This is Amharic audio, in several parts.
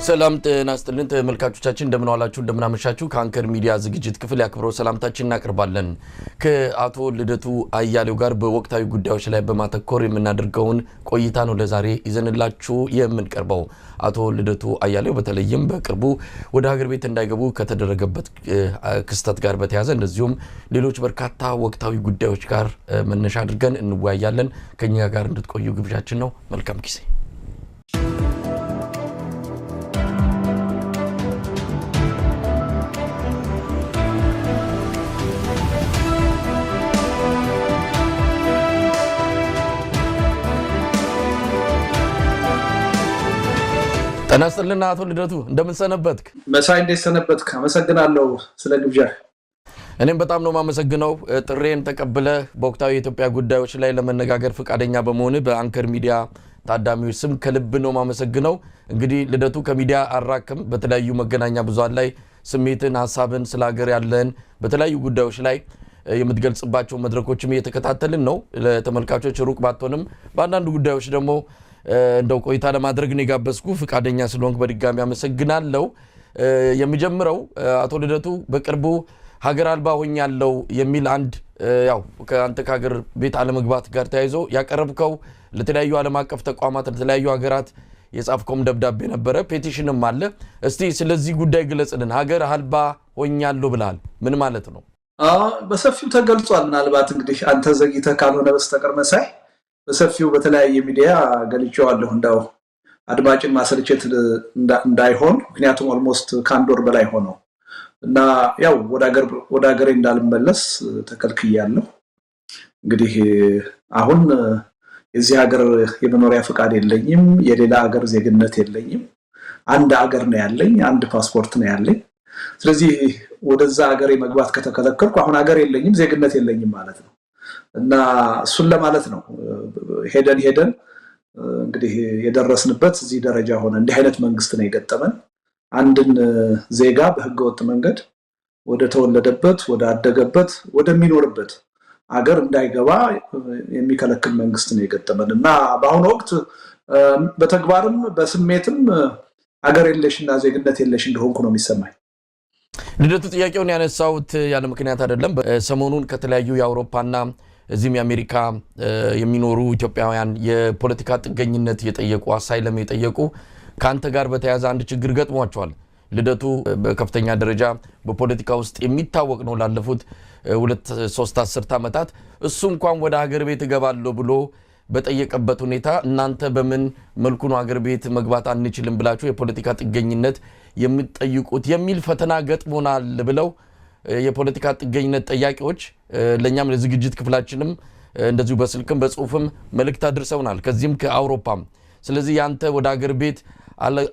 ሰላም ጤና ይስጥልን ተመልካቾቻችን እንደምን ዋላችሁ እንደምን አመሻችሁ ከአንከር ሚዲያ ዝግጅት ክፍል ያክብሮ ሰላምታችንን እናቀርባለን ከአቶ ልደቱ አያሌው ጋር በወቅታዊ ጉዳዮች ላይ በማተኮር የምናደርገውን ቆይታ ነው ለዛሬ ይዘንላችሁ የምንቀርበው አቶ ልደቱ አያሌው በተለይም በቅርቡ ወደ ሀገር ቤት እንዳይገቡ ከተደረገበት ክስተት ጋር በተያያዘ እንደዚሁም ሌሎች በርካታ ወቅታዊ ጉዳዮች ጋር መነሻ አድርገን እንወያያለን ከኛ ጋር እንድትቆዩ ግብዣችን ነው መልካም ጊዜ ጤና ይስጥልን አቶ ልደቱ እንደምን ሰነበትክ መሳይ እንዴት ሰነበትክ አመሰግናለሁ ስለ ግብዣ እኔም በጣም ነው ማመሰግነው ጥሬን ተቀበለ በወቅታዊ የኢትዮጵያ ጉዳዮች ላይ ለመነጋገር ፍቃደኛ በመሆን በአንከር ሚዲያ ታዳሚዎች ስም ከልብ ነው ማመሰግነው እንግዲህ ልደቱ ከሚዲያ አራክም በተለያዩ መገናኛ ብዙሃን ላይ ስሜትን ሐሳብን ስለ ሀገር ያለን በተለያዩ ጉዳዮች ላይ የምትገልጽባቸው መድረኮችም እየተከታተልን ነው ለተመልካቾች ሩቅ ባትሆንም በአንዳንድ ጉዳዮች ደግሞ እንደው ቆይታ ለማድረግ ነው ጋበስኩ ፍቃደኛ ስለሆንክ በድጋሚ አመሰግናለሁ የሚጀምረው አቶ ልደቱ በቅርቡ ሀገር አልባ ሆኛለሁ የሚል አንድ ያው ከአንተ ከሀገር ቤት አለመግባት ጋር ተያይዞ ያቀረብከው ለተለያዩ ዓለም አቀፍ ተቋማት ለተለያዩ ሀገራት የጻፍከውም ደብዳቤ ነበረ ፔቲሽንም አለ እስቲ ስለዚህ ጉዳይ ግለጽልን ሀገር አልባ ሆኛለሁ ብለሃል ምን ማለት ነው በሰፊው ተገልጿል ምናልባት እንግዲህ አንተ ዘግይተህ ካልሆነ በስተቀር መሳይ በሰፊው በተለያየ ሚዲያ ገልጬዋለሁ እንዳው አድማጭን ማሰልቸት እንዳይሆን ምክንያቱም ኦልሞስት ከአንድ ወር በላይ ሆነው እና ያው ወደ ሀገሬ እንዳልመለስ ተከልክያለሁ እንግዲህ አሁን የዚህ ሀገር የመኖሪያ ፍቃድ የለኝም የሌላ ሀገር ዜግነት የለኝም አንድ ሀገር ነው ያለኝ አንድ ፓስፖርት ነው ያለኝ ስለዚህ ወደዛ ሀገሬ መግባት ከተከለከልኩ አሁን ሀገር የለኝም ዜግነት የለኝም ማለት ነው እና እሱን ለማለት ነው ሄደን እንግዲህ የደረስንበት እዚህ ደረጃ ሆነ እንዲህ አይነት መንግስት ነው የገጠመን አንድን ዜጋ በህገወጥ መንገድ ወደ ተወለደበት ወደ አደገበት ወደሚኖርበት ሀገር እንዳይገባ የሚከለክል መንግስት ነው የገጠመን እና በአሁኑ ወቅት በተግባርም በስሜትም ሀገር የለሽና ዜግነት የለሽ እንደሆንኩ ነው የሚሰማኝ ልደቱ ጥያቄውን ያነሳውት ያለ ምክንያት አይደለም ሰሞኑን ከተለያዩ የአውሮፓና እዚህም የአሜሪካ የሚኖሩ ኢትዮጵያውያን የፖለቲካ ጥገኝነት የጠየቁ አሳይለም የጠየቁ ካንተ ጋር በተያያዘ አንድ ችግር ገጥሟቸዋል ልደቱ በከፍተኛ ደረጃ በፖለቲካ ውስጥ የሚታወቅ ነው ላለፉት 2-3 ዓመታት እሱ እንኳን ወደ ሀገር ቤት ገባለሁ ብሎ በጠየቀበት ሁኔታ እናንተ በምን መልኩ ነው ሀገር ቤት መግባት አንችልም ብላችሁ የፖለቲካ ጥገኝነት የምትጠይቁት የሚል ፈተና ገጥሞናል ብለው የፖለቲካ ጥገኝነት ጠያቂዎች ለኛም ለዝግጅት ክፍላችንም እንደዚሁ በስልክም በጽሁፍም መልእክት አድርሰውናል ከዚህም ከአውሮፓም ስለዚህ ያንተ ወደ ሀገር ቤት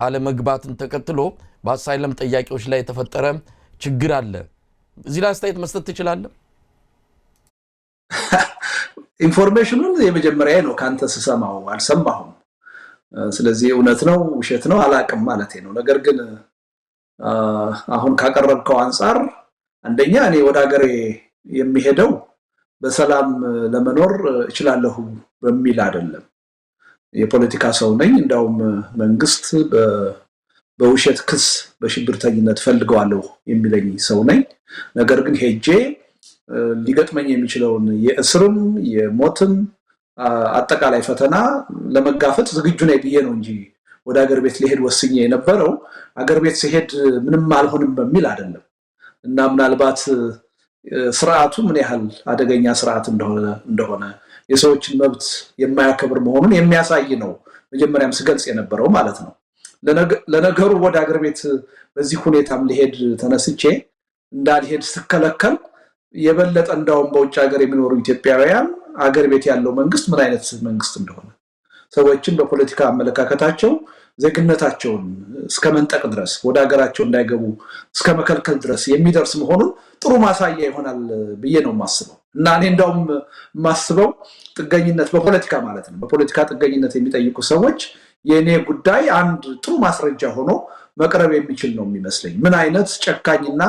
አለ መግባትን ተከትሎ በአሳይለም ጠያቂዎች ላይ የተፈጠረ ችግር አለ እዚህ ላይ አስተያየት መስጠት ትችላለህ ኢንፎርሜሽኑን የመጀመሪያ ነው ካንተ ስሰማው አልሰማሁም ስለዚህ እውነት ነው ውሸት ነው አላቅም ማለት ነው ነገር ግን አሁን ካቀረብከው አንፃር አንደኛ እኔ ወደ ሀገሬ የሚሄደው በሰላም ለመኖር እችላለሁ በሚል አይደለም የፖለቲካ ሰው ነኝ እንዳውም መንግስት በውሸት ክስ በሽብርተኝነት ፈልገዋለሁ የሚለኝ ሰው ነኝ ነገር ግን ሄጄ ሊገጥመኝ የሚችለውን የእስርም የሞትም አጠቃላይ ፈተና ለመጋፈጥ ዝግጁ ነኝ ብዬ ነው እንጂ ወደ ሀገር ቤት ሊሄድ ወስኜ የነበረው ሀገር ቤት ሲሄድ ምንም አልሆንም በሚል አይደለም እና ምናልባት ስርዓቱ ምን ያህል አደገኛ ስርዓት እንደሆነ የሰዎችን መብት የማያከብር መሆኑን የሚያሳይ ነው መጀመሪያም ስገልጽ የነበረው ማለት ነው ለነገሩ ወደ ሀገር ቤት በዚህ ሁኔታም ሊሄድ ተነስቼ እንዳልሄድ ስከለከል የበለጠ እንዳውም በውጭ ሀገር የሚኖሩ ኢትዮጵያውያን ሀገር ቤት ያለው መንግስት ምን አይነት መንግስት እንደሆነ ሰዎችን በፖለቲካ አመለካከታቸው ዜግነታቸውን እስከመንጠቅ ድረስ ወደ ሀገራቸው እንዳይገቡ እስከመከልከል ድረስ የሚደርስ መሆኑን ጥሩ ማሳያ ይሆናል ብዬ ነው ማስበው እና እኔ እንዳውም ማስበው ጥገኝነት በፖለቲካ ማለት ነው በፖለቲካ ጥገኝነት የሚጠይቁ ሰዎች የኔ ጉዳይ አንድ ጥሩ ማስረጃ ሆኖ መቅረብ የሚችል ነው የሚመስለኝ ምን አይነት ጨካኝና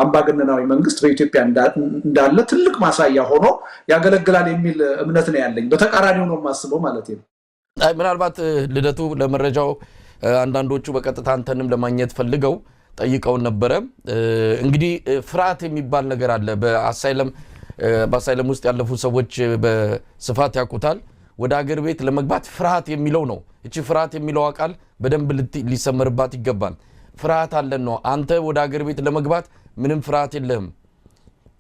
አምባገነናዊ መንግስት በኢትዮጵያ እንዳለ ትልቅ ማሳያ ሆኖ ያገለግላል የሚል እምነት ነው ያለኝ በተቃራኒው ነው ማስበው ማለት ነው ምናልባት ልደቱ ለመረጃው አንዳንዶቹ በቀጥታ አንተንም ለማግኘት ፈልገው ጠይቀው ነበር እንግዲህ ፍርሃት የሚባል ነገር አለ በአሳይለም ውስጥ ያለፉ ሰዎች በስፋት ያቁታል ወደ ሀገር ቤት ለመግባት ፍርሃት የሚለው ነው እቺ ፍርሃት የሚለው ቃል በደንብ ሊሰመርባት ይገባል ፍርሃት አለ ነው አንተ ወደ ሀገር ቤት ለመግባት ምንም ፍርሃት የለህም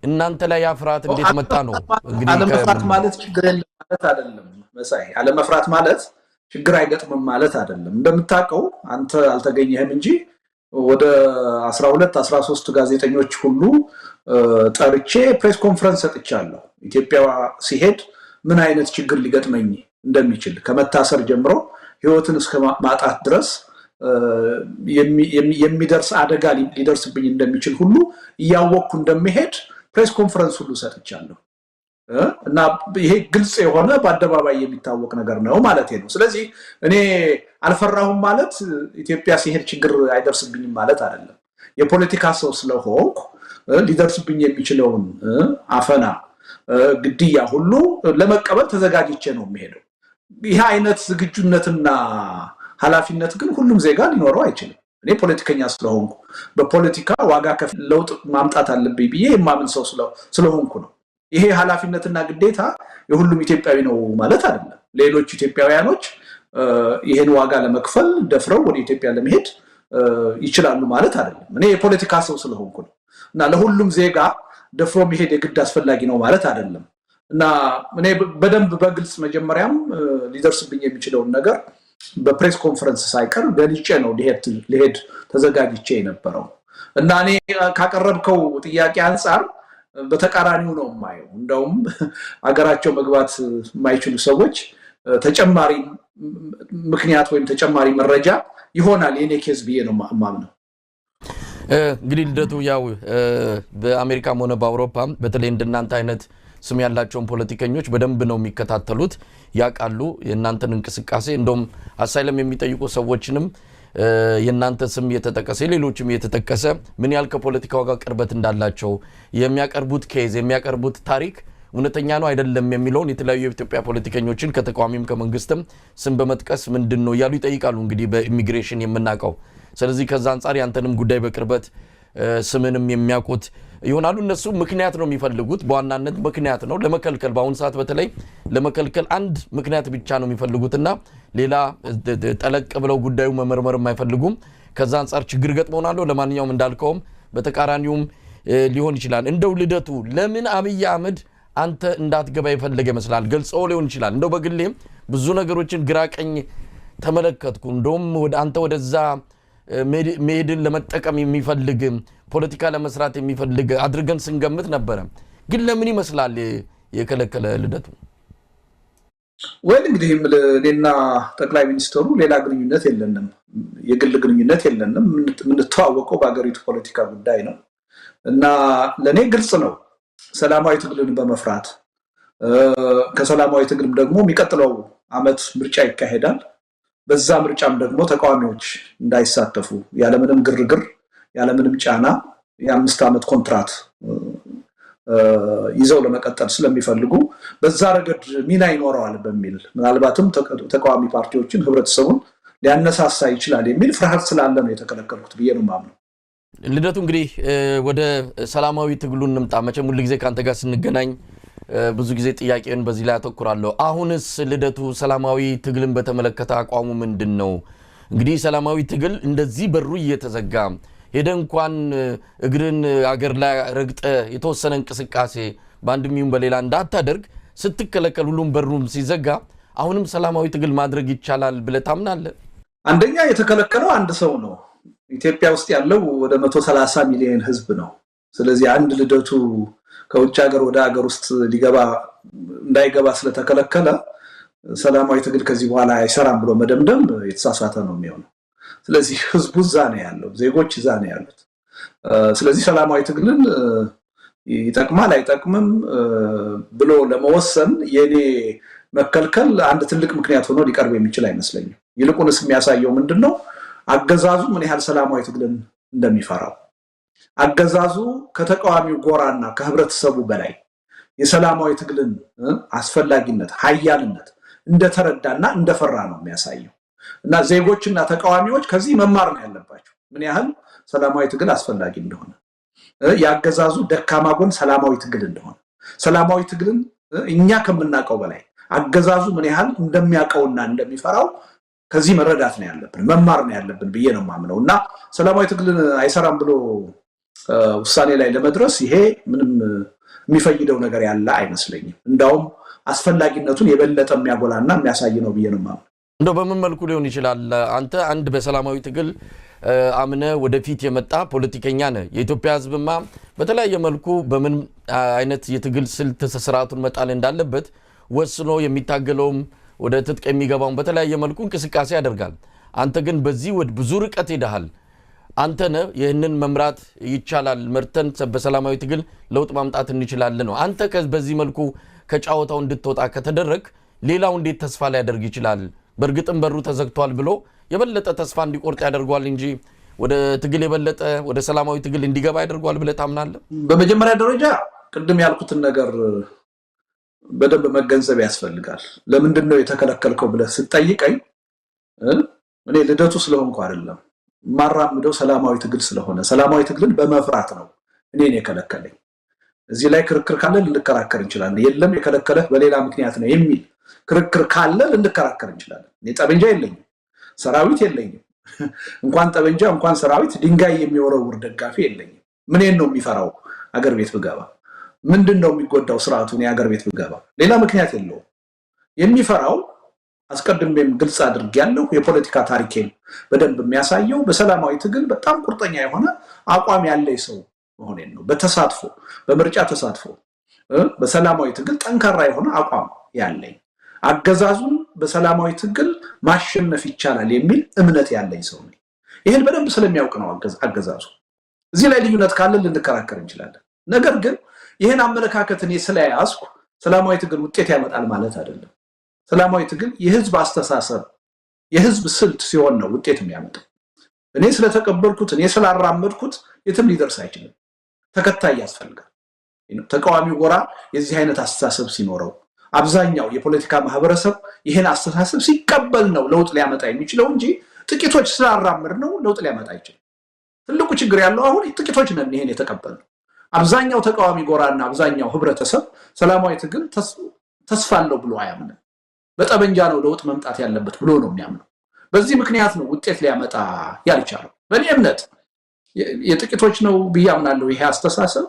እናንተ ላይ ያ ፍርሃት እንዴት መጣ ነው እንግዲህ አለመፍራት ማለት ችግር የለም ማለት አይደለም መሳይ አለመፍራት ማለት ችግር አይገጥምም ማለት አይደለም እንደምታውቀው አንተ አልተገኘህም እንጂ ወደ 12 13 ጋዜጠኞች ሁሉ ጠርቼ ፕሬስ ኮንፈረንስ ሰጥቻለሁ ኢትዮጵያ ሲሄድ ምን አይነት ችግር ሊገጥመኝ እንደሚችል ከመታሰር ጀምሮ ህይወትን እስከ ማጣት ድረስ የሚደርስ አደጋ ሊደርስብኝ እንደሚችል ሁሉ ያወቅኩ እንደሚሄድ ፕሬስ ኮንፈረንስ ሁሉ ሰጥቻለሁ እና ይሄ ግልጽ የሆነ በአደባባይ የሚታወቅ ነገር ነው ማለት ነው ስለዚህ እኔ አልፈራሁም ማለት ኢትዮጵያ ሲሄድ ችግር አይደርስብኝም ማለት አይደለም የፖለቲካ ሰው ስለሆንኩ ሊደርስብኝ የሚችለውን አፈና ግድያ ሁሉ ለመቀበል ተዘጋጅቼ ነው የሚሄደው ይሄ አይነት ዝግጁነትና ኃላፊነት ግን ሁሉም ዜጋ ሊኖረው አይችልም እኔ ፖለቲከኛ ስለሆንኩ በፖለቲካ ዋጋ ለውጥ ማምጣት አለብኝ ብዬ የማምን ሰው ስለሆንኩ ነው ይሄ ኃላፊነትና ግዴታ የሁሉም ኢትዮጵያዊ ነው ማለት አይደለም ሌሎች ኢትዮጵያውያኖች ይሄን ዋጋ ለመክፈል ደፍረው ወደ ኢትዮጵያ ለመሄድ ይችላሉ ማለት አይደለም እኔ የፖለቲካ ሰው ስለሆንኩ ነው እና ለሁሉም ዜጋ ደፍሮ መሄድ የግድ አስፈላጊ ነው ማለት አይደለም እና እኔ በደንብ በግልጽ መጀመሪያም ሊደርስብኝ የሚችለውን ነገር በፕሬስ ኮንፈረንስ ሳይቀር ገልጬ ነው ሊሄድ ተዘጋጅቼ የነበረው እና እኔ ካቀረብከው ጥያቄ አንፃር በተቃራኒው ነው የማየው እንደውም አገራቸው መግባት የማይችሉ ሰዎች ተጨማሪ ምክንያት ወይም ተጨማሪ መረጃ ይሆናል የኔ ኬዝ ብዬ ነው ማምነው እንግዲህ ልደቱ ያው በአሜሪካም ሆነ በአውሮፓ በተለይ እንደናንተ አይነት ስም ያላቸውን ፖለቲከኞች በደንብ ነው የሚከታተሉት ያቃሉ የናንተን እንቅስቃሴ እንደውም አሳይለም የሚጠይቁ ሰዎችንም የናንተ ስም የተጠቀሰ ሌሎችም የተጠቀሰ ምን ያህል ከፖለቲካው ጋር ቅርበት እንዳላቸው የሚያቀርቡት ኬዝ የሚያቀርቡት ታሪክ እውነተኛ ነው አይደለም የሚለውን የተለያዩ የኢትዮጵያ ፖለቲከኞችን ከተቋሚም ከመንግስትም ስም በመጥቀስ ምንድነው ያሉ ይጠይቃሉ እንግዲህ በኢሚግሬሽን የምናቀው ስለዚህ ከዛ አንፃር ያንተንም ጉዳይ በቅርበት ስምንም የሚያውቁት ይሆናሉ እነሱ ምክንያት ነው የሚፈልጉት በዋናነት ምክንያት ነው ለመከልከል ባሁን ሰዓት በተለይ ለመከልከል አንድ ምክንያት ብቻ ነው የሚፈልጉትና ሌላ ጠለቅ ብለው ጉዳዩ መመርመር የማይፈልጉም ከዛ አንፃር ችግር ገጥሞናል ለማንኛውም እንዳልከውም በተቃራኒውም ሊሆን ይችላል እንደው ልደቱ ለምን አብይ አህመድ አንተ እንዳትገባ ይፈልግ ይመስላል ገልጸው ሊሆን ይችላል እንደው በግሌም ብዙ ነገሮችን ግራቀኝ ተመለከትኩ እንደውም ወደ አንተ ወደዛ መሄድን ለመጠቀም የሚፈልግ ፖለቲካ ለመስራት የሚፈልግ አድርገን ስንገምት ነበር ግን ለምን ይመስላል የከለከለ ልደቱ ወይ እንግዲህ እኔና ጠቅላይ ሚኒስትሩ ሌላ ግንኙነት የለንም የግል ግንኙነት የለንም ምንተዋወቀው በአገሪቱ ፖለቲካ ጉዳይ ነው እና ለኔ ግልጽ ነው ሰላማዊ ትግልን በመፍራት ከሰላማዊ ትግልም ደግሞ የሚቀጥለው አመት ምርጫ ይካሄዳል በዛ ምርጫም ደግሞ ተቃዋሚዎች እንዳይሳተፉ ያለምንም ግርግር ያለምንም ጫና የ5 አመት ኮንትራት ይዘው ለመቀጠል ስለሚፈልጉ በዛ ረገድ ሚና ይኖረዋል በሚል ምናልባትም ተቃዋሚ ፓርቲዎችን ህብረተሰቡን ሊያነሳሳ ይችላል የሚል ፍርሃት ስላለ ነው የተከለከሉት ብዬ ነው ማምነው ልደቱ እንግዲህ ወደ ሰላማዊ ትግሉን እንምጣ መቼም ሁሉ ጊዜ ካንተ ጋር ስንገናኝ ብዙ ጊዜ ጥያቄን በዚህ ላይ አተኩራለሁ አሁንስ ልደቱ ሰላማዊ ትግልን በተመለከተ አቋሙ ምንድነው እንግዲህ ሰላማዊ ትግል እንደዚህ በሩ እየተዘጋ ሄደ እንኳን እግርን አገር ላይ ረግጠ የተወሰነ እንቅስቃሴ ባንድም ይሁን በሌላ እንዳታደርግ ስትከለከል ሁሉም በሩም ሲዘጋ አሁንም ሰላማዊ ትግል ማድረግ ይቻላል ብለህ ታምናለህ አንደኛ የተከለከለው አንድ ሰው ነው ኢትዮጵያ ውስጥ ያለው ወደ 130 ሚሊዮን ህዝብ ነው ስለዚህ አንድ ልደቱ ከውጭ ሀገር ወደ ሀገር ውስጥ እንዳይገባ ስለተከለከለ ሰላማዊ ትግል ከዚህ በኋላ አይሰራም ብሎ መደምደም የተሳሳተ ነው የሚሆነው ስለዚህ ህዝቡ ዛኔ ያለው ዜጎች ዛኔ ያሉት ስለዚህ ሰላማዊ ትግልን ይጠቅማል አይጠቅምም ብሎ ለመወሰን የኔ መከልከል አንድ ትልቅ ምክንያት ሆኖ ሊቀርብ የሚችል አይመስለኝም ይልቁንስ የሚያሳየው ምንድነው አገዛዙ ምን ያህል ሰላማዊ ትግልን እንደሚፈራው አገዛዙ ከተቃዋሚው ጎራና ከህብረተሰቡ በላይ የሰላማዊ ትግልን አስፈላጊነት ኃያልነት እንደተረዳና እንደፈራ ነው የሚያሳየው እና ዜጎችና ተቃዋሚዎች ከዚህ መማር ነው ያለባቸው ምን ያህል ሰላማዊ ትግል አስፈላጊ እንደሆነ ያገዛዙ ደካማ ጎን ሰላማዊ ትግል እንደሆነ ሰላማዊ ትግልን እኛ ከምናቀው በላይ አገዛዙ ምን ያህል እንደሚያቀውና እንደሚፈራው ከዚህ መረዳት ነው ያለብን መማር ነው ያለብን ብዬ ነው ማምነውና ሰላማዊ ትግልን አይሰራም ብሎ ውሳኔ ላይ ለመድረስ ይሄ ምንም የሚፈይደው ነገር ያለ አይመስለኝም እንዳውም አስፈላጊነቱን የበለጠ የሚያጎላና የሚያሳይ ነው ብዬ ነው ማምነው እንደው በምን መልኩ ሊሆን ይችላል አንተ አንድ በሰላማዊ ትግል አምነ ወደፊት የመጣ ፖለቲከኛ ነህ የኢትዮጵያ ህዝብማ በተለያየ መልኩ በምን አይነት የትግል ስልት ተስራቱን መጣል እንዳለበት ወስኖ የሚታገለውም ወደ ትጥቅ የሚገባው በተለያየ መልኩ እንቅስቃሴ ያደርጋል አንተ ግን በዚህ ወድ ብዙ ርቀት ሄደሃል አንተ ነህ ይሄንን መምራት ይቻላል መርተን በሰላማዊ ትግል ለውጥ ማምጣት እንችላለን ነው አንተ በዚህ መልኩ ከጫወታው እንድትወጣ ከተደረክ ሌላው እንዴት ተስፋ ላይ ያደርግ ይችላል በርግጥም በሩ ተዘግቷል ብሎ የበለጠ ተስፋ እንዲቆርጥ ያደርጋል እንጂ ወደ ትግል የበለጠ ወደ ሰላማዊ ትግል እንዲገባ ያደርጋል ብለ ታምናለህ በመጀመሪያ ደረጃ ቅድም ያልኩትን ነገር በደንብ መገንዘብ ያስፈልጋል ለምንድነው የተከለከልከው ብለ ስትጠይቀኝ እኔ ልደቱ ስለሆንኩ አይደለም ማራምደው ሰላማዊ ትግል ስለሆነ ሰላማዊ ትግልን በመፍራት ነው እኔን የከለከለኝ እዚህ ላይ ክርክር ካለ ልንከራከር እንችላለን የለም የከለከለህ በሌላ ምክንያት ነው የሚል ክርክር ካለ ልንከራከር እንችላለን እኔ ጠበንጃ የለኝም ሰራዊት የለኝም እንኳን ጠበንጃ እንኳን ሰራዊት ድንጋይ የሚወረውር ደጋፊ የለኝም ምንን ነው የሚፈራው አገር ቤት ብገባ ምንድነው የሚጎዳው ስርዓቱን የአገር ቤት ብገባ ሌላ ምክንያት የለውም የሚፈራው አስቀድሜም ግልጽ አድርጌያለሁ የፖለቲካ ታሪኬን በደንብ የሚያሳየው በሰላማዊ ትግል በጣም ቁርጠኛ የሆነ አቋም ያለው ሰው መሆኔን ነው በተሳትፎ በምርጫ ተሳትፎ በሰላማዊ ትግል ጠንካራ የሆነ አቋም ያለኝ አገዛዙን በሰላማዊ ትግል ማሸነፍ ይቻላል የሚል እምነት ያለኝ ሰው ነኝ ይሄን በደንብ ስለሚያውቅ ነው አገዛዙ እዚህ ላይ ልዩነት ካለ ልንከራከር እንችላለን ነገር ግን ይሄን አመለካከት እኔ ስለያዝኩ ሰላማዊ ትግል ውጤት ያመጣል ማለት አይደለም ሰላማዊ ትግል የህዝብ አስተሳሰብ የህዝብ ስልት ሲሆን ነው ውጤት የሚያመጣው እኔ ስለተቀበልኩት እኔ ስላራመድኩት የትም ሊደርስ አይችልም ተከታይ ያስፈልጋል ተቃዋሚው ጎራ የዚህ አይነት አስተሳሰብ ሲኖረው አብዛኛው የፖለቲካ ማህበረሰብ ይሄን አስተሳሰብ ሲቀበል ነው ለውጥ ሊያመጣ የሚችለው እንጂ ጥቂቶች ስላራመድ ነው ለውጥ ሊያመጣ አይችልም ትልቁ ችግር ያለው አሁን ጥቂቶች ነን ይሄን የተቀበልነው አብዛኛው ተቃዋሚ ጎራና አብዛኛው ህብረተሰብ ሰላማዊ ትግል ተስፋ አለው ብሎ አያምንም በጠበንጃ ነው ለውጥ መምጣት ያለበት ብሎ ነው የሚያምነው በዚህ ምክንያት ነው ውጤት ሊያመጣ ያልቻለው በእኔ እምነት የጥቂቶች ነው ብያምናለሁ ይሄ አስተሳሰብ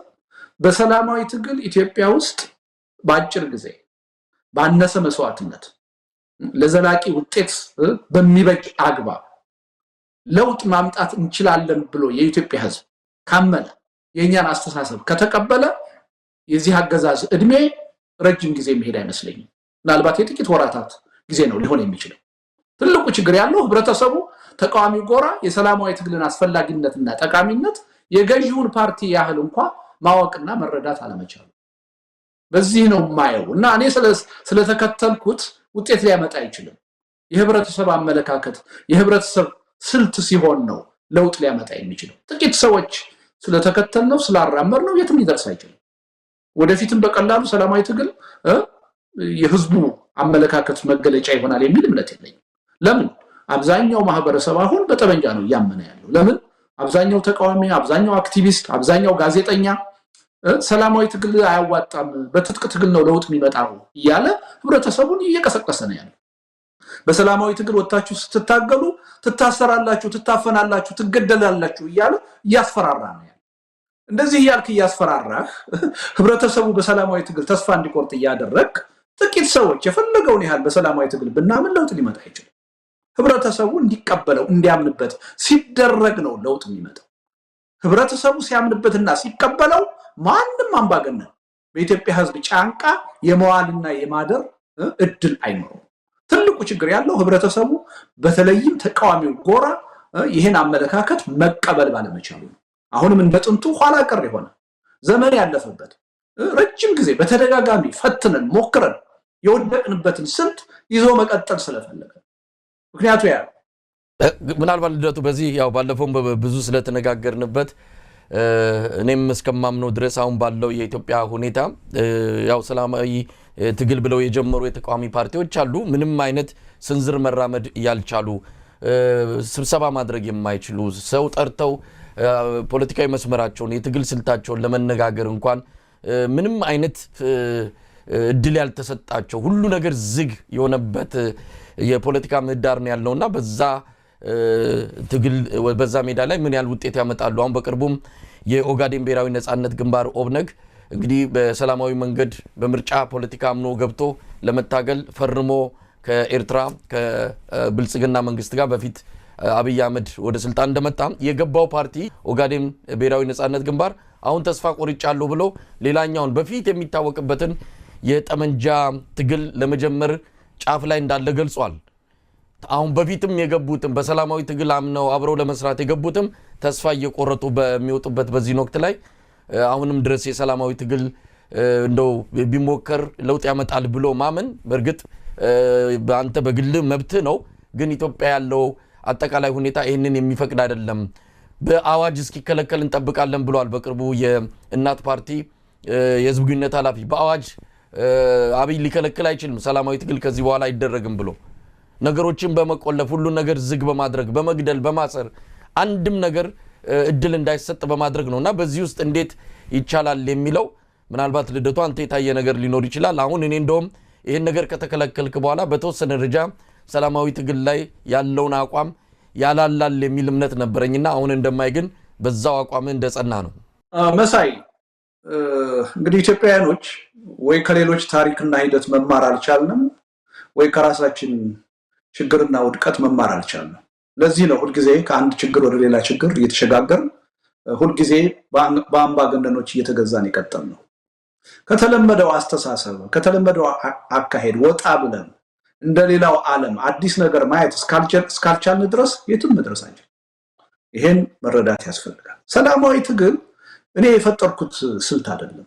በሰላማዊ ትግል ኢትዮጵያ ውስጥ በአጭር ጊዜ ባነሰ መስዋዕትነት ለዘላቂ ውጤት በሚበጅ አግባብ ለውጥ ማምጣት እንችላለን ብሎ የኢትዮጵያ ህዝብ ካመነ የኛን አስተሳሰብ ከተቀበለ የዚህ አገዛዝ እድሜ ረጅም ጊዜ መሄድ አይመስለኝም ምናልባት የጥቂት ወራታት ጊዜ ነው ሊሆን የሚችለው ትልቁ ችግር ያለው ህብረተሰቡ ተቃዋሚው ጎራ የሰላማዊ ትግልን አስፈላጊነትና ጠቃሚነት የገዢውን ፓርቲ ያህል እንኳን ማወቅና መረዳት አለመቻሉ በዚህ ነው ማየው እና እኔ ስለተከተልኩት ውጤት ሊያመጣ አይችልም የህብረተሰብ አመለካከት የህብረተሰብ ስልት ሲሆን ነው ለውጥ ሊያመጣ የሚችለው ጥቂት ሰዎች ስለተከተልነው ስላራመድነው የትም ሊደርስ አይችልም ወደፊትም በቀላሉ ሰላማዊ ትግል የህዝቡ አመለካከት መገለጫ ይሆናል የሚል እምነት የለኝም ለምን አብዛኛው ማህበረሰብ አሁን በጠበንጃ ነው ያመነ ያለው ለምን አብዛኛው ተቃዋሚ አብዛኛው አክቲቪስት አብዛኛው ጋዜጠኛ ሰላማዊ ትግል አያዋጣም በትጥቅ ትግል ነው ለውጥ የሚመጣው ይያለ ህብረተሰቡን እየቀሰቀሰ ነው ያለው በሰላማዊ ትግል ወጣችሁ ስትታገሉ ትታሰራላችሁ ትታፈናላችሁ ትገደላላችሁ ይያለ ያስፈራራ ነው ያለው እንደዚህ ያልክ ያስፈራራህ ህብረተሰቡ በሰላማዊ ትግል ተስፋ እንዲቆርጥ ያደረክ ጥቂት ሰዎች የፈለገውን ያህል በሰላማዊ ትግል ብናምን ለውጥ ሊመጣ አይችልም ህብረተሰቡ እንዲቀበለው እንዲያምንበት ሲደረግ ነው ለውጥ የሚመጣው ህብረተሰቡ ሲያምንበትና ሲቀበለው ማንንም አምባገነን በኢትዮጵያ ህዝብ ጫንቃ የመዋልና የማደር እድል አይኖርም ትልቁ ችግር ያለው ህብረተሰቡ በተለይም ተቃዋሚው ጎራ ይሄን አመለካከት መቀበል ባለመቻሉ አሁንም እንደጥንቱ ኋላ ቀር የሆነ ዘመን ያለፈበት ረጅም ጊዜ በተደጋጋሚ ፈትነን ሞክረን የወደቅንበትን ስልት ይዞ መቀጠል ስለፈለገ ምክንያቱ ያ ምናልባት ልደቱ በዚህ ያው ባለፈው ብዙ ስለተነጋገርንበት እኔም እስከማምነው ድረስ አሁን ባለው የኢትዮጵያ ሁኔታ ያው ሰላማዊ ትግል ብለው የጀመሩ የተቃዋሚ ፓርቲዎች አሉ ምንም አይነት ስንዝር መራመድ ያልቻሉ ስብሰባ ማድረግ የማይችሉ ሰው ጠርተው ፖለቲካዊ መስመራቸውን የትግል ስልታቸውን ለመነጋገር እንኳን ምንም አይነት እድል ያልተሰጣቸው ሁሉ ነገር ዝግ የሆነበት የፖለቲካ ምህዳር ነው ያለውና በዛ ትግል በዛ ሜዳ ላይ ምን ያህል ውጤት ያመጣሉ አሁን በቅርቡም የኦጋዴን ብሔራዊ ነጻነት ግንባር ኦብነግ እንግዲህ በሰላማዊ መንገድ በምርጫ ፖለቲካ አምኖ ገብቶ ለመታገል ፈርሞ ከኤርትራ ከብልጽግና መንግስት ጋር በፊት አብይ አህመድ ወደ ስልጣን እንደመጣ የገባው ፓርቲ ኦጋዴን ብሔራዊ ነጻነት ግንባር አሁን ተስፋ ቆርጫለሁ ብሎ ሌላኛውን በፊት የሚታወቅበትን የጠመንጃ ትግል ለመጀመር ጫፍ ላይ እንዳለ ገልጿል አሁን በፊትም የገቡትም በሰላማዊ ትግል አምነው አብረው ለመስራት የገቡትም ተስፋ እየቆረጡ በሚወጡበት በዚህ ወቅት ላይ አሁንም ድረስ የሰላማዊ ትግል እንደው ቢሞከር ለውጥ ያመጣል ብሎ ማመን በርግጥ በአንተ በግል መብት ነው ግን ኢትዮጵያ ያለው አጠቃላይ ሁኔታ ይሄንን የሚፈቅድ አይደለም በአዋጅ እስኪከለከል እንጠብቃለን ብሏል በቅርቡ የእናት ፓርቲ የህዝብ ግንኙነት ኃላፊ በአዋጅ አብይ ሊከለክል አይችልም ሰላማዊ ትግል ከዚህ በኋላ አይደረግም ብሎ ነገሮችን በመቆለፍ ሁሉ ነገር ዝግ በማድረግ በመግደል በማሰር አንድም ነገር እድል እንዳይሰጥ በማድረግ ነውና በዚህ ውስጥ እንዴት ይቻላል የሚለው ምናልባት ልደቱ አንተ የታየ ነገር ሊኖር ይችላል አሁን እኔ እንደውም ይሄን ነገር ከተከለከልክ በኋላ በተወሰነ ደረጃ ሰላማዊ ትግል ላይ ያለውን አቋም ያላላል የሚል እምነት ነበርኝና አሁን እንደማይ ግን በዛው አቋም እንደጸና ነው መሳይ እንግዲህ ኢትዮጵያውያኖች ወይ ከሌሎች ታሪክና ሂደት መማር አልቻልንም ወይ ከራሳችን ችግርና ውድቀት መማር አልቻልንም ለዚህ ነው ሁሉ ጊዜ ከአንድ ችግር ወደ ሌላ ችግር እየተሸጋገርን ሁሉ ጊዜ በአምባገነኖች እየተገዛን ይቀጥል ነው ከተለመደው አስተሳሰብ ከተለመደው አካሄድ ወጣ ብለን እንደሌላው ዓለም አዲስ ነገር ማየት እስካልቻልን ድረስ የትም መድረስ አንችልም ይሄን መረዳት ያስፈልጋል ሰላማዊ ትግል እኔ የፈጠርኩት ስልት አይደለም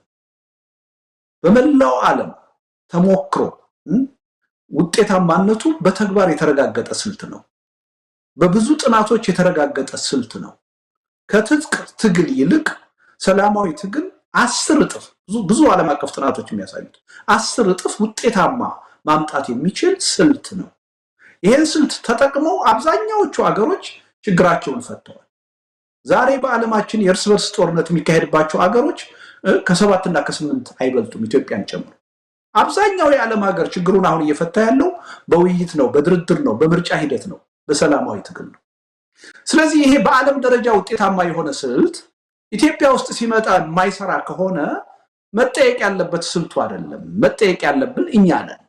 በመላው ዓለም ተሞክሮ ውጤታማነቱ በተግባር የተረጋገጠ ስልት ነው በብዙ ጥናቶች የተረጋገጠ ስልት ነው ከትጥቅ ትግል ይልቅ ሰላማዊ ትግል 10 እጥፍ ብዙ ዓለም አቀፍ ጥናቶች የሚያሳዩት 10 እጥፍ ውጤታማ ማምጣት የሚችል ስልት ነው ይሄን ስልት ተጠቅመው አብዛኛዎቹ ሀገሮች ችግራቸውን ፈተዋል ዛሬ በዓለማችን የእርስ በርስ ጦርነት የሚካሄድባቸው ሀገሮች ከ7 እና ከ8 አይበልጡም ኢትዮጵያን ጨምሮ አብዛኛው የዓለም ሀገር ችግሩን አሁን እየፈታ ያለው በውይይት ነው በድርድር ነው በምርጫ ሂደት ነው በሰላማዊ ትግል ነው ስለዚህ ይሄ በዓለም ደረጃ ውጤታማ የሆነ ስልት ኢትዮጵያ ውስጥ ሲመጣ የማይሰራ ከሆነ መጠየቅ ያለበት ስልቱ አይደለም መጠየቅ ያለብን እኛ ነን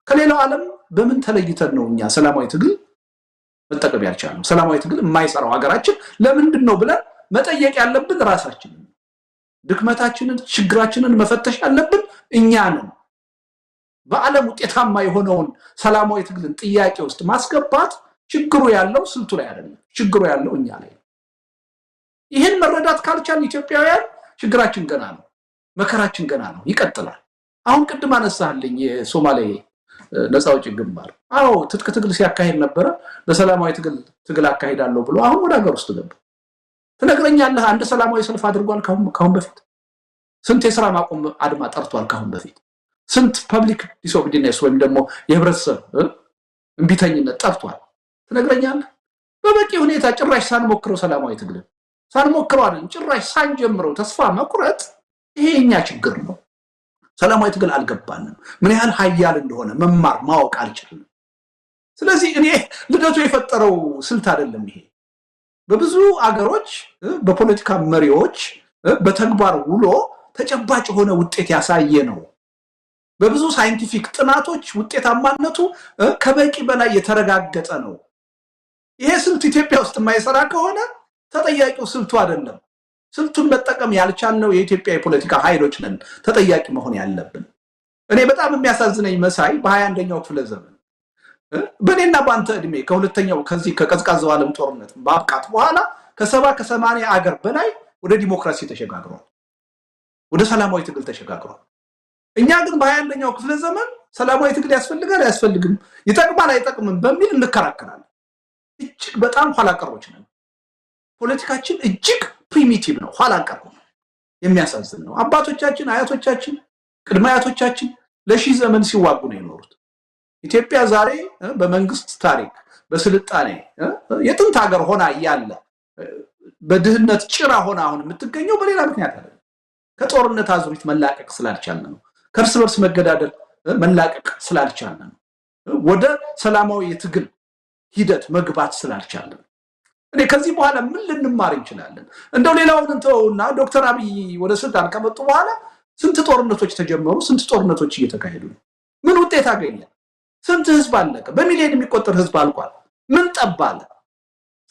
ከሌላው ዓለም በምን ተለይተን ነው እኛ ሰላማዊ ትግል መጠቀም ያልቻልነው ሰላማዊ ትግል የማይሰራው ሀገራችን ለምንድነው ብለን መጠየቅ ያለብን ራሳችንን ድክመታችንን ችግራችንን መፈተሽ ያለብን እኛ ነን በዓለም ውጤታማ የሆነውን ሰላማዊ ትግልን ጥያቄ ውስጥ ማስገባት ችግሩ ያለው ስልቱ ላይ አይደለም ችግሩ ያለው እኛ ላይ ይሄን መረዳት ካልቻልን ኢትዮጵያውያን ችግራችን ገና ነው መከራችን ገና ነው ይቀጥላል አሁን ቅድም አነሳልኝ የሶማሌ ነፃ አውጪ ግንባር አዎ ትጥቅ ትግል ሲያካሂድ ነበር በሰላማዊ ትግል አካሂዳለሁ ብሎ አሁን ወደ ሀገር ውስጥ ገባ ትነግረኛለህ አንድ ሰላማዊ ሰልፍ አድርጓል ካሁን በፊት ስንት የሥራ ማቆም አድማ ጠርቷል ካሁን በፊት ስንት ፐብሊክ ዲስኦቢዲነስ ወይም ደግሞ የህብረተሰብ እንቢተኝነት ጠርቷል ትነግረኛለህ በበቂ ሁኔታ ጭራሽ ሳንሞክረው ሰላማዊ ትግል ሳንሞክረው አይደል ጭራሽ ሳንጀምረው ተስፋ መቁረጥ ይሄኛ ችግር ነው ሰላማዊ ትግል አልገባንም ምን ያህል ኃያል እንደሆነ መማር ማወቅ አልቻልንም ስለዚህ እኔ ልደቱ የፈጠረው ስልት አይደለም ይሄ በብዙ አገሮች በፖለቲካ መሪዎች በተግባር ውሎ ተጨባጭ ሆነ ውጤት ያሳየ ነው በብዙ ሳይንቲፊክ ጥናቶች ውጤታማነቱ ከበቂ በላይ የተረጋገጠ ነው ይሄ ስልት ኢትዮጵያ ውስጥ የማይሰራ ከሆነ ተጠያቂው ስልቱ አይደለም ስልቱን መጠቀም ያልቻልነው የኢትዮጵያ የፖለቲካ ኃይሎች ነን ተጠያቂ መሆን ያለብን እኔ በጣም የሚያሳዝነኝ መሳይ በ21ኛው ክፍለ ዘመን በኔና ባንተ እድሜ ከሁለተኛው ከዚህ ከቀዝቃዛው ዓለም ጦርነት ማብቃት በኋላ ከ70 ከ80 አገር በላይ ወደ ዲሞክራሲ ተሸጋግሯል ወደ ሰላማዊ ትግል ተሸጋግሯል እኛ ግን በ21ኛው ክፍለ ዘመን ሰላማዊ ትግል ያስፈልጋል አያስፈልግም ይጠቅማል አይጠቅምም በሚል እንከራከራለን እጅግ በጣም ኋላ ቀሮች ነን ፖለቲካችን እጅግ ፕሪሚቲቭ ነው ኋላ ቀር ነው የሚያሳዝን ነው አባቶቻችን አያቶቻችን ቅድመ አያቶቻችን ለሺህ ዘመን ሲዋጉ ነው የኖሩት። ኢትዮጵያ ዛሬ በመንግስት ታሪክ በስልጣኔ የጥንት ሀገር ሆና እያለ በድህነት ጭራ ሆና አሁን የምትገኘው በሌላ ምክንያት አይደለም። ከጦርነት አዙሪት መላቀቅ ስላልቻልን ነው። ከእርስ በርስ መገዳደል መላቀቅ ስላልቻልን ነው። ወደ ሰላማዊ የትግል ሂደት መግባት ስላልቻልን እኔ ከዚህ በኋላ ምን ልንማር እንችላለን? እንደው ሌላውን እንተውና ዶክተር አብይ ወደ ስልጣን ከመጡ በኋላ ስንት ጦርነቶች ተጀመሩ? ስንት ጦርነቶች እየተካሄዱ ነው? ምን ውጤት አገኘ? ስንት ህዝብ አለቀ? በሚሊዮን የሚቆጠር ህዝብ አልቋል። ምን ጠባለ?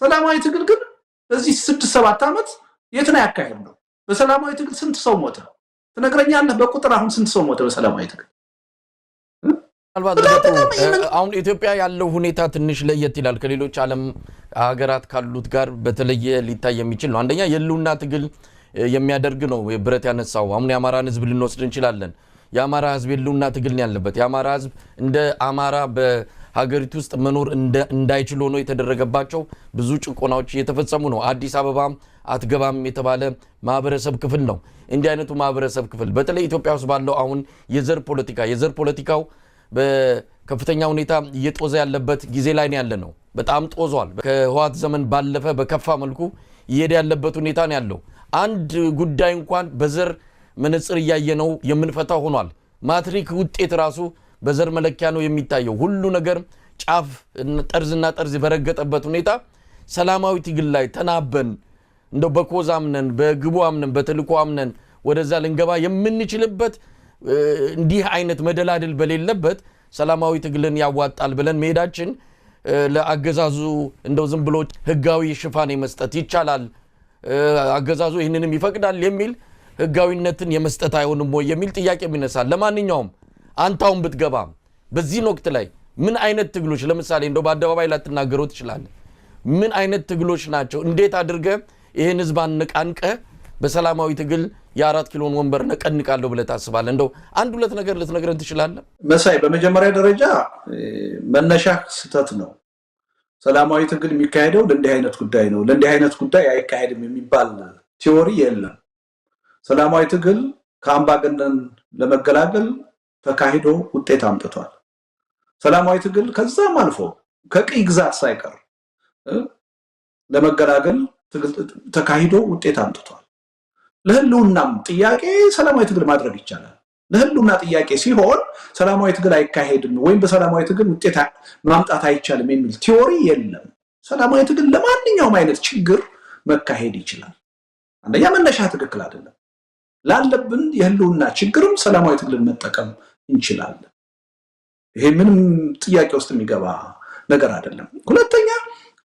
ሰላማዊ ትግል ግን በዚህ 6-7 ዓመት የት ነው ያካሄድነው? በሰላማዊ ትግል ስንት ሰው ሞተ? ትነግረኛለህ? በቁጥር አሁን ስንት ሰው ሞተ በሰላማዊ ትግል? አሁን ኢትዮጵያ ያለው ሁኔታ ትንሽ ለየት ይላል ከሌሎች ዓለም ሀገራት ካሉት ጋር በተለየ ሊታይ የሚችል ነው። አንደኛ የህልውና ትግል የሚያደርግ ነው ብረት ያነሳው። አሁን የአማራን ህዝብ ልንወስድ እንችላለን። የአማራ ህዝብ የህልውና ትግል ነው ያለበት። የአማራ ህዝብ እንደ አማራ በሀገሪቱ ውስጥ መኖር እንዳይችል ሆኖ የተደረገባቸው ብዙ ጭቆናዎች እየተፈጸሙ ነው። አዲስ አበባ አትገባም የተባለ ማህበረሰብ ክፍል ነው። እንዲህ አይነቱ ማህበረሰብ ክፍል በተለይ ኢትዮጵያ ውስጥ ባለው አሁን የዘር ፖለቲካው በከፍተኛ ሁኔታ እየጦዘ ያለበት ጊዜ ላይ ነው ያለነው። በጣም ጦዟል። ከህወሓት ዘመን ባለፈ በከፋ መልኩ እየሄደ ያለበት ሁኔታ ነው ያለው። አንድ ጉዳይ እንኳን በዘር መነጽር እያየነው የምንፈታው ሆኗል። ማትሪክ ውጤት ራሱ በዘር መለኪያ ነው የሚታየው። ሁሉ ነገር ጫፍ ጠርዝና ጠርዝ በረገጠበት ሁኔታ ሰላማዊ ትግል ላይ ተናበን እንደው በኮዝ አምነን በግቡ አምነን በተልኮ አምነን ወደዛ ልንገባ የምንችልበት እንዲህ አይነት መደላድል በሌለበት ሰላማዊ ትግልን ያዋጣል ብለን መሄዳችን ለአገዛዙ እንደው ዝም ብሎ ህጋዊ ሽፋን መስጠት ይቻላል፣ አገዛዙ ይህንንም ይፈቅዳል የሚል ህጋዊነትን የመስጠት አይሆንም ወይ የሚል ጥያቄ ይነሳል። ለማንኛውም አንታውን ብትገባ በዚህ ወቅት ላይ ምን አይነት ትግሎች ለምሳሌ እንደው በአደባባይ ላትናገረው ትችላለህ? ምን አይነት ትግሎች ናቸው? እንዴት አድርገ ይህን ህዝብ አንቃንቀ በሰላማዊ ትግል የ4 ኪሎን ወንበር ነቀንቃለሁ ብለህ ታስባለህ? እንደው አንድ ሁለት ነገር ልትነግረን ትችላለህ? መሳይ፣ በመጀመሪያ ደረጃ መነሻ ስህተት ነው። ሰላማዊ ትግል የሚካሄደው ለእንዲህ አይነት ጉዳይ ነው፣ ለእንዲህ አይነት ጉዳይ አይካሄድም የሚባል ቲዎሪ የለም። ሰላማዊ ትግል ከአምባገነን ለመገላገል ተካሂዶ ውጤት አምጥቷል። ሰላማዊ ትግል ከዛም አልፎ ከቅኝ ግዛት ሳይቀር ለመገላገል ተካሂዶ ውጤት አምጥቷል። ለህልውናም ጥያቄ ሰላማዊ ትግል ማድረግ ይቻላል። ለህልውና ጥያቄ ሲሆን ሰላማዊ ትግል አይካሄድም ወይም በሰላማዊ ትግል ውጤት ማምጣት አይቻልም የሚል ቲዎሪ የለም። ሰላማዊ ትግል ለማንኛውም አይነት ችግር መካሄድ ይችላል። አንደኛ መነሻ ትክክል አይደለም። ላለብን የህልውና ችግርም ሰላማዊ ትግልን መጠቀም እንችላለን። ይሄ ምንም ጥያቄ ውስጥ የሚገባ ነገር አይደለም። ሁለተኛ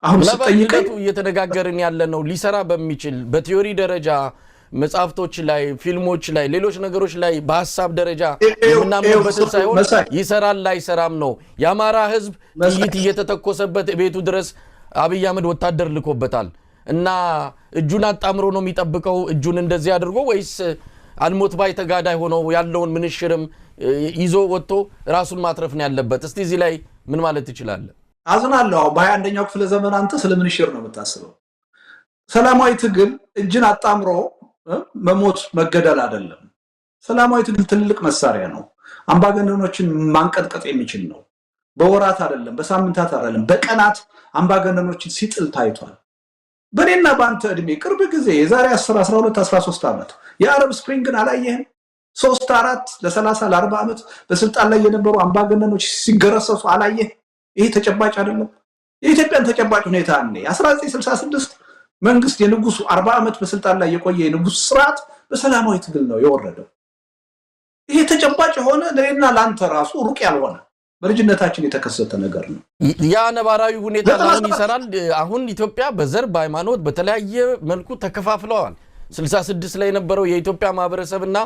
አሁን ስጠይቀኝ እየተነጋገርን ያለ ነው ሊሰራ በሚችል በቲዮሪ ደረጃ መጽሐፍቶች ላይ ፊልሞች ላይ ሌሎች ነገሮች ላይ በሐሳብ ደረጃ ምናምንበት ሳይሆን ይሰራል ላይሰራም ነው። የአማራ ህዝብ ጥይት እየተተኮሰበት ቤቱ ድረስ አብይ አህመድ ወታደር ልኮበታል እና እጁን አጣምሮ ነው የሚጠብቀው እጁን እንደዚህ አድርጎ ወይስ አልሞት ባይ ተጋዳይ ሆኖ ያለውን ምንሽርም ይዞ ወጥቶ ራሱን ማትረፍ ነው ያለበት? እስቲ እዚህ ላይ ምን ማለት ትችላለህ? አዝናለሁ። በ21ኛው ክፍለ ዘመን አንተ ስለምንሽር ነው የምታስበው። ሰላማዊ ትግል እጅን አጣምሮ መሞት መገደል አይደለም። ሰላማዊ ትግል ትልቅ መሳሪያ ነው። አምባገነኖችን ማንቀጥቀጥ የሚችል ነው። በወራት አይደለም፣ በሳምንታት አይደለም፣ በቀናት አምባገነኖችን ሲጥል ታይቷል። በእኔና በአንተ እድሜ ቅርብ ጊዜ የዛሬ 10 12 13 ዓመት የአረብ ስፕሪንግን አላየህም? 3 4 ለ30 ለ40 ዓመት በስልጣን ላይ የነበሩ አምባገነኖች ሲገረሰሱ አላየህ? ይሄ ተጨባጭ አይደለም? የኢትዮጵያን ተጨባጭ ሁኔታ እኔ 1966 መንግስት የንጉሱ 40 ዓመት በስልጣን ላይ የቆየ የንጉስ ስርዓት በሰላማዊ ትግል ነው የወረደው። ይሄ ተጨባጭ የሆነ ለኔና ላንተ ራሱ ሩቅ ያልሆነ በልጅነታችን የተከሰተ ነገር ነው። ያ ነባራዊ ሁኔታ አሁን ይሰራል። አሁን ኢትዮጵያ በዘር በሃይማኖት በተለያየ መልኩ ተከፋፍለዋል። 66 ላይ የነበረው የኢትዮጵያ ማህበረሰብና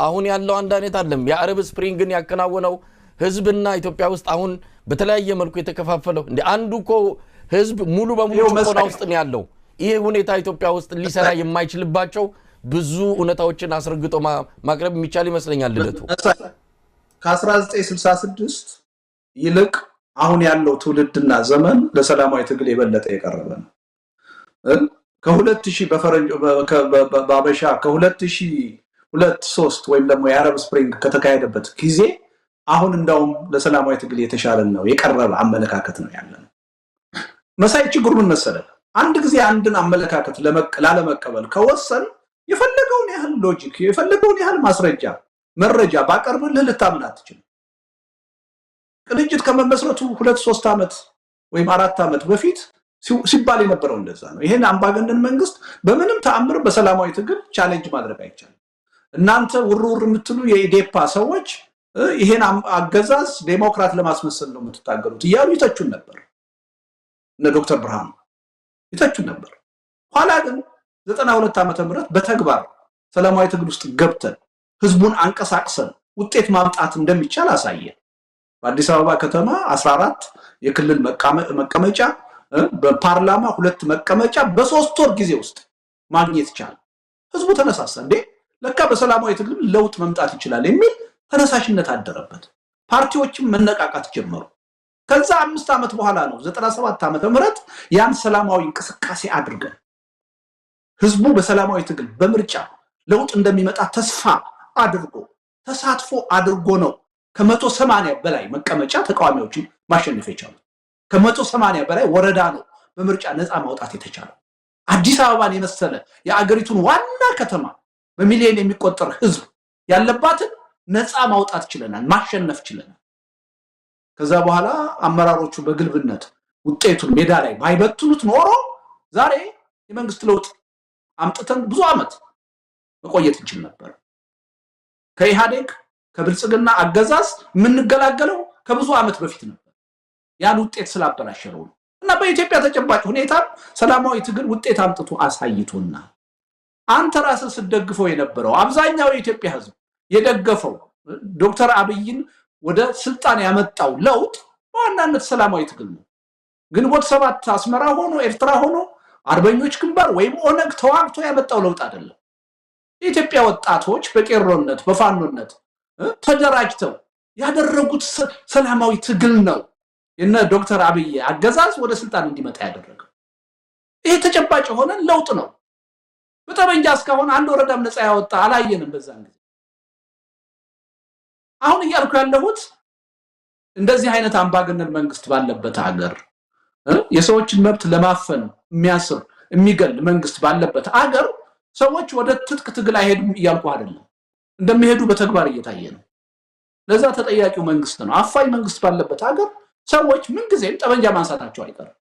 አሁን ያለው አንድ አይነት አይደለም። የአረብ ስፕሪንግን ያከናወነው ህዝብና ኢትዮጵያ ውስጥ አሁን በተለያየ መልኩ የተከፋፈለው እንደ አንዱ እኮ ህዝብ ሙሉ በሙሉ ጭቆና ውስጥ ነው ያለው። ይሄ ሁኔታ ኢትዮጵያ ውስጥ ሊሰራ የማይችልባቸው ብዙ እውነታዎችን አስረግጦ ማቅረብ የሚቻል ይመስለኛል። ልደቱ ከ1966 ይልቅ አሁን ያለው ትውልድና ዘመን ለሰላማዊ ትግል የበለጠ የቀረበ ነው። ከ2000 በፈረንጆ በአበሻ ከ2002 3 ወይም ደግሞ የአረብ ስፕሪንግ ከተካሄደበት ጊዜ አሁን እንደውም ለሰላማዊ ትግል የተሻለ ነው የቀረበ አመለካከት ነው ያለው። መሳይ ችግሩ ምን መሰለህ? አንድ ጊዜ አንድን አመለካከት ላለመቀበል ከወሰን የፈለገውን ያህል ሎጂክ የፈለገውን ያህል ማስረጃ መረጃ ባቀርብልህ ልታምን አትችልም። ቅንጅት ከመመስረቱ 2-3 ዓመት ወይም 4 ዓመት በፊት ሲባል የነበረው እንደዛ ነው። ይሄን አምባገነን መንግስት በምንም ተአምር በሰላማዊ ትግል ቻሌንጅ ማድረግ አይቻልም። እናንተ ውርውር የምትሉ የኢዴፓ ሰዎች ይሄን አገዛዝ ዴሞክራት ለማስመሰል ነው የምትታገሉት እያሉ ይተቹን ነበር። እነ ዶክተር ብርሃኑ ይተቹን ነበር። ኋላ ግን 92 ዓመተ ምህረት በተግባር ሰላማዊ ትግል ውስጥ ገብተን ህዝቡን አንቀሳቅሰን ውጤት ማምጣት እንደሚቻል አሳየን። በአዲስ አበባ ከተማ 14 የክልል መቀመጫ በፓርላማ 2 መቀመጫ በ3 ወር ጊዜ ውስጥ ማግኘት ይቻላል። ህዝቡ ተነሳሳ። እንዴ ለካ በሰላማዊ ትግል ለውጥ መምጣት ይችላል የሚል ተነሳሽነት አደረበት። ፓርቲዎችም መነቃቃት ጀመሩ። ከዛ 5 ዓመት በኋላ ነው 97 ዓመተ ምህረት ያን ሰላማዊ እንቅስቃሴ አድርገን ህዝቡ በሰላማዊ ትግል በምርጫ ለውጥ እንደሚመጣ ተስፋ አድርጎ ተሳትፎ አድርጎ ነው ከ180 በላይ መቀመጫ ተቃዋሚዎችን ማሸነፍ የቻለው። ከ180 በላይ ወረዳ ነው በምርጫ ነፃ ማውጣት የተቻለው። አዲስ አበባን የመሰለ የአገሪቱን ዋና ከተማ በሚሊዮን የሚቆጠር ህዝብ ያለባትን ነፃ ማውጣት ችለናል፣ ማሸነፍ ችለናል። ከዛ በኋላ አመራሮቹ በግልብነት ውጤቱን ሜዳ ላይ ባይበትኑት ኖሮ ዛሬ የመንግስት ለውጥ አምጥተን ብዙ ዓመት መቆየት እንችል ነበር። ከኢህአዴግ ከብልጽግና አገዛዝ የምንገላገለው ከብዙ ዓመት በፊት ነበር። ያን ውጤት ስላበላሸረው ነው። እና በኢትዮጵያ ተጨባጭ ሁኔታ ሰላማዊ ትግል ውጤት አምጥቶ አሳይቶና አንተ ራስህ ስትደግፈው የነበረው አብዛኛው የኢትዮጵያ ህዝብ የደገፈው ዶክተር አብይን ወደ ስልጣን ያመጣው ለውጥ በዋናነት ሰላማዊ ትግል ነው። ግንቦት 7 አስመራ ሆኖ ኤርትራ ሆኖ አርበኞች ግንባር ወይም ኦነግ ተዋግቶ ያመጣው ለውጥ አይደለም። የኢትዮጵያ ወጣቶች በቄሮነት በፋኖነት ተደራጅተው ያደረጉት ሰላማዊ ትግል ነው የነ ዶክተር አብይ አገዛዝ ወደ ስልጣን እንዲመጣ ያደረገው። ይሄ ተጨባጭ የሆነ ለውጥ ነው። በጠመንጃ እስካሁን አንድ ወረዳም ነፃ ያወጣ አላየንም በዛን ጊዜ። አሁን እያልኩ ያለሁት እንደዚህ አይነት አምባገነን መንግስት ባለበት ሀገር የሰዎችን መብት ለማፈን የሚያስር የሚገል መንግስት ባለበት ሀገር ሰዎች ወደ ትጥቅ ትግል አይሄዱም እያልኩ አይደለም። እንደሚሄዱ በተግባር እየታየ ነው። ለዛ ተጠያቂው መንግስት ነው። አፋኝ መንግስት ባለበት ሀገር ሰዎች ምን ጊዜም ጠመንጃ ማንሳታቸው አይቀርም።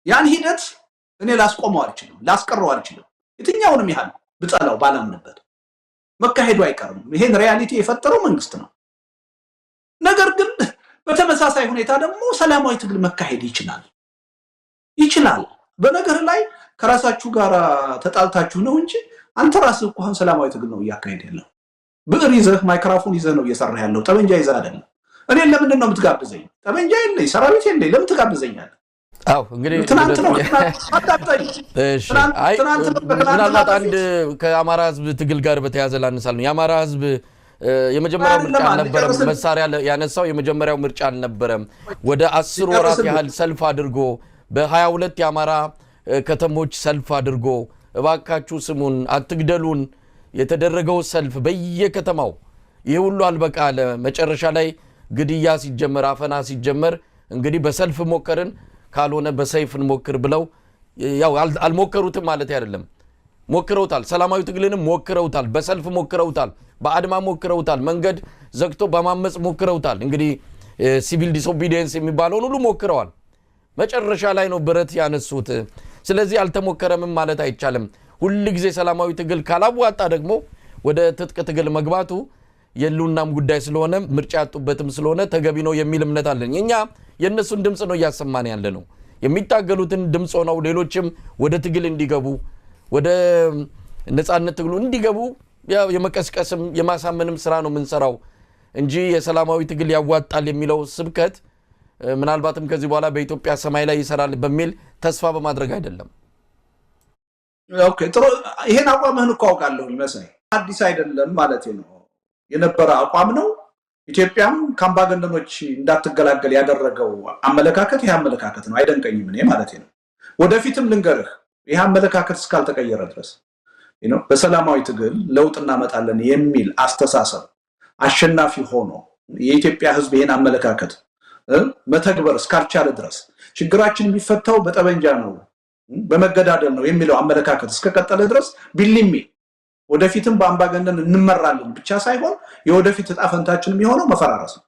ያን ሂደት እኔ ላስቆመው አልችልም፣ ላስቀረው አልችልም። የትኛውንም ያህል ብጠላው ባላምንበት መካሄዱ አይቀርም። ይሄን ሪያሊቲ የፈጠረው መንግስት ነው። ነገር ግን በተመሳሳይ ሁኔታ ደግሞ ሰላማዊ ትግል መካሄድ ይችላል። በነገር ላይ ከራሳችሁ ጋር ተጣልታችሁ ነው እንጂ አንተ ራስህ እኮ አሁን ሰላማዊ ትግል ነው እያካሄድ ያለው። ብዕር ይዘህ ማይክሮፎን ይዘህ ነው እየሰራህ ያለው፣ ጠመንጃ ይዘህ አይደለም። እኔ ለምንድን ነው የምትጋብዘኝ? ጠመንጃ የለኝ፣ ሰራዊት የለኝ፣ ለምን ትጋብዘኛለህ? አዎ እንግዲህ ምናልባት አንድ ከአማራ ህዝብ ትግል ጋር በተያያዘ ላነሳል ነው። የአማራ ህዝብ የመጀመሪያው ምርጫ አልነበረም። መሳሪያ ያነሳው የመጀመሪያው ምርጫ አልነበረም። ወደ 10 ወራት ያህል ሰልፍ አድርጎ በ22 የአማራ ከተሞች ሰልፍ አድርጎ እባካችሁ ስሙን አትግደሉን የተደረገው ሰልፍ በየከተማው ይሄ ሁሉ አልበቃ አለ። መጨረሻ ላይ ግድያ ሲጀመር አፈና ሲጀመር እንግዲህ በሰልፍ ሞከርን ካልሆነ በሰይፍ እንሞክር ብለው ያው አልሞከሩትም ማለት አይደለም። ሞክረውታል። ሰላማዊ ትግልንም ሞክረውታል። በሰልፍ ሞክረውታል። በአድማ ሞክረውታል። መንገድ ዘግቶ በማመጽ ሞክረውታል። እንግዲህ ሲቪል ዲስኦቢዲየንስ የሚባለውን ሁሉ ሞክረዋል። መጨረሻ ላይ ነው ብረት ያነሱት። ስለዚህ አልተሞከረም ማለት አይቻልም። ሁሉ ጊዜ ሰላማዊ ትግል ካላዋጣ ደግሞ ወደ ትጥቅ ትግል መግባቱ የሉናም ጉዳይ ስለሆነ ምርጫ ያጡበትም ስለሆነ ተገቢ ነው የሚል እምነት አለኝ። እኛ የነሱን ድምጽ ነው እያሰማን ያለ ነው። የሚታገሉትን ድምጽ ሆነው ሌሎችም ወደ ትግል እንዲገቡ ወደ ነፃነት ትግሉ እንዲገቡ የመቀስቀስም የማሳመንም ስራ ነው የምንሰራው እንጂ የሰላማዊ ትግል ያዋጣል የሚለው ስብከት ምናልባትም ከዚህ በኋላ በኢትዮጵያ ሰማይ ላይ ይሰራል በሚል ተስፋ በማድረግ አይደለም። ኦኬ ጥሩ። ይሄን አቋምህን እኮ አውቃለሁ መሰለኝ። አዲስ አይደለም ማለት ነው። የነበረ አቋም ነው። ኢትዮጵያም ከአምባገነኖች እንዳትገላገል ያደረገው አመለካከት ይሄ አመለካከት ነው። አይደንቀኝም እኔ ማለት ነው። ወደፊትም ልንገርህ ይሄ አመለካከት እስካልተቀየረ ድረስ በሰላማዊ ትግል ለውጥ እናመጣለን የሚል አስተሳሰብ አሸናፊ ሆኖ የኢትዮጵያ ህዝብ ይሄን አመለካከት መተግበር እስካልቻለ ድረስ ችግራችን የሚፈታው በጠበንጃ ነው በመገዳደል ነው የሚለው አመለካከት እስከቀጠለ ድረስ ቢልሚ ወደፊትም በአምባገነን እንመራለን ብቻ ሳይሆን የወደፊት ዕጣ ፈንታችን የሚሆነው መፈራረስ ነው።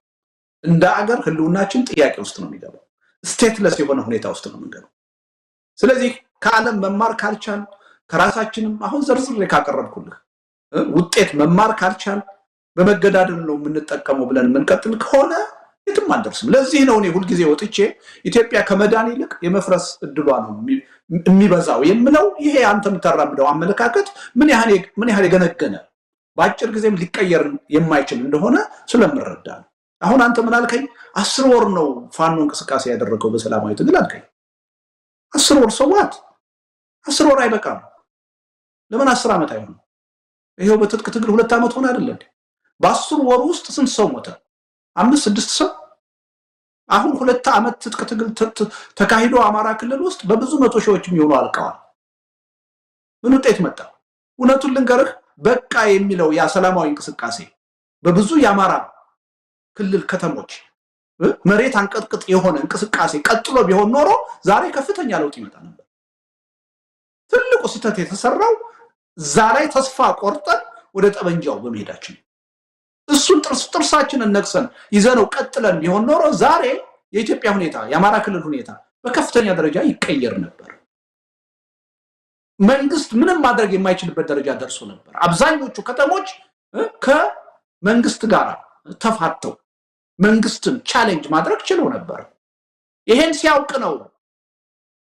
እንደ አገር ህልውናችን ጥያቄ ውስጥ ነው የሚገባው። ስቴትለስ የሆነ ሁኔታ ውስጥ ነው የምንገባው። ስለዚህ ከዓለም መማር ካልቻል ከራሳችንም አሁን ዘርዝሬ ካቀረብኩልህ ውጤት መማር ካልቻል በመገዳደል ነው የምንጠቀመው ብለን የምንቀጥል ከሆነ የትም አንደርስም። ለዚህ ነው እኔ ሁልጊዜ ወጥቼ ኢትዮጵያ ከመዳን ይልቅ የመፍረስ እድሏ ነው የሚበዛው የምለው። ይሄ አንተ የምታራምደው አመለካከት ምን ያህል የገነገነ በአጭር ጊዜም ሊቀየር የማይችል እንደሆነ ስለምረዳ ነው። አሁን አንተ ምን አልከኝ? 10 ወር ነው ፋኖ እንቅስቃሴ ያደረገው በሰላማዊ ትግል አልከኝ። 10 ወር ሰዋት 10 ወር አይበቃም። ለምን 10 ዓመት አይሆንም? ይሄው በትጥቅ ትግል 2 ዓመት ሆነ አይደል እንዴ? በ10 ወር ውስጥ ስንት ሰው ሞተ? 5-6 ሰው። አሁን 2 ዓመት ትጥቅ ትግል ተካሂዶ አማራ ክልል ውስጥ በብዙ መቶ ሺዎች የሚሆኑ አልቀዋል። ምን ውጤት መጣ? እውነቱን ልንገርህ፣ በቃ የሚለው ያ ሰላማዊ እንቅስቃሴ በብዙ የአማራ ክልል ከተሞች መሬት አንቀጥቅጥ የሆነ እንቅስቃሴ ቀጥሎ ቢሆን ኖሮ ዛሬ ከፍተኛ ለውጥ ይመጣ ነበር። ትልቁ ስህተት የተሰራው ዛሬ ተስፋ ቆርጠን ወደ ጠበንጃው በመሄዳችን እሱን ጥርሳችንን ነክሰን ይዘነው ቀጥለን ቢሆን ኖሮ ዛሬ የኢትዮጵያ ሁኔታ የአማራ ክልል ሁኔታ በከፍተኛ ደረጃ ይቀየር ነበር። መንግስት ምንም ማድረግ የማይችልበት ደረጃ ደርሶ ነበር። አብዛኞቹ ከተሞች ከመንግስት ጋር ተፋተው መንግስትን ቻሌንጅ ማድረግ ችለው ነበር። ይሄን ሲያውቅ ነው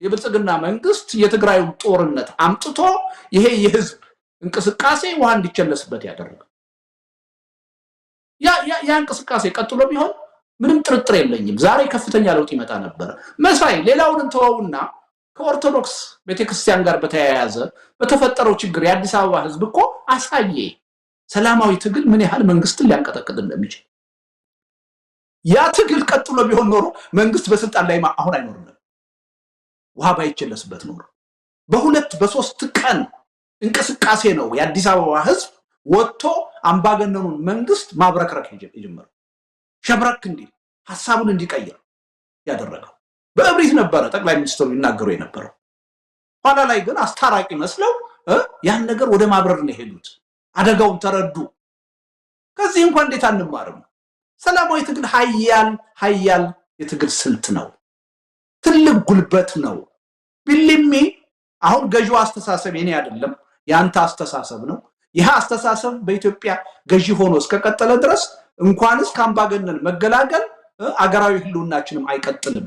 የብልጽግና መንግስት የትግራዩን ጦርነት አምጥቶ ይሄ የህዝብ እንቅስቃሴ ውሃ እንዲቸለስበት ያደረገው። ያ እንቅስቃሴ ቀጥሎ ቢሆን ምንም ጥርጥር የለኝም ዛሬ ከፍተኛ ለውጥ ይመጣ ነበር። መሳይ ሌላውን እንተወውና ከኦርቶዶክስ ቤተክርስቲያን ጋር በተያያዘ በተፈጠረው ችግር የአዲስ አበባ ህዝብ እኮ አሳየ ሰላማዊ ትግል ምን ያህል መንግስትን ሊያንቀጠቅጥ እንደሚችል። ያ ትግል ቀጥሎ ቢሆን ኖሮ መንግስት በስልጣን ላይ አሁን አይኖርም። ውሃ ባይቸለስበት ኖሮ በ2-3 ቀን እንቅስቃሴ ነው የአዲስ አበባ ህዝብ ወጥቶ አምባገነኑን መንግስት ማብረክረክ የጀመረው። ሸብረክ እንዲል ሐሳቡን እንዲቀይር ያደረገው በእብሪት ነበረ ጠቅላይ ሚኒስትሩ ይናገሩ የነበረው። ኋላ ላይ ግን አስታራቂ መስለው ያን ነገር ወደ ማብረር ነው የሄዱት። አደጋውን ተረዱ። ከዚህ እንኳን እንዴት አንማርም? ሰላማዊ ትግል ሀያል የትግል ስልት ነው። ትልቅ ጉልበት ነው። ቢልሚ አሁን ገዢው አስተሳሰብ የኔ አይደለም ያንተ አስተሳሰብ ነው። ይህ አስተሳሰብ በኢትዮጵያ ገዢ ሆኖ እስከቀጠለ ድረስ እንኳንስ ከአምባገነን መገላገል አገራዊ ህልውናችንም አይቀጥልም፣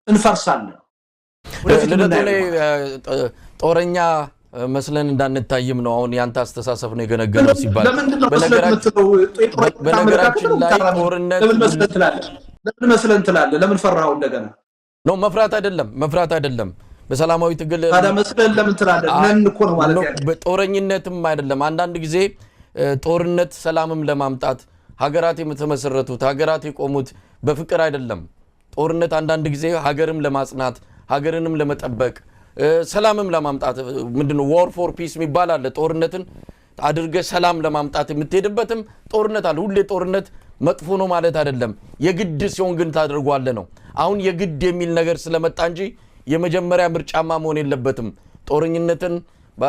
እንፈርሳለን። ጦረኛ መስለን እንዳንታይም ነው አሁን ያንተ አስተሳሰብ ነው የገነገነው ሲባል። በነገራችን ላይ ጦርነት ለምን መስለን ትላለህ? ለምን ፈራው? እንደገና ነው መፍራት አይደለም በሰላማዊ ትግል ታዲያ መስለን ለምን ትላለህ? ነን እኮ ነው ማለት ያለው። በጦረኝነትም አይደለም። አንዳንድ ጊዜ ጦርነት ሰላምም ለማምጣት ሀገራት የተመሰረቱት ሀገራት የቆሙት በፍቅር አይደለም። ጦርነት አንዳንድ ጊዜ ሀገርም ለማጽናት ሀገርንም ለመጠበቅ ሰላምም ለማምጣት ምንድነው war for peace የሚባል አለ። ጦርነትን አድርገ ሰላም ለማምጣት የምትሄድበትም ጦርነት አለ። ሁሌ ጦርነት መጥፎ ነው ማለት አይደለም። የግድ ሲሆን ግን ታደርጓለህ ነው። አሁን የግድ የሚል ነገር ስለመጣ እንጂ የመጀመሪያ ምርጫማ መሆን የለበትም። ጦርኝነትን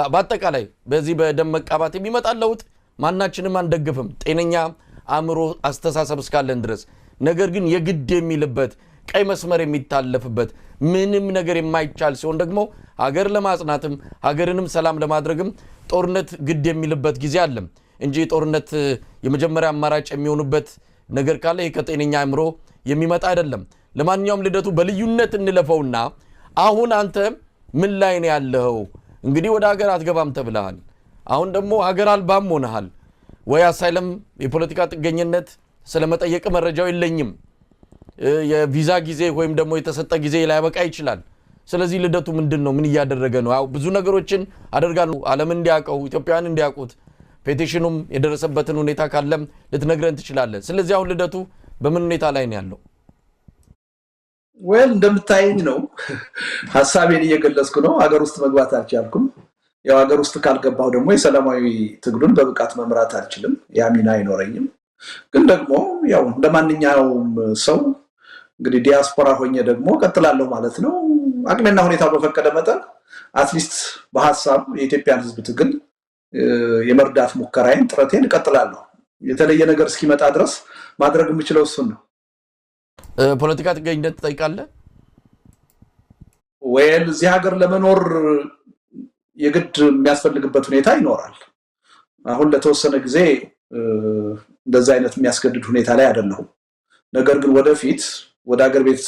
በአጠቃላይ በዚህ በደም መቃባት የሚመጣ ለውጥ ማናችንም አንደግፍም ጤነኛ አእምሮ አስተሳሰብ እስካለን ድረስ። ነገር ግን የግድ የሚልበት ቀይ መስመር የሚታለፍበት ምንም ነገር የማይቻል ሲሆን ደግሞ ሀገር ለማጽናትም ሀገርንም ሰላም ለማድረግም ጦርነት ግድ የሚልበት ጊዜ አለ እንጂ ጦርነት የመጀመሪያ አማራጭ የሚሆንበት ነገር ካለ ከጤነኛ አእምሮ የሚመጣ አይደለም። ለማንኛውም ልደቱ በልዩነት እንለፈውና አሁን አንተ ምን ላይ ነው ያለው? እንግዲህ ወደ ሀገር አትገባም ተብለሃል። አሁን ደግሞ ሀገር አልባም ሆነሃል ወይ? አሳይለም የፖለቲካ ጥገኝነት ስለመጠየቅ መረጃው የለኝም። የቪዛ ጊዜ ወይም ደግሞ የተሰጠ ጊዜ ላይበቃ ይችላል። ስለዚህ ልደቱ ምንድነው? ምን እያደረገ ነው? ያው ብዙ ነገሮችን አደርጋለሁ ዓለም እንዲያውቀው ኢትዮጵያን እንዲያውቁት ፔቲሽኑም የደረሰበትን ሁኔታ ካለም ልትነግረን ትችላለህ። ስለዚህ አሁን ልደቱ በምን ሁኔታ ላይ ነው ያለው? ወል እንደምታየኝ ነው ሐሳቤን እየገለጽኩ ነው። ሀገር ውስጥ መግባት አልቻልኩም። ያው ሀገር ውስጥ ካልገባው ደግሞ የሰላማዊ ትግሉን በብቃት መምራት አልችልም። ያ ሚና አይኖረኝም። ግን ደግሞ ያው እንደማንኛውም ሰው እንግዲህ ዲያስፖራ ሆኜ ደግሞ ቀጥላለሁ ማለት ነው። አቅሜና ሁኔታው በፈቀደ መጠን አትሊስት በሐሳብ የኢትዮጵያን ህዝብ ትግል የመርዳት ሙከራዬን ጥረቴን እቀጥላለሁ። የተለየ ነገር እስኪመጣ ድረስ ማድረግ የምችለው እሱን ነው። ፖለቲካ ጥገኝነት ትጠይቃለህ? ወይል እዚህ ሀገር ለመኖር የግድ የሚያስፈልግበት ሁኔታ ይኖራል። አሁን ለተወሰነ ጊዜ እንደዛ አይነት የሚያስገድድ ሁኔታ ላይ አይደለሁም። ነገር ግን ወደፊት ወደ ሀገር ቤት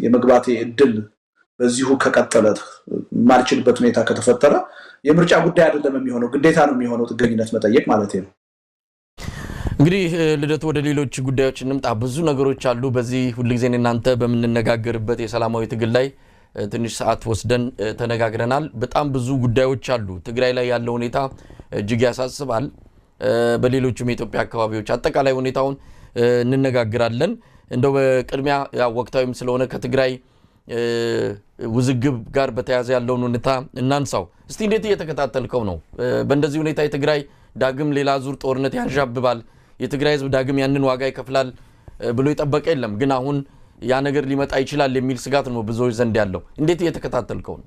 የመግባቴ እድል በዚሁ ከቀጠለ ማልችልበት ሁኔታ ከተፈጠረ የምርጫ ጉዳይ አይደለም የሚሆነው፣ ግዴታ ነው የሚሆነው ጥገኝነት መጠየቅ ማለት ነው። እንግዲህ ልደቱ ወደ ሌሎች ጉዳዮች እንምጣ። ብዙ ነገሮች አሉ። በዚህ ሁልጊዜ እናንተ በመነጋገርበት የሰላማዊ ትግል ላይ ትንሽ ሰዓት ወስደን ተነጋግረናል። በጣም ብዙ ጉዳዮች አሉ። ትግራይ ላይ ያለው ሁኔታ እጅግ ያሳስባል። በሌሎችም የኢትዮጵያ አካባቢዎች አጠቃላይ ሁኔታውን እንነጋግራለን። እንደው በቅድሚያ ወቅታዊም ስለሆነ ከትግራይ ውዝግብ ጋር በተያያዘ ያለውን ሁኔታ እናንሳው። እስቲ እንዴት እየተከታተልከው ነው? በእንደዚህ ሁኔታ የትግራይ ዳግም ሌላ ዙር ጦርነት ያንዣብባል፣ የትግራይ ህዝብ ዳግም ያንን ዋጋ ይከፍላል ብሎ የጠበቀ የለም። ግን አሁን ያ ነገር ሊመጣ ይችላል የሚል ስጋት ነው ብዙዎች ዘንድ ያለው። እንዴት እየተከታተልከው ነው?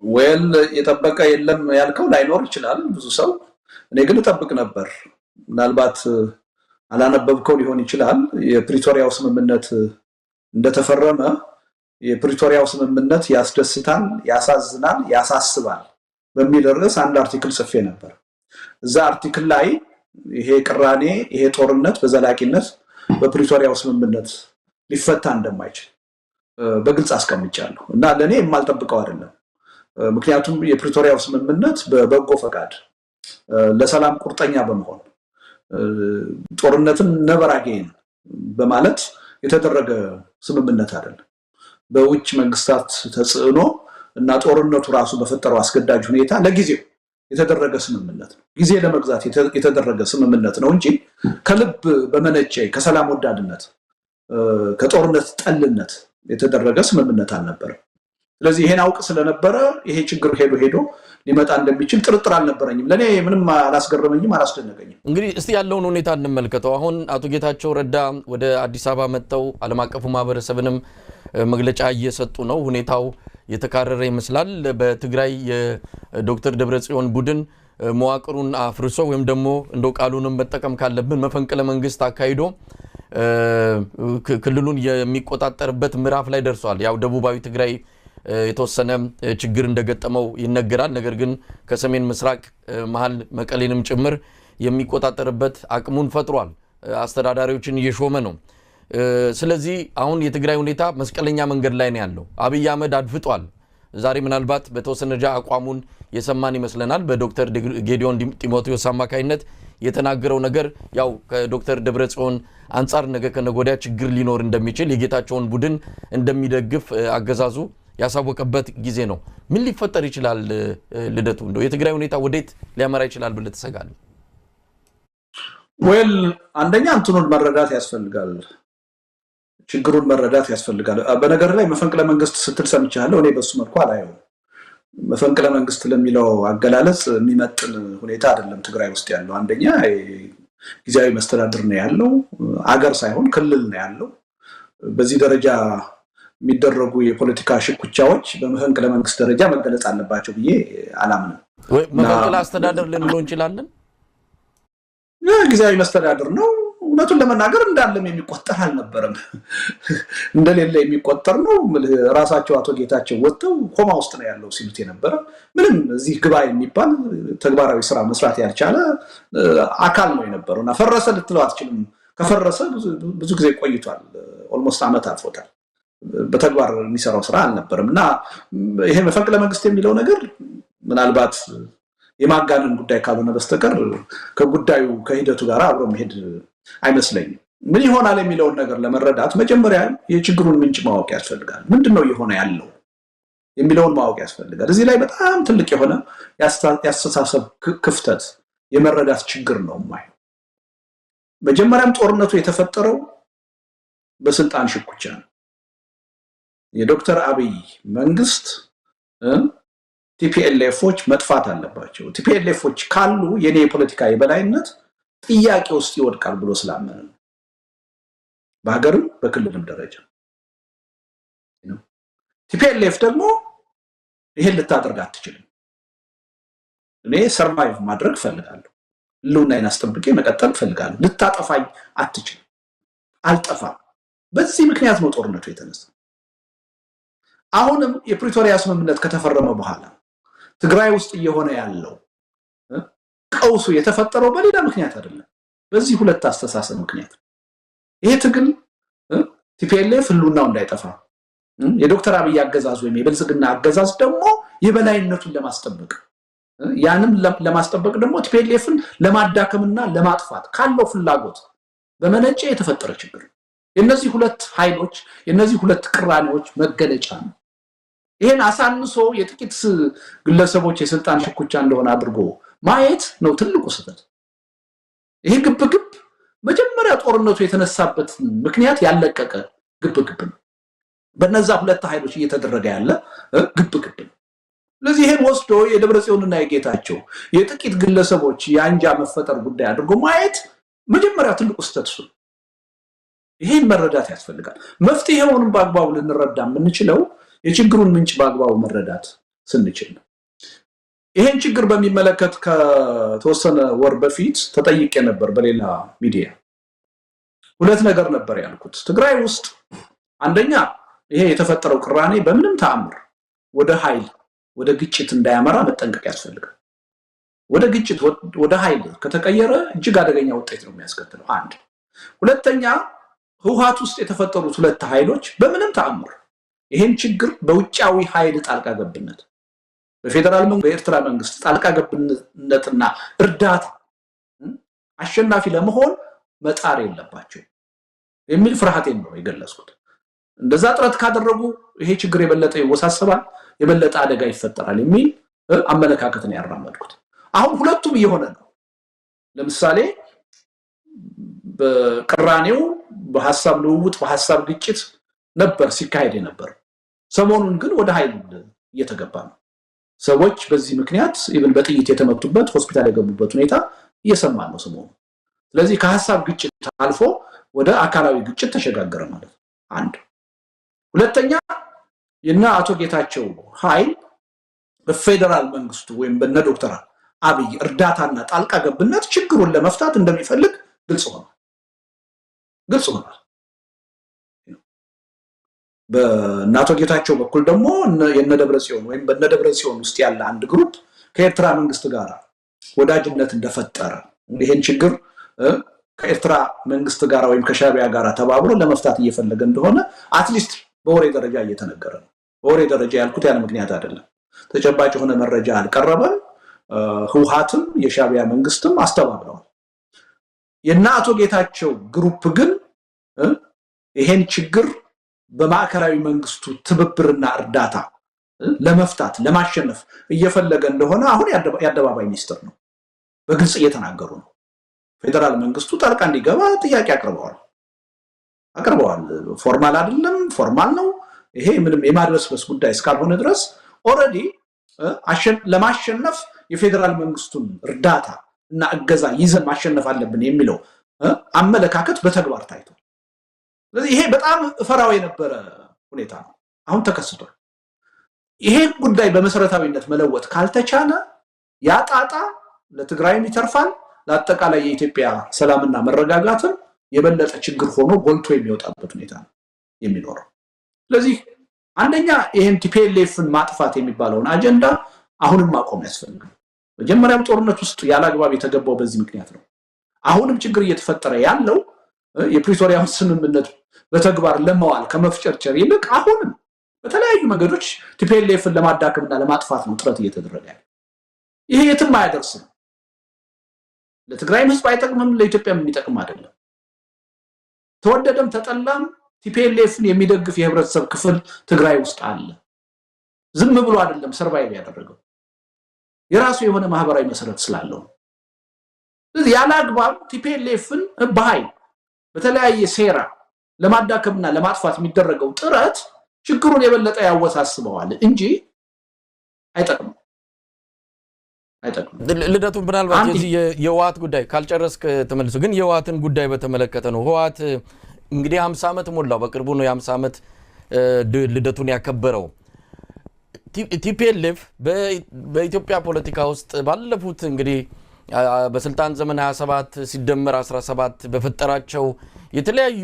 ወል የጠበቀ የለም ያልከው ላይኖር ይችላል ብዙ ሰው። እኔ ግን እጠብቅ ነበር። ምናልባት አላነበብከው ሊሆን ይችላል። የፕሪቶሪያው ስምምነት እንደተፈረመ የፕሪቶሪያው ስምምነት ያስደስታል፣ ያሳዝናል፣ ያሳስባል በሚል ርዕስ አንድ አርቲክል ጽፌ ነበር። እዛ አርቲክል ላይ ይሄ ቅራኔ ይሄ ጦርነት በዘላቂነት በፕሪቶሪያው ስምምነት ሊፈታ እንደማይችል በግልጽ አስቀምጫለሁ እና ለኔ የማልጠብቀው አይደለም። ምክንያቱም የፕሪቶሪያው ስምምነት በበጎ ፈቃድ ለሰላም ቁርጠኛ በመሆን ጦርነትን ነበር አገኝ በማለት የተደረገ ስምምነት አይደለም። በውጭ መንግስታት ተጽዕኖ እና ጦርነቱ ራሱ በፈጠረው አስገዳጅ ሁኔታ ለጊዜው የተደረገ ስምምነት ነው። ጊዜ ለመግዛት የተደረገ ስምምነት ነው እንጂ ከልብ በመነጨ ከሰላም ወዳድነት ከጦርነት ጠልነት የተደረገ ስምምነት አልነበረም። ስለዚህ ይሄን አውቅ ስለነበረ ይሄ ችግር ሄዶ ሊመጣ እንደሚችል ጥርጥር አልነበረኝም። ለኔ ምንም አላስገረመኝም፣ አላስደነቀኝም። እንግዲህ እስቲ ያለውን ሁኔታ እንመልከተው። አሁን አቶ ጌታቸው ረዳ ወደ አዲስ አበባ መጥተው ዓለም አቀፉ ማህበረሰብንም መግለጫ እየሰጡ ነው። ሁኔታው የተካረረ ይመስላል። በትግራይ የዶክተር ደብረጽዮን ቡድን መዋቅሩን አፍርሶ ወይም ደግሞ እንደው ቃሉንም መጠቀም ካለብን መፈንቅለ መንግስት አካሂዶ ክልሉን የሚቆጣጠርበት ምዕራፍ ላይ ደርሷል። ያው ደቡባዊ ትግራይ የተወሰነ ችግር እንደገጠመው ይነገራል። ነገር ግን ከሰሜን ምስራቅ መሃል መቀሌንም ጭምር የሚቆጣጠርበት አቅሙን ፈጥሯል። አስተዳዳሪዎችን እየሾመ ነው። ስለዚህ አሁን የትግራይ ሁኔታ መስቀለኛ መንገድ ላይ ነው ያለው። አብይ አህመድ አድፍጧል። ዛሬ ምናልባት በተወሰነ ደረጃ አቋሙን የሰማን ይመስለናል። በዶክተር ጌዲዮን ጢሞቴዎስ አማካይነት የተናገረው ነገር ያው ከዶክተር ደብረጽዮን አንጻር ነገ ከነገ ወዲያ ችግር ሊኖር እንደሚችል የጌታቸውን ቡድን እንደሚደግፍ አገዛዙ ያሳወቀበት ጊዜ ነው። ምን ሊፈጠር ይችላል? ልደቱ እንደው የትግራይ ሁኔታ ወዴት ሊያመራ ይችላል ብለህ ትሰጋለህ? ወል አንደኛ እንትኑን መረዳት ያስፈልጋል፣ ችግሩን መረዳት ያስፈልጋል። በነገር ላይ መፈንቅለ መንግስት ስትል ሰምቻለሁ። እኔ በሱ መልኩ አላየው። መፈንቅለ መንግስት ለሚለው አገላለጽ የሚመጥን ሁኔታ አይደለም ትግራይ ውስጥ ያለው። አንደኛ ጊዜያዊ መስተዳድር ነው ያለው፣ አገር ሳይሆን ክልል ነው ያለው። በዚህ ደረጃ የሚደረጉ የፖለቲካ ሽኩቻዎች በመፈንቅለ መንግስት ደረጃ መገለጽ አለባቸው ብዬ አላምንም። ወይ መፈንቅለ አስተዳደር ልንለው እንችላለን። ጊዜያዊ መስተዳድር ነው። እውነቱን ለመናገር እንዳለም የሚቆጠር አልነበረም፣ እንደሌለ የሚቆጠር ነው። ራሳቸው አቶ ጌታቸው ወጥተው ኮማ ውስጥ ነው ያለው ሲሉት የነበረ ምንም እዚህ ግባ የሚባል ተግባራዊ ስራ መስራት ያልቻለ አካል ነው የነበረው እና ፈረሰ ልትለው አትችልም። ከፈረሰ ብዙ ጊዜ ቆይቷል። ኦልሞስት ዓመት አልፎታል። በተግባር የሚሰራው ስራ አልነበረም እና ይሄ መፈንቅለ መንግስት የሚለው ነገር ምናልባት የማጋነን ጉዳይ ካልሆነ በስተቀር ከጉዳዩ ከሂደቱ ጋር አብሮ መሄድ አይመስለኝም። ምን ይሆናል የሚለውን ነገር ለመረዳት መጀመሪያ የችግሩን ምንጭ ማወቅ ያስፈልጋል። ምንድነው የሆነ ያለው የሚለውን ማወቅ ያስፈልጋል። እዚህ ላይ በጣም ትልቅ የሆነ ያስተሳሰብ ክፍተት የመረዳት ችግር ነው ማለት። መጀመሪያም ጦርነቱ የተፈጠረው በስልጣን ሽኩቻ ነው። የዶክተር አብይ መንግስት ቲፒኤልኤፎች መጥፋት አለባቸው። ቲፒኤልኤፎች ካሉ የኔ የፖለቲካ የበላይነት ጥያቄ ውስጥ ይወድቃል ብሎ ስላመነ ነው በሀገርም በክልልም ደረጃ ቲፒኤልኤፍ ደግሞ ይሄን ልታደርግ አትችልም እኔ ሰርቫይቭ ማድረግ ፈልጋለሁ ለውናይን አስጠብቄ መቀጠል ፈልጋለሁ ልታጠፋኝ አትችልም አልጠፋም በዚህ ምክንያት ነው ጦርነቱ የተነሳው አሁንም የፕሪቶሪያ ስምምነት ከተፈረመ በኋላ ትግራይ ውስጥ እየሆነ ያለው ቀውሱ የተፈጠረው በሌላ ምክንያት አይደለም በዚህ ሁለት አስተሳሰብ ምክንያት ይሄ ትግል ቲፒኤልኤፍ ህልውናው እንዳይጠፋ የዶክተር አብይ አገዛዝ ወይም የብልጽግና አገዛዝ ደግሞ የበላይነቱን ለማስጠበቅ ያንም ለማስጠበቅ ደግሞ ቲፒኤልኤፍን ለማዳከምና ለማጥፋት ካለው ፍላጎት በመነጨ የተፈጠረ ችግር የነዚህ ሁለት ኃይሎች የነዚህ ሁለት ቅራኔዎች መገለጫ ነው ይሄን አሳንሶ የጥቂት ግለሰቦች የስልጣን ሽኩቻ እንደሆነ አድርጎ ማየት ነው ትልቁ ስህተት ይሄ ግብግብ መጀመሪያ ጦርነቱ የተነሳበት ምክንያት ያለቀቀ ግብግብ ነው በእነዛ ሁለት ኃይሎች እየተደረገ ያለ ግብግብ ነው ስለዚህ ይሄን ወስዶ የደብረጽዮንና የጌታቸው የጥቂት ግለሰቦች የአንጃ መፈጠር ጉዳይ አድርጎ ማየት መጀመሪያ ትልቁ ስህተት ነው ይሄን መረዳት ያስፈልጋል መፍትሄውን በአግባቡ ልንረዳ የምንችለው የችግሩን ምንጭ በአግባቡ መረዳት ስንችል ነው ይሄን ችግር በሚመለከት ከተወሰነ ወር በፊት ተጠይቄ ነበር በሌላ ሚዲያ ሁለት ነገር ነበር ያልኩት ትግራይ ውስጥ አንደኛ ይሄ የተፈጠረው ቅራኔ በምንም ተአምር ወደ ኃይል ወደ ግጭት እንዳያመራ መጠንቀቅ ያስፈልጋል ወደ ግጭት ወደ ኃይል ከተቀየረ እጅግ አደገኛ ውጤት ነው የሚያስከትለው አንድ ሁለተኛ ህወሓት ውስጥ የተፈጠሩት ሁለት ኃይሎች በምንም ተአምር ይሄን ችግር በውጫዊ ኃይል ጣልቃ ገብነት በፌደራል መንግስት በኤርትራ መንግስት ጣልቃ ገብነትና እርዳታ አሸናፊ ለመሆን መጣር የለባቸው የሚል ፍርሃቴን ነው የገለጽኩት እንደዛ ጥረት ካደረጉ ይሄ ችግር የበለጠ ይወሳሰባል የበለጠ አደጋ ይፈጠራል የሚል አመለካከትን ያራመድኩት አሁን ሁለቱም እየሆነ ነው ለምሳሌ በቅራኔው በሐሳብ ልውውጥ በሐሳብ ግጭት ነበር ሲካሄድ ነበር ሰሞኑን ግን ወደ ኃይል እየተገባ ነው ሰዎች በዚህ ምክንያት ኢቭን በጥይት የተመቱበት ሆስፒታል የገቡበት ሁኔታ እየሰማን ነው ሰሞኑን ስለዚህ ከሐሳብ ግጭት አልፎ ወደ አካላዊ ግጭት ተሸጋገረ ማለት አንድ ሁለተኛ የና አቶ ጌታቸው ኃይል በፌደራል መንግስቱ ወይም በነ ዶክተር አብይ እርዳታና ጣልቃ ገብነት ችግሩን ለመፍታት እንደሚፈልግ ግልጽ ሆኗል በእናቶ ጌታቸው በኩል ደግሞ የነደብረጽዮን ወይም በነደብረጽዮን ውስጥ ያለ አንድ ግሩፕ ከኤርትራ መንግስት ጋር ወዳጅነት እንደፈጠረ ይሄን ችግር ከኤርትራ መንግስት ጋር ወይም ከሻቢያ ጋር ተባብሮ ለመፍታት እየፈለገ እንደሆነ አትሊስት በወሬ ደረጃ እየተነገረ ነው በወሬ ደረጃ ያልኩት ያን ምክንያት አይደለም ተጨባጭ ሆነ መረጃ አልቀረበም ህወሓትም የሻቢያ መንግስትም አስተባብረዋል የናቶ ጌታቸው ግሩፕ ግን ይሄን ችግር በማዕከላዊ መንግስቱ ትብብርና እርዳታ ለመፍታት ለማሸነፍ እየፈለገ እንደሆነ አሁን ያደባባይ ሚኒስትር ነው በግልጽ እየተናገሩ ነው ፌደራል መንግስቱ ጣልቃ እንዲገባ ጥያቄ አቅርበዋል ፎርማል አይደለም ፎርማል ነው ይሄ ምንም የማድረስበስ ጉዳይ እስካልሆነ ድረስ ኦሬዲ ለማሸነፍ የፌደራል መንግስቱን እርዳታ እና እገዛ ይዘን ማሸነፍ አለብን የሚለው አመለካከት በተግባር ታይቷል ስለዚህ ይሄ በጣም ፈራው የነበረ ሁኔታ ነው አሁን ተከስቷል ይሄ ጉዳይ በመሰረታዊነት መለወጥ ካልተቻለ ያጣጣ ለትግራይም ይተርፋል ለአጠቃላይ የኢትዮጵያ ሰላምና መረጋጋትም የበለጠ ችግር ሆኖ ጎልቶ የሚወጣበት ሁኔታ ነው የሚኖረው ስለዚህ አንደኛ ይሄን ቲፒኤልኤፍን ማጥፋት የሚባለውን አጀንዳ አሁንም ማቆም ያስፈልጋል መጀመሪያም ጦርነት ውስጥ ያላግባብ የተገባው በዚህ ምክንያት ነው አሁንም ችግር እየተፈጠረ ያለው የፕሪቶሪያውን ስምምነት በተግባር ለማዋል ከመፍጨርጨር ይልቅ አሁንም በተለያዩ መንገዶች ቲፒኤልኤፍን ለማዳከምና ለማጥፋት ነው ጥረት እየተደረገ ያለው ይሄ የትም አያደርስም ለትግራይም ህዝብ አይጠቅምም ለኢትዮጵያም የሚጠቅም አይደለም ተወደደም ተጠላም ቲፒኤልኤፍን የሚደግፍ የህብረተሰብ ክፍል ትግራይ ውስጥ አለ ዝም ብሎ አይደለም ሰርቫይቭ ያደረገው የራሱ የሆነ ማህበራዊ መሰረት ስላለው ስለዚህ ያላግባብ ቲፒኤልኤፍን በኃይል በተለያየ ሴራ ለማዳከምና ለማጥፋት የሚደረገው ጥረት ችግሩን የበለጠ ያወሳስበዋል እንጂ አይጠቅምም አይጠቅምም። ልደቱ ምናልባት የዚህ የህወሓት ጉዳይ ካልጨረስክ ተመልሶ ግን የህወሓትን ጉዳይ በተመለከተ ነው። ህወሓት እንግዲህ 50 ዓመት ሞላው። በቅርቡ ነው የ50 ዓመት ልደቱን ያከበረው። ቲፒኤልኤፍ በኢትዮጵያ ፖለቲካ ውስጥ ባለፉት እንግዲህ በስልጣን ዘመን 27 ሲደመር 17 በፈጠራቸው የተለያዩ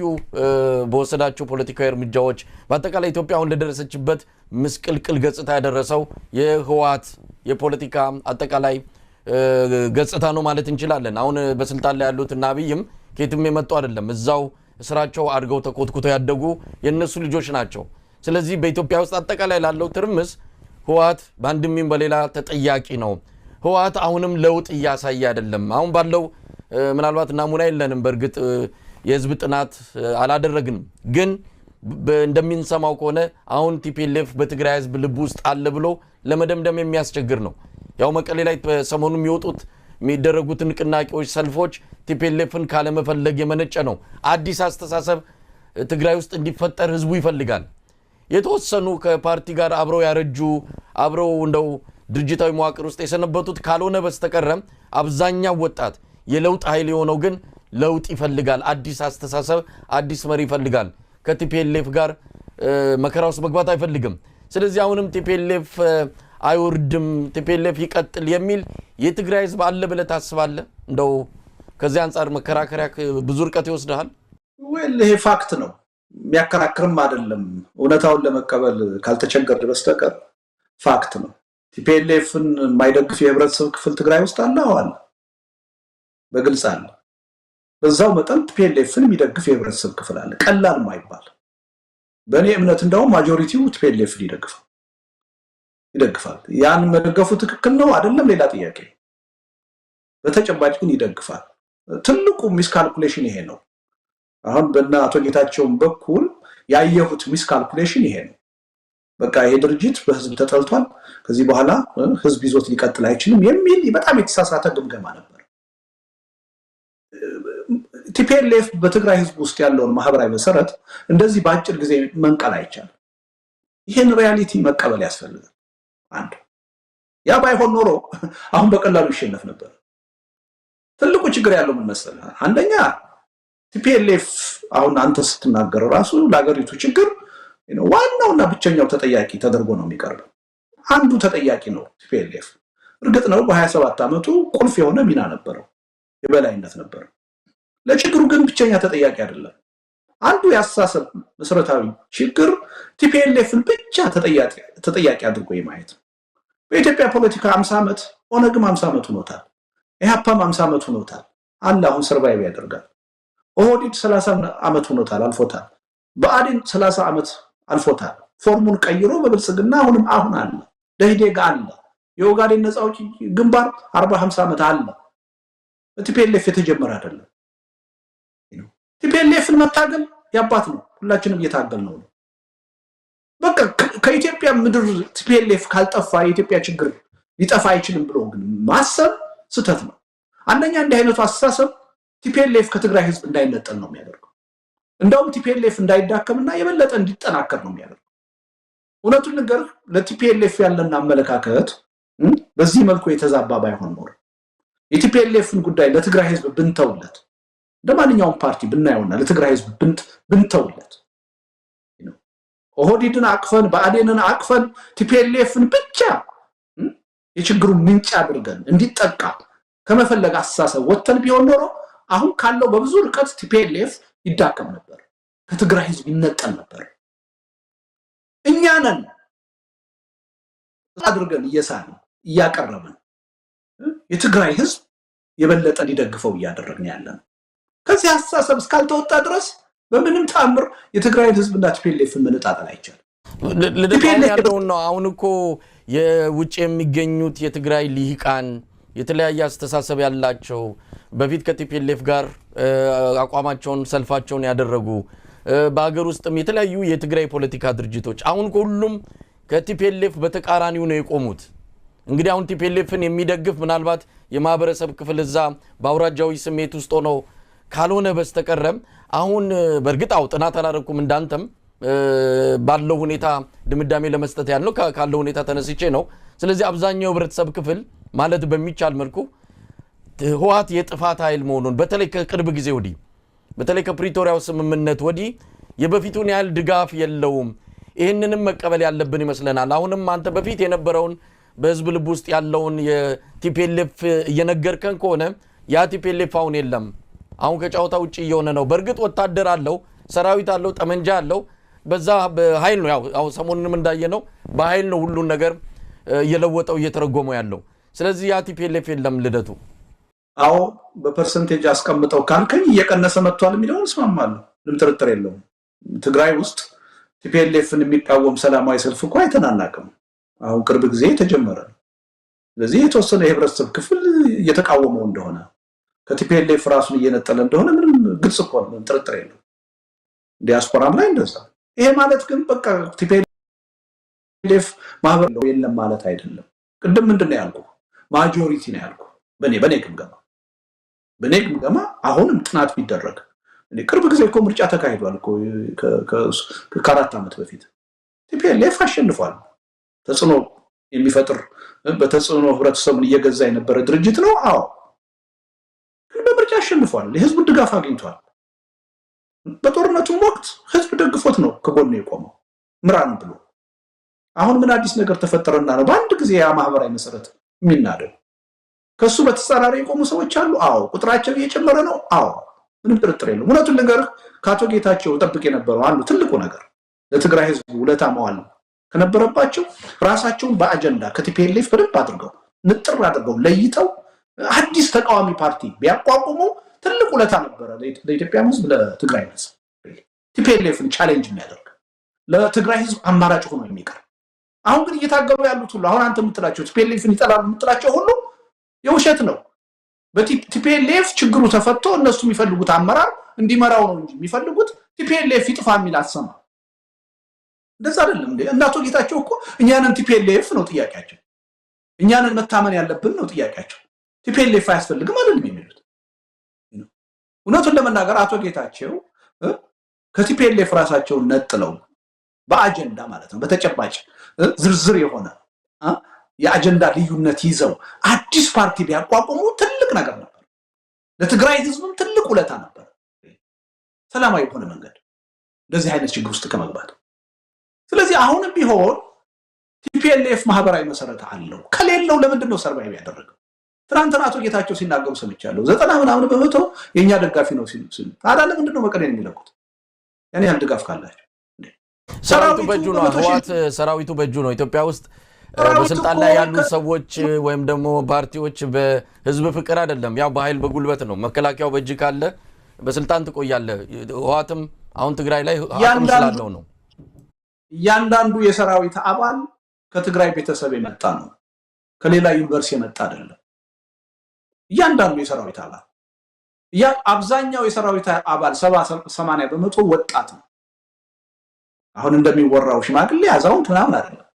በወሰዳቸው ፖለቲካዊ እርምጃዎች በአጠቃላይ ኢትዮጵያ አሁን ለደረሰችበት ምስቅልቅል ገጽታ ያደረሰው የህወሓት የፖለቲካ አጠቃላይ ገጽታ ነው ማለት እንችላለን። አሁን በስልጣን ላይ ያሉት እና አብይም ከየትም የመጡ አይደለም። እዛው ስራቸው አድገው ተኮትኩተው ያደጉ የነሱ ልጆች ናቸው። ስለዚህ በኢትዮጵያ ውስጥ አጠቃላይ ላለው ትርምስ ህወሓት በአንድም በሌላ ተጠያቂ ነው። ህወሓት አሁንም ለውጥ እያሳየ አይደለም። አሁን ባለው ምናልባት ናሙና የለንም፣ በእርግጥ የህዝብ ጥናት አላደረግንም። ግን እንደሚንሰማው ከሆነ አሁን ቲፒኤልኤፍ በትግራይ ህዝብ ልብ ውስጥ አለ ብሎ ለመደምደም የሚያስቸግር ነው። ያው መቀሌ ላይ ሰሞኑ የሚደረጉት ንቅናቄዎች፣ ሰልፎች ቲፒኤልኤፍን ካለመፈለግ የመነጨ ነው። አዲስ አስተሳሰብ ትግራይ ውስጥ እንዲፈጠር ህዝቡ ይፈልጋል። የተወሰኑ ከፓርቲ ጋር አብረው ያረጁ አብረው እንደው ድርጅታዊ መዋቅር ውስጥ የሰነበቱት ካልሆነ በስተቀረም አብዛኛው ወጣት የለውጥ ኃይል የሆነው ግን ለውጥ ይፈልጋል። አዲስ አስተሳሰብ፣ አዲስ መሪ ይፈልጋል። ከቲፒኤልኤፍ ጋር መከራ ውስጥ መግባት አይፈልግም። ስለዚህ አሁንም ቲፒኤልኤፍ አይወርድም፣ ቲፒኤልኤፍ ይቀጥል የሚል የትግራይ ህዝብ አለ ብለህ ታስባለህ? እንደው ከዚህ አንጻር መከራከሪያ ብዙ ርቀት ይወስዳል? ይሄ ፋክት ነው፣ የሚያከራክርም አይደለም። እውነታውን ለመቀበል ካልተቸገረ በስተቀር ፋክት ነው። ቲፒኤልኤፍን የማይደግፍ የህብረተሰብ ክፍል ትግራይ ውስጥ አለ፣ በግልጽ አለ። በዛው መጠን ቲፒኤልኤፍን የሚደግፍ የህብረተሰብ ክፍል አለ፣ ቀላል የማይባል። በእኔ እምነት እንደውም ማጆሪቲው ቲፒኤልኤፍን ይደግፋል። ያን መደገፉ ትክክል ነው አይደለም ሌላ ጥያቄ። በተጨባጭ ግን ይደግፋል። ትልቁ ሚስካልኩሌሽን ይሄ ነው። አሁን በእነ አቶ ጌታቸውን በኩል ያየሁት ሚስካልኩሌሽን ይሄ ነው። በቃ ይሄ ድርጅት በህዝብ ተጠልቷል፣ ከዚህ በኋላ ህዝብ ይዞት ሊቀጥል አይችልም የሚል በጣም የተሳሳተ ግምገማ ነበር። ቲፒኤልኤፍ በትግራይ ህዝብ ውስጥ ያለውን ማህበራዊ መሰረት እንደዚህ በአጭር ጊዜ መንቀል አይቻልም። ይሄን ሪያሊቲ መቀበል ያስፈልጋል። አንድ ያ ባይሆን ኖሮ አሁን በቀላሉ ይሸነፍ ነበር። ትልቁ ችግር ያለው ምን መሰለህ? አንደኛ ቲፒኤልኤፍ አሁን አንተ ስትናገር ራሱ ለሀገሪቱ ችግር ዋናውና ብቸኛው ተጠያቂ ተደርጎ ነው የሚቀርበው። አንዱ ተጠያቂ ነው ቲፒኤልኤፍ። እርግጥ ነው በ27 ዓመቱ ቁልፍ የሆነ ሚና ነበረው፣ የበላይነት ነበረው። ለችግሩ ግን ብቸኛ ተጠያቂ አይደለም። አንዱ ያሳሰብ መሰረታዊ ችግር ቲፒኤልኤፍን ብቻ ተጠያቂ አድርጎ የማየት ነው። በኢትዮጵያ ፖለቲካ 50 ዓመት ኦነግም 50 ዓመት ሆኖታል፣ ኢህአፓም 50 ዓመት ሆኖታል አለ። አሁን ሰርቫይቭ ያደርጋል። ኦህዴድ 30 ዓመት ሆኖታል፣ አልፎታል። ብአዴን 30 ዓመት አልፎታል። ፎርሙን ቀይሮ በብልጽግና አሁን አለ። ደኢህዴግ አለ። የኦጋዴን ነፃ አውጪ ግንባር 40-50 ዓመት አለ። በቲፒኤልኤፍ የተጀመረ አይደለም። ቲፒኤልኤፍን መታገል ያባት ነው። ሁላችንም እየታገል ነው። በቃ ከኢትዮጵያ ምድር ቲፒኤልኤፍ ካልጠፋ የኢትዮጵያ ችግር ሊጠፋ አይችልም ብሎ ግን ማሰብ ስተት ነው። አንደኛ እንዲህ አይነቱ አስተሳሰብ ቲፒኤልኤፍ ከትግራይ ህዝብ እንዳይነጠል ነው የሚያደርገው። እንደውም ቲፒኤልኤፍ እንዳይዳከምና የበለጠ እንዲጠናከር ነው የሚያደርገው። እውነቱን ነገር ለቲፒኤልኤፍ ያለና አመለካከት በዚህ መልኩ የተዛባ ባይሆን ኖሮ የቲፒኤልኤፍን ጉዳይ ለትግራይ ህዝብ ብንተውለት፣ እንደማንኛውም ፓርቲ ብናየውና ለትግራይ ህዝብ ብንተውለት፣ ኦህዴድን አቅፈን ብአዴንን አቅፈን ቲፒኤልኤፍን ብቻ የችግሩን ምንጭ አድርገን እንዲጠቃ ከመፈለግ አስተሳሰብ ወጥተን ቢሆን ኖሮ አሁን ካለው በብዙ ርቀት ቲፒኤልኤፍ ይዳከም ነበር፣ ከትግራይ ህዝብ ይነጠል ነበር። እኛ ነን አድርገን እየሳልን እያቀረብን የትግራይ ህዝብ የበለጠ ሊደግፈው እያደረግን ያለን። ከዚህ አስተሳሰብ እስካልተወጣ ድረስ በምንም ተአምር የትግራይ ህዝብና ቲፒኤልኤፍን መነጣጠል አይቻልም። ያለውን ነው። አሁን እኮ የውጭ የሚገኙት የትግራይ ልሂቃን የተለያየ አስተሳሰብ ያላቸው በፊት ከቲፒኤልኤፍ ጋር አቋማቸውን ሰልፋቸውን ያደረጉ በአገር ውስጥም የተለያዩ የትግራይ ፖለቲካ ድርጅቶች አሁን ሁሉም ከቲፒኤልኤፍ በተቃራኒው ነው የቆሙት። እንግዲህ አሁን ቲፒኤልኤፍን የሚደግፍ ምናልባት የማህበረሰብ ክፍል እዛ በአውራጃዊ ስሜት ውስጥ ሆኖ ካልሆነ በስተቀረም አሁን በእርግጥ ጥናት አላደረኩም እንዳንተም ባለው ሁኔታ ድምዳሜ ለመስጠት ያለው ካለው ሁኔታ ተነስቼ ነው። ስለዚህ አብዛኛው ህብረተሰብ ክፍል ማለት በሚቻል መልኩ ህወሓት የጥፋት ኃይል መሆኑን በተለይ ከቅርብ ጊዜ ወዲህ በተለይ ከፕሪቶሪያው ስምምነት ወዲህ የበፊቱን ያህል ድጋፍ የለውም ይሄንንም መቀበል ያለብን ይመስለናል አሁንም አንተ በፊት የነበረውን በህዝብ ልብ ውስጥ ያለውን የቲፒኤልኤፍ እየነገርከን ከሆነ ያ ቲፒኤልኤፍ አሁን የለም አሁን ከጫውታ ውጪ እየሆነ ነው በርግጥ ወታደር አለው ሰራዊት አለው ጠመንጃ አለው በዛ በኃይል ነው ያው ሰሞኑንም እንዳየነው በኃይል ነው ሁሉ ነገር እየለወጠው እየተረጎመው ያለው ስለዚህ ያ ቲፒኤልኤፍ የለም ልደቱ አዎ በፐርሰንቴጅ አስቀምጠው ካልከኝ እየቀነሰ መጥቷል የሚለውን እስማማለሁ ምንም ጥርጥር የለውም ትግራይ ውስጥ ቲፒኤልኤፍን የሚቃወም ሰላማዊ ሰልፍ እኮ አይተናናቅም አሁን ቅርብ ጊዜ ተጀመረ ስለዚህ የተወሰነ የህብረተሰብ ክፍል እየተቃወመው እንደሆነ ከቲፒኤልኤፍ ራሱን እየነጠለ እንደሆነ ምንም ግልጽ እኮ ነው ጥርጥር የለውም ዲያስፖራም ላይ እንደዛ ይሄ ማለት ግን በቃ ቲፒኤልኤፍ ማህበር የለም ማለት አይደለም ቅድም ምንድነው ያልኩ ማጆሪቲ ነው ያልኩ በኔ ግምገማ አሁንም ጥናት ቢደረግ ቅርብ ጊዜ እኮ ምርጫ ተካሂዷል እኮ ከ4 ዓመት በፊት ቲፒኤልኤፍ አሸንፏል ተጽዕኖ የሚፈጥር በተጽዕኖ ህብረተሰቡን እየገዛ የነበረ ድርጅት ነው አዎ ግን በምርጫ አሸንፏል የህዝብ ድጋፍ አግኝቷል በጦርነቱም ወቅት ህዝብ ደግፎት ነው ከጎኑ የቆመው ምራን ብሎ አሁን ምን አዲስ ነገር ተፈጠረና ነው በአንድ ጊዜ ያ ማህበራዊ መሰረት የሚናደው ከሱ በተጻራሪ የቆሙ ሰዎች አሉ አዎ ቁጥራቸው እየጨመረ ነው አዎ ምንም ጥርጥር የለውም እውነቱን ልንገርህ ካቶ ጌታቸው ጠብቅ የነበረው አንዱ ትልቁ ነገር ለትግራይ ህዝብ ውለታ መዋል ከነበረባቸው ራሳቸውን በአጀንዳ ከቲፒኤልኤፍ በደንብ አድርገው ንጥር አድርገው ለይተው አዲስ ተቃዋሚ ፓርቲ ቢያቋቁሙ ትልቁ ውለታ ነበረ ለኢትዮጵያ ህዝብ ለትግራይ ህዝብ ቲፒኤልኤፍን ቻሌንጅ የሚያደርግ ለትግራይ ህዝብ አማራጭ ሆኖ የሚቀር አሁን ግን እየታገሉ ያሉት ሁሉ አሁን አንተ የምትላቸው ቲፒኤልኤፍን ይጠላሉ የምትላቸው ሁሉ የውሸት ነው በቲፒኤልኤፍ ችግሩ ተፈቶ እነሱ የሚፈልጉት አመራር እንዲመራው ነው እንጂ የሚፈልጉት ቲፒኤልኤፍ ይጥፋ የሚል አሰማ እንደዛ አይደለም እንዴ እናቶ ጌታቸው እኮ እኛንን ቲፒኤልኤፍ ነው ጥያቄያቸው እኛንን መታመን ያለብን ነው ጥያቄያቸው ቲፒኤልኤፍ አያስፈልግም አይደለም የሚሉት እውነቱን ለመናገር አቶ ጌታቸው ከቲፒኤልኤፍ ራሳቸውን ነጥለው በአጀንዳ ማለት ነው በተጨባጭ ዝርዝር የሆነ የአጀንዳ ልዩነት ይዘው አዲስ ፓርቲ ቢያቋቁሙ ትልቅ ነገር ነበር ለትግራይ ህዝብም ትልቅ ውለታ ነበር ሰላማዊ በሆነ መንገድ እንደዚህ አይነት ችግር ውስጥ ከመግባት ስለዚህ አሁንም ቢሆን ቲፒኤልኤፍ ማህበራዊ መሰረት አለው ከሌለው ለምንድን ነው ሰርቫይቭ ያደረገው ትናንትና አቶ ጌታቸው ሲናገሩ ሰምቻለሁ 90% የኛ ደጋፊ ነው ሲሉ ታዲያ ለምንድን ነው መቀሌን የሚለቁት ያኔ ያህል ድጋፍ ካላቸው ሰራዊቱ በእጁ ነው ህወሓት ሰራዊቱ በእጁ ነው ኢትዮጵያ ውስጥ በስልጣን ላይ ያሉ ሰዎች ወይም ደግሞ ፓርቲዎች በህዝብ ፍቅር አይደለም ያው በኃይል በጉልበት ነው መከላከያው በእጅ ካለ በስልጣን ተቆያለ ህወሓትም አሁን ትግራይ ላይ አቅም ስላለው ነው ያንዳንዱ የሰራዊት አባል ከትግራይ ቤተሰብ የመጣ ነው ከሌላ ዩኒቨርሲቲ የመጣ አይደለም ያንዳንዱ የሰራዊት አባል አብዛኛው የሰራዊት አባል 70-80% ወጣት ነው አሁን እንደሚወራው ሽማግሌ አዛውንት ምናምን አይደለም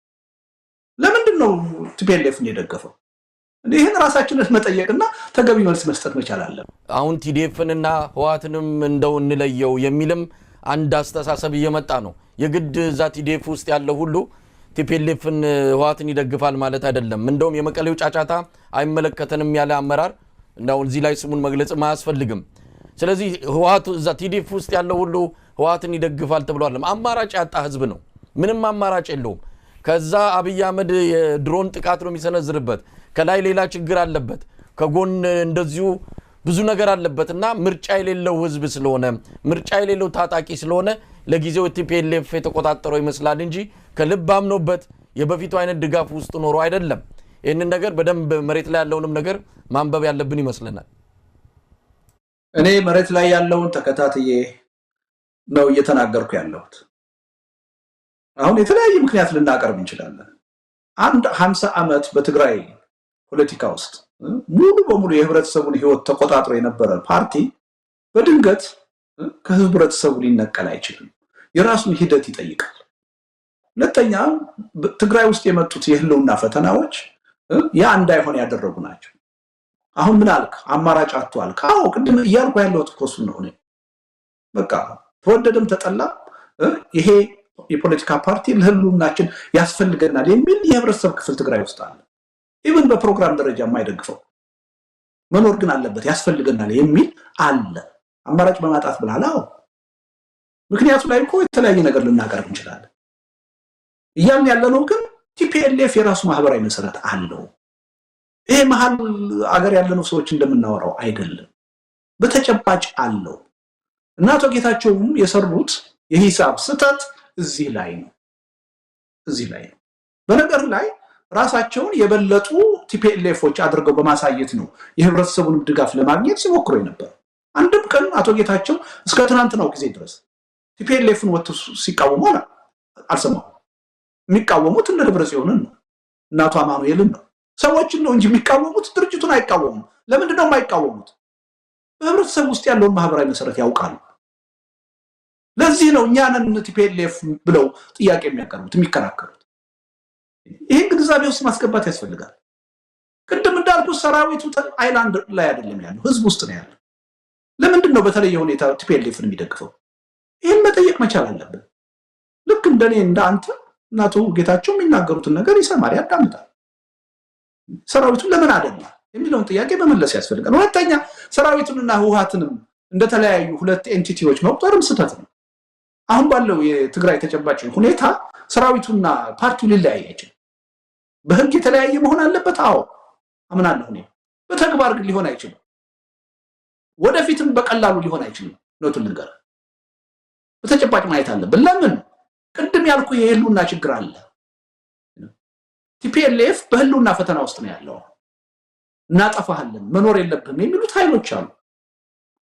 ለምንድን ነው ቲፒኤልኤፍን የደገፈው ይሄን ራሳችንን መጠየቅና ተገቢ መልስ መስጠት መቻል አለብን አሁን ቲዲኤፍንና ህወሓትንም እንደው እንለየው የሚልም አንድ አስተሳሰብ እየመጣ ነው የግድ ዛ ቲዲኤፍ ውስጥ ያለው ሁሉ ቲፒኤልኤፍን ህወሓትን ይደግፋል ማለት አይደለም እንደውም የመቀሌው ጫጫታ አይመለከተንም ያለ አመራር እንደው እዚህ ላይ ስሙን መግለጽ ማያስፈልግም ስለዚህ ህወሓት ዛ ቲዲኤፍ ውስጥ ያለው ሁሉ ህወሓትን ይደግፋል ተብሏል አማራጭ ያጣ ህዝብ ነው ምንም አማራጭ የለውም ከዛ አብይ አህመድ የድሮን ጥቃት ነው የሚሰነዝርበት ከላይ ሌላ ችግር አለበት ከጎን እንደዚሁ ብዙ ነገር አለበትና ምርጫ የሌለው ህዝብ ስለሆነ ምርጫ የሌለው ታጣቂ ስለሆነ ለጊዜው ቲፒኤልኤፍ የተቆጣጠረው ይመስላል እንጂ ከልብ አምኖበት የበፊቱ አይነት ድጋፍ ውስጥ ኖሮ አይደለም ይሄንን ነገር በደንብ መሬት ላይ ያለውንም ነገር ማንበብ ያለብን ይመስለናል እኔ መሬት ላይ ያለውን ተከታትዬ ነው እየተናገርኩ ያለሁት አሁን የተለያየ ምክንያት ልናቀርብ እንችላለን አንድ 50 ዓመት በትግራይ ፖለቲካ ውስጥ ሙሉ በሙሉ የህብረተሰቡን ህይወት ተቆጣጥሮ የነበረ ፓርቲ በድንገት ከህብረተሰቡ ሊነቀል አይችልም የራሱን ሂደት ይጠይቃል ሁለተኛ ትግራይ ውስጥ የመጡት የህልውና ፈተናዎች ያ እንዳይሆን ያደረጉ ናቸው አሁን ምን አልክ አማራጭ አጥቷል ካው ቅድም እያልኩ ያለው ተኮሱ ነው በቃ ተወደደም ተጠላ ይሄ የፖለቲካ ፓርቲ ለህልውናችን ያስፈልገናል የሚል የህብረተሰብ ክፍል ትግራይ ውስጥ አለ ኢቭን በፕሮግራም ደረጃ የማይደግፈው መኖር ግን አለበት ያስፈልገናል የሚል አለ። አማራጭ በማጣት ብላላው ምክንያቱ ላይ እኮ የተለያየ ነገር ልናቀርብ እንችላለን። እያልን ያለነው ግን ቲፒኤልኤፍ የራሱ ማህበራዊ መሰረት አለው። ይሄ መሀል አገር ያለነው ሰዎች እንደምናወራው አይደለም፣ በተጨባጭ አለው። እና አቶ ጌታቸውም የሰሩት የሂሳብ ስህተት እዚህ ላይ ነው። በነገር ላይ ራሳቸውን የበለጡ ቲፒኤልኤፎች አድርገው በማሳየት ነው የህብረተሰቡን ድጋፍ ለማግኘት ሲሞክሩ የነበር። አንድም ቀን አቶ ጌታቸው እስከ ትናንትናው ጊዜ ድረስ ቲፒኤልኤፍን ወጥተው ሲቃወሙ አልሰማሁም። የሚቃወሙት እነ ደብረጽዮንን ነው እና አቶ አማኑኤልን ነው። ሰዎችን ነው እንጂ የሚቃወሙት ድርጅቱን አይቃወሙም። ለምንድን ነው የማይቃወሙት? በህብረተሰብ ውስጥ ያለውን ማህበራዊ መሰረት ያውቃሉ። ለዚህ ነው እኛንን ቲፒኤልኤፍ ብለው ጥያቄ የሚያቀርቡት የሚከራከሩት። ይህን ግንዛቤ ውስጥ ማስገባት ያስፈልጋል። ቅድም እንዳልኩት ሰራዊቱ አይላንድ ላይ አይደለም ያለው፣ ህዝብ ውስጥ ነው ያለው። ለምንድን ነው በተለየ ሁኔታ ቲፒኤልኤፍን የሚደግፈው? ይህን መጠየቅ መቻል አለብን። ልክ እንደኔ እንዳንተ እና አቶ ጌታቸው የሚናገሩትን ነገር ይሰማል፣ ያዳምጣል። ሰራዊቱን ለምን አይደለም የሚለውን ጥያቄ መመለስ ያስፈልጋል። ሁለተኛ ሰራዊቱንና ህወሓትንም እንደተለያዩ ሁለት ኤንቲቲዎች መቁጠርም ስህተት ነው። አሁን ባለው የትግራይ ተጨባጭ ሁኔታ ሰራዊቱና ፓርቲው ሊለያይ አይችልም። በህግ የተለያየ መሆን አለበት። አዎ አምናለሁ እኔ። በተግባር ግን ሊሆን አይችልም። ወደፊትም በቀላሉ ሊሆን አይችልም። ነው ልንገር፣ በተጨባጭ ማየት አለብን። ለምን ቅድም ያልኩ የህልውና ችግር አለ። ቲፒኤልኤፍ በህልውና ፈተና ውስጥ ነው ያለው። እናጠፋለን፣ መኖር የለብንም የሚሉት ኃይሎች አሉ።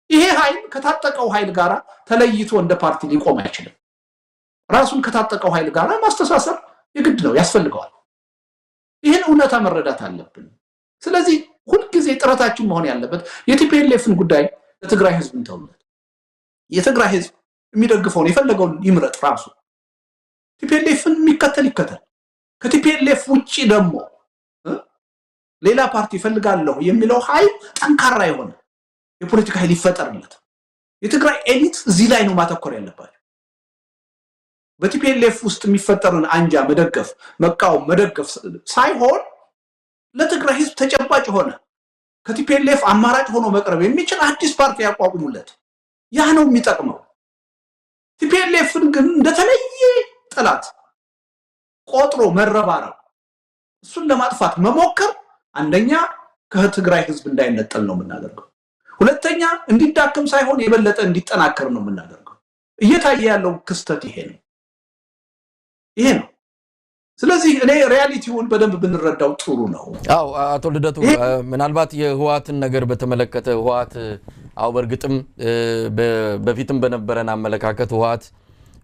ይሄ ኃይል ከታጠቀው ኃይል ጋር ተለይቶ እንደ ፓርቲ ሊቆም አይችልም። ራሱን ከታጠቀው ኃይል ጋር ማስተሳሰር የግድ ነው፣ ያስፈልገዋል። ይህን እውነታ መረዳት አለብን። ስለዚህ ሁልጊዜ ጥረታችን መሆን ያለበት የቲፒኤልኤፍን ጉዳይ ለትግራይ ህዝብ እንተውለት። የትግራይ ህዝብ የሚደግፈውን የፈለገውን ይምረጥ ራሱ። ቲፒኤልኤፍን የሚከተል ይከተል። ከቲፒኤልኤፍ ውጪ ደግሞ ሌላ ፓርቲ ይፈልጋለሁ የሚለው ኃይል ጠንካራ የሆነ የፖለቲካ ኃይል ይፈጠርለት። የትግራይ ኤሊት እዚህ ላይ ነው ማተኮር ያለባቸው። በቲፒኤልኤፍ ውስጥ የሚፈጠርን አንጃ መደገፍ፣ መቃወም፣ መደገፍ ሳይሆን ለትግራይ ህዝብ ተጨባጭ ሆነ ከቲፒኤልኤፍ አማራጭ ሆኖ መቅረብ የሚችል አዲስ ፓርቲ ያቋቁሙለት። ያ ነው የሚጠቅመው። ቲፒኤልኤፍን ግን እንደተለየ ጠላት ቆጥሮ መረባረብ፣ እሱን ለማጥፋት መሞከር አንደኛ ከትግራይ ህዝብ እንዳይነጠል ነው የምናደርገው። ሁለተኛ እንዲዳከም ሳይሆን የበለጠ እንዲጠናከር ነው የምናደርገው። እየታየ ያለው ክስተት ይሄ ነው። ስለዚህ እኔ ሪያሊቲውን በደንብ ብንረዳው ጥሩ ነው። አዎ አቶ ልደቱ ምናልባት የህወሓትን ነገር በተመለከተ ህወሓት በእርግጥም በፊትም በነበረን አመለካከት ህወሓት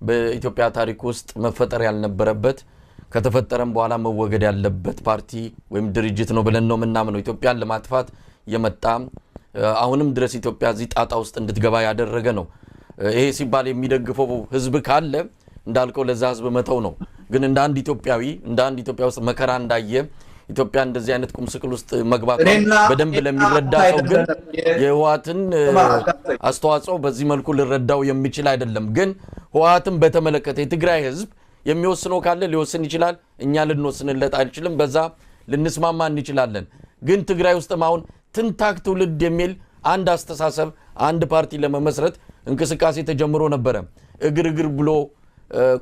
በኢትዮጵያ ታሪክ ውስጥ መፈጠር ያልነበረበት ከተፈጠረም በኋላ መወገድ ያለበት ፓርቲ ወይም ድርጅት ነው ብለን ነው የምናምነው። ኢትዮጵያን ለማጥፋት የመጣ አሁንም ድረስ ኢትዮጵያ እዚህ ጣጣ ውስጥ እንድትገባ ያደረገ ነው። ይሄ ሲባል የሚደግፈው ህዝብ ካለ እንዳልከው ለዛ ህዝብ መተው ነው። ግን እንደ አንድ ኢትዮጵያ ውስጥ መከራ እንዳየ ኢትዮጵያ እንደዚህ አይነት ቁምስቅል ውስጥ መግባት በደንብ ለሚረዳ ሰው ግን የህወሓትን አስተዋጽኦ በዚህ መልኩ ልረዳው የሚችል አይደለም። ግን ህወሓትን በተመለከተ የትግራይ ህዝብ የሚወስነው ካለ ሊወስን ይችላል። እኛ ልንወስንለት አይችልም። በዛ ልንስማማ እንችላለን። ግን ትግራይ ውስጥ አሁን ትንታክ ትውልድ የሚል አንድ አስተሳሰብ አንድ ፓርቲ ለመመስረት እንቅስቃሴ ተጀምሮ ነበረ። እግር ብሎ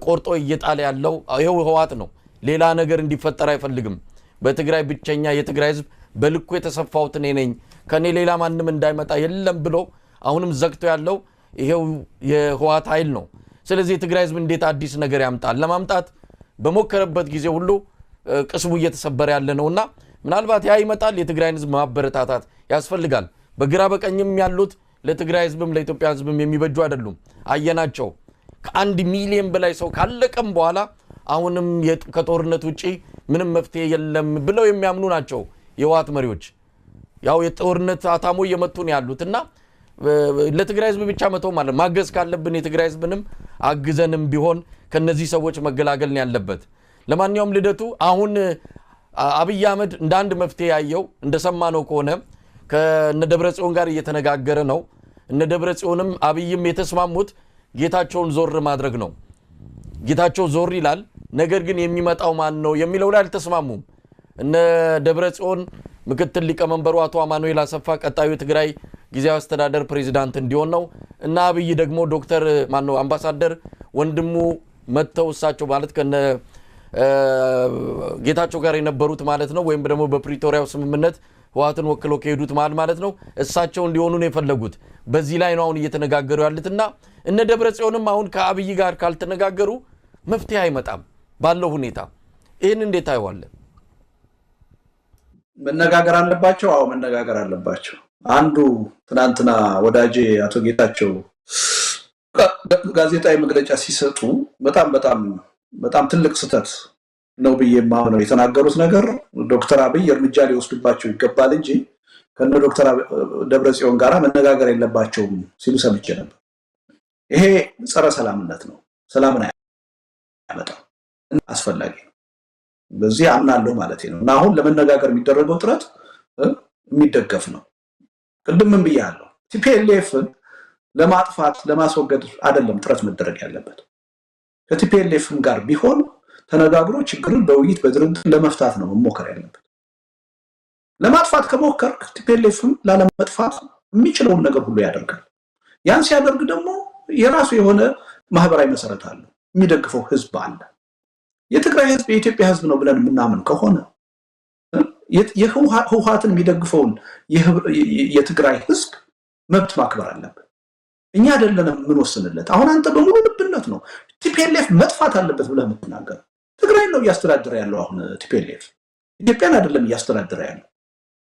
ቆርጦ እየጣለ ያለው ይሄው ህወሓት ነው። ሌላ ነገር እንዲፈጠር አይፈልግም። በትግራይ ብቸኛ የትግራይ ህዝብ በልኩ የተሰፋውት እኔ ነኝ፣ ከኔ ሌላ ማንም እንዳይመጣ የለም ብሎ አሁንም ዘግቶ ያለው ይሄው የህወሓት ኃይል ነው። ስለዚህ የትግራይ ህዝብ እንዴት አዲስ ነገር ያምጣል? ለማምጣት በሞከረበት ጊዜ ሁሉ ቅስሙ እየተሰበረ ያለ ነውና ምናልባት ያ ይመጣል። የትግራይን ህዝብ ማበረታታት ያስፈልጋል። በግራ በቀኝም ያሉት ለትግራይ ህዝብም ለኢትዮጵያ ህዝብም የሚበጁ አይደሉም። አየናቸው። ከ1 ሚሊዮን በላይ ሰው ካለቀም በኋላ አሁንም ከጦርነት ውጪ ምንም መፍትሄ የለም ብለው የሚያምኑ ናቸው የህወሓት መሪዎች። ያው የጦርነት አታሞ እየመቱን ያሉትና ለትግራይ ህዝብ ብቻ መተው ማለት ማገዝ ካለብን የትግራይ ህዝብንም አግዘንም ቢሆን ከነዚህ ሰዎች መገላገል ነው ያለበት። ለማንኛውም ልደቱ አሁን አብይ አህመድ እንደ አንድ መፍትሄ ያየው እንደሰማነው ከሆነ ከነ ደብረጽዮን ጋር እየተነጋገረ ነው። እነ ደብረጽዮንም አብይም የተስማሙት ጌታቸውን ዞር ማድረግ ነው። ጌታቸው ዞር ይላል። ነገር ግን የሚመጣው ማን ነው የሚለው ላይ አልተስማሙም። እነ ደብረጽዮን ምክትል ሊቀመንበሩ አቶ አማኑኤል አሰፋ ቀጣዩ ትግራይ ጊዜያዊ አስተዳደር ፕሬዝዳንት እንዲሆን ነው እና አብይ ደግሞ ዶክተር ማነው አምባሳደር ወንድሙ መተው እሳቸው ማለት ከነ ጌታቸው ጋር የነበሩት ማለት ነው ወይም ደግሞ በፕሪቶሪያው ስምምነት ህዋትን ወክለው ከሄዱት ማለት ነው እሳቸው እንዲሆኑ ነው የፈለጉት በዚህ ላይ ነው አሁን እየተነጋገሩ ያሉትና እነ ደብረጽዮንም አሁን ከአብይ ጋር ካልተነጋገሩ መፍትሄ አይመጣም ባለው ሁኔታ ይሄን እንዴት አይዋለ መነጋገር አለባቸው አው መነጋገር አለባቸው አንዱ ትናንትና ወዳጄ አቶ ጌታቸው ጋዜጣዊ መግለጫ ሲሰጡ በጣም ትልቅ ስህተት ነው በየማው ነው የተናገሩት ነገር ዶክተር አብይ እርምጃ ሊወስዱባቸው ይገባል እንጂ ከነ ዶክተር ደብረጽዮን ጋራ መነጋገር የለባቸውም ሲሉ ሰምቼ ነበር ይሄ ጸረ ሰላምነት ነው ሰላምን ያመጣው አስፈላጊ ነው በዚህ አምናለሁ ማለት ነው እና አሁን ለመነጋገር የሚደረገው ጥረት የሚደገፍ ነው ቅድምም ብያለሁ ቲፒኤልኤፍ ለማጥፋት ለማስወገድ አይደለም ጥረት መደረግ ያለበት ከቲፒኤልኤፍም ጋር ቢሆን ተነጋግሮ ችግርን በውይይት በድርድር ለመፍታት ነው መሞከር ያለበት ለማጥፋት ከሞከር ቲፒኤልኤፍም ላለመጥፋት የሚችለውን ነገር ሁሉ ያደርጋል ያን ሲያደርግ ደግሞ የራሱ የሆነ ማህበራዊ መሰረት አለ የሚደግፈው ህዝብ አለ የትግራይ ህዝብ የኢትዮጵያ ህዝብ ነው ብለን ምናምን ከሆነ የህወሓትን የሚደግፈውን የትግራይ ህዝብ መብት ማክበር አለበት እኛ አይደለንም ምን ወስንለት አሁን አንተ በሙሉ ልብነት ነው ቲፒኤልኤፍ መጥፋት አለበት ብለህ የምትናገር ትግራይ ነው ያስተዳድር ያለው አሁን ቲፒኤልኤፍ ኢትዮጵያን አይደለም ያስተዳድር ያለው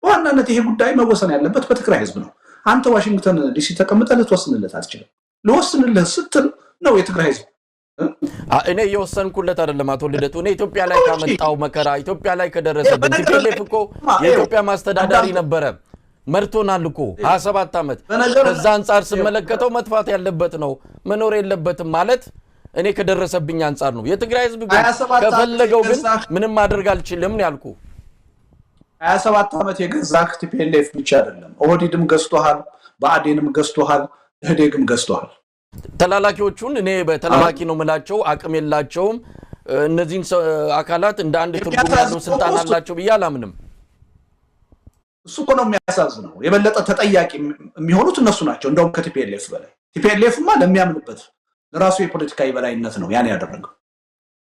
ዋናነት ይሄ ጉዳይ መወሰን ያለበት በትግራይ ህዝብ ነው አንተ ዋሽንግተን ዲሲ ተቀምጠህ ልትወስንለት አትችልም ለወስንልህ ስትል ነው የትግራይ ህዝብ እኔ የወሰንኩለት አይደለም አቶ ልደቱ እኔ ኢትዮጵያ ላይ ካመጣው መከራ ኢትዮጵያ ላይ ከደረሰበት ቲፒኤልኤፍ እኮ የኢትዮጵያ ማስተዳዳሪ ነበረ መርቶናል እኮ 27 አመት ከዛ አንፃር ስመለከተው መጥፋት ያለበት ነው መኖር የለበትም ማለት እኔ ከደረሰብኝ አንፃር ነው የትግራይ ህዝብ ከፈለገው ግን ምንም ማድረግ አልችልም ያልኩ 27 አመት የገዛክ ቲፒኤልኤፍ ብቻ አይደለም ኦህዴድም ገዝቶሃል ብአዴንም ገዝቶሃል ኢህዴግም ገዝቶሃል ተላላኪዎቹን እኔ በተላላኪ ነው መላቸው አቅም የላቸውም እነዚህን አካላት እንደ አንድ ትርጉም ያለው ስልጣን አላቸው ብያላምንም እሱ እኮ ነው የሚያሳዝነው የበለጠ ተጠያቂ የሚሆኑት እነሱ ናቸው እንደውም ከቲፒኤልኤፍ በላይ ቲፒኤልኤፍማ ለሚያምንበት ለራሱ የፖለቲካ ይበላይነት ነው ያን ያደረገው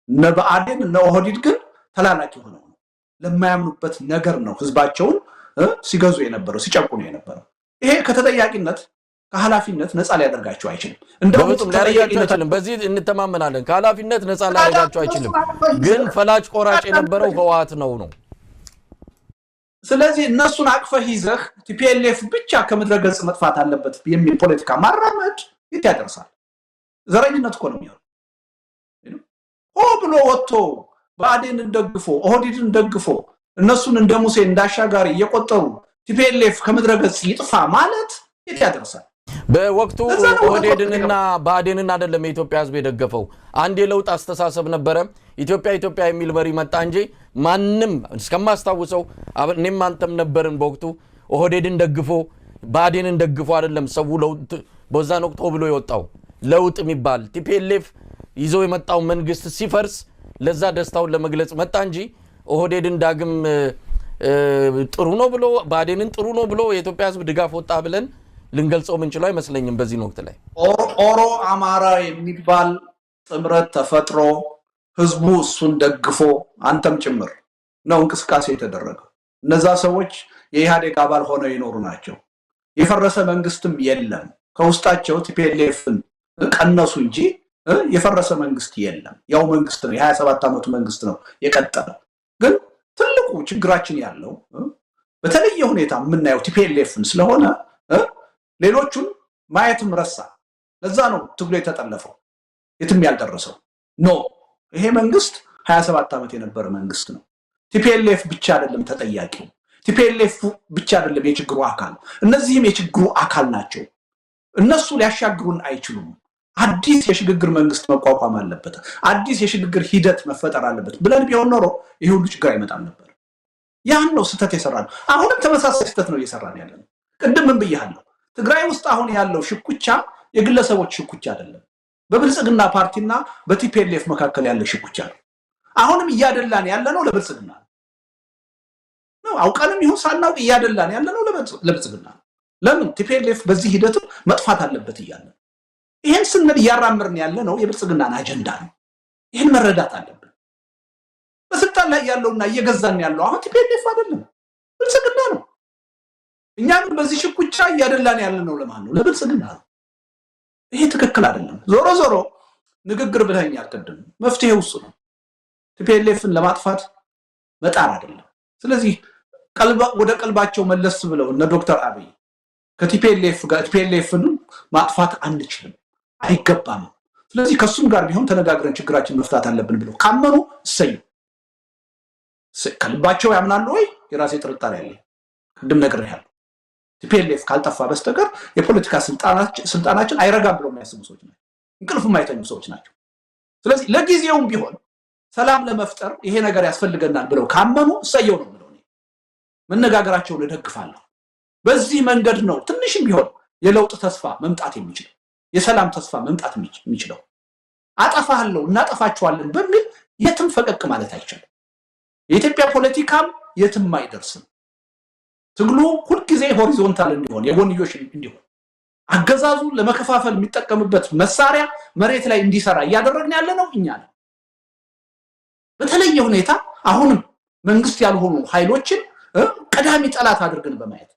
ነብአዴን ነኦህዴድ ግን ተላላኪ ሆነው ለማያምኑበት ነገር ነው ህዝባቸውን ሲገዙ የነበረው ሲጨቁኑ የነበረው ይሄ ከተጠያቂነት ከኃላፊነት ነፃ ሊያደርጋቸው አይችልም እንደውም ሊያደርጋቸው አይችልም በዚህ እንተማመናለን ከኃላፊነት ነፃ ሊያደርጋቸው አይችልም ግን ፈላጭ ቆራጭ የነበረው ህወሓት ነው ስለዚህ እነሱን አቅፈህ ይዘህ ቲፒኤልኤፍ ብቻ ከምድረገጽ መጥፋት አለበት የሚል ፖለቲካ ማራመድ ያደርሳል ዘረኝነት እኮ ነው የሚሆነው ብሎ ወጥቶ ብአዴንን ደግፎ ኦህዴድን ደግፎ እነሱን እንደ ሙሴ እንዳሻጋሪ እየቆጠሩ ቲፒኤልኤፍ ከምድረገጽ ይጥፋ ማለት ያደርሳል በወቅቱ ኦህዴድንና ብአዴንን አይደለም የኢትዮጵያ ህዝብ የደገፈው አንድ የለውጥ አስተሳሰብ ነበረ ኢትዮጵያ የሚል መሪ መጣ እንጂ ማንንም እስከማስታውሰው እኔም አንተም ነበርን በወቅቱ ኦህዴድን ደግፎ ብአዴንን ደግፎ አይደለም ሰው ለውጥ በዛን ወቅት ብሎ የወጣው ለውጥ የሚባል ቲፒኤልኤፍ ይዞ የመጣው መንግስት ሲፈርስ ለዛ ደስታውን ለመግለጽ መጣ እንጂ ኦህዴድን ዳግም ጥሩ ነው ብሎ ብአዴንን ጥሩ ነው ብሎ የኢትዮጵያ ህዝብ ድጋፍ ወጣ ብለን ልንገልጸው ምንችለው አይመስለኝም በዚህ ወቅት ላይ ኦሮ አማራ የሚባል ጥምረት ተፈጥሮ ህዝቡ እሱን ደግፎ አንተም ጭምር ነው እንቅስቃሴ የተደረገው እነዛ ሰዎች የኢህአዴግ አባል ሆነው ይኖሩ ናቸው የፈረሰ መንግስትም የለም ከውስጣቸው ቲፒኤልኤፍን ቀነሱ እንጂ የፈረሰ መንግስት የለም ያው መንግስት ነው የ27 አመቱ መንግስት ነው የቀጠለ ግን ትልቁ ችግራችን ያለው በተለየ ሁኔታ የምናየው ቲፒኤልኤፍን ስለሆነ ሌሎቹን ማየትም ረሳ ለዛ ነው ትግሉ የተጠለፈው የትም ያልደረሰው ይሄ መንግስት 27 አመት የነበረ መንግስት ነው ቲፒኤልኤፍ ብቻ አይደለም ተጠያቂው ቲፒኤልኤፍ ብቻ አይደለም የችግሩ አካል እነዚህም የችግሩ አካል ናቸው እነሱ ሊያሻግሩን አይችሉም አዲስ የሽግግር መንግስት መቋቋም አለበት አዲስ የሽግግር ሂደት መፈጠር አለበት ብለን ቢሆን ኖሮ ይሄ ሁሉ ችግር አይመጣም ነበር ያን ነው ስተት የሰራን አሁንም ተመሳሳይ ስተት ነው እየሰራን ያለነው ቅድምም ብያለሁ ትግራይ ውስጥ አሁን ያለው ሽኩቻ የግለሰቦች ሽኩቻ አይደለም በብልጽግና ፓርቲና በቲፒኤልኤፍ መካከል ያለ ሽኩቻ ነው አሁንም እያደላን ያለነው ለብልጽግና አውቀንም ይሁን ሳናውቅ እያደላን ያለነው ለብልጽግና ለምን ቲፒኤልኤፍ በዚህ ሂደት መጥፋት አለበት ይያለ ይሄን ስንል ያራምርን ያለነው የብልጽግናን አጀንዳ ነው ይሄን መረዳት አለብን በስልጣን ላይ ያለውና እየገዛን ያለው አሁን ቲፒኤልኤፍ አይደለም ብልጽግና ነው እኛም በዚህ ሽኩቻ እያደላን ያለነው ለማን ነው ለብልጽግና ነው ይሄ ትክክል አይደለም ዞሮ ዞሮ ንግግር ብለኛል ቀደም መፍትሄው እሱ ነው ቲፒኤልኤፍን ለማጥፋት መጣር አይደለም ስለዚህ ወደ ቀልባቸው መለስ ብለው እነ ዶክተር አብይ ከቲፒኤልኤፍ ጋር ቲፒኤልኤፍን ማጥፋት አንችልም አይገባም ስለዚህ ከሱም ጋር ቢሆን ተነጋግረን ችግራችን መፍታት አለብን ብለው ካመኑ እሰይ ከልባቸው ያምናሉ ወይ የራሴ ጥርጣሬ አለ ቅድም ነግሬያለሁ ቲፒኤልኤፍ ካልጠፋ በስተቀር የፖለቲካ ስልጣናችን አይረጋም ብለው የሚያስቡ ሰዎች ናቸው እንቅልፍ የማይተኙ ሰዎች ናቸው ስለዚህ ለጊዜውም ቢሆን ሰላም ለመፍጠር ይሄ ነገር ያስፈልገናል ብለው ካመኑ እሰየው ነው ብለው መነጋገራቸውን እደግፋለሁ በዚህ መንገድ ነው ትንሽም ቢሆን የለውጥ ተስፋ መምጣት የሚችለው የሰላም ተስፋ መምጣት የሚችለው አጠፋለሁ እናጠፋቸዋለን በሚል የትም ፈቀቅ ማለት አይቻልም የኢትዮጵያ ፖለቲካም የትም አይደርስም ትግሉ ሁሉ ጊዜ ሆሪዞንታል እንዲሆን የጎንዮሽ እንዲሆን አገዛዙ ለመከፋፈል የሚጠቀምበት መሳሪያ መሬት ላይ እንዲሰራ ያደረግን ያለ ነው እኛ ነው በተለየ ሁኔታ አሁንም መንግስት ያልሆኑ ኃይሎችን ቀዳሚ ጠላት አድርገን በማየት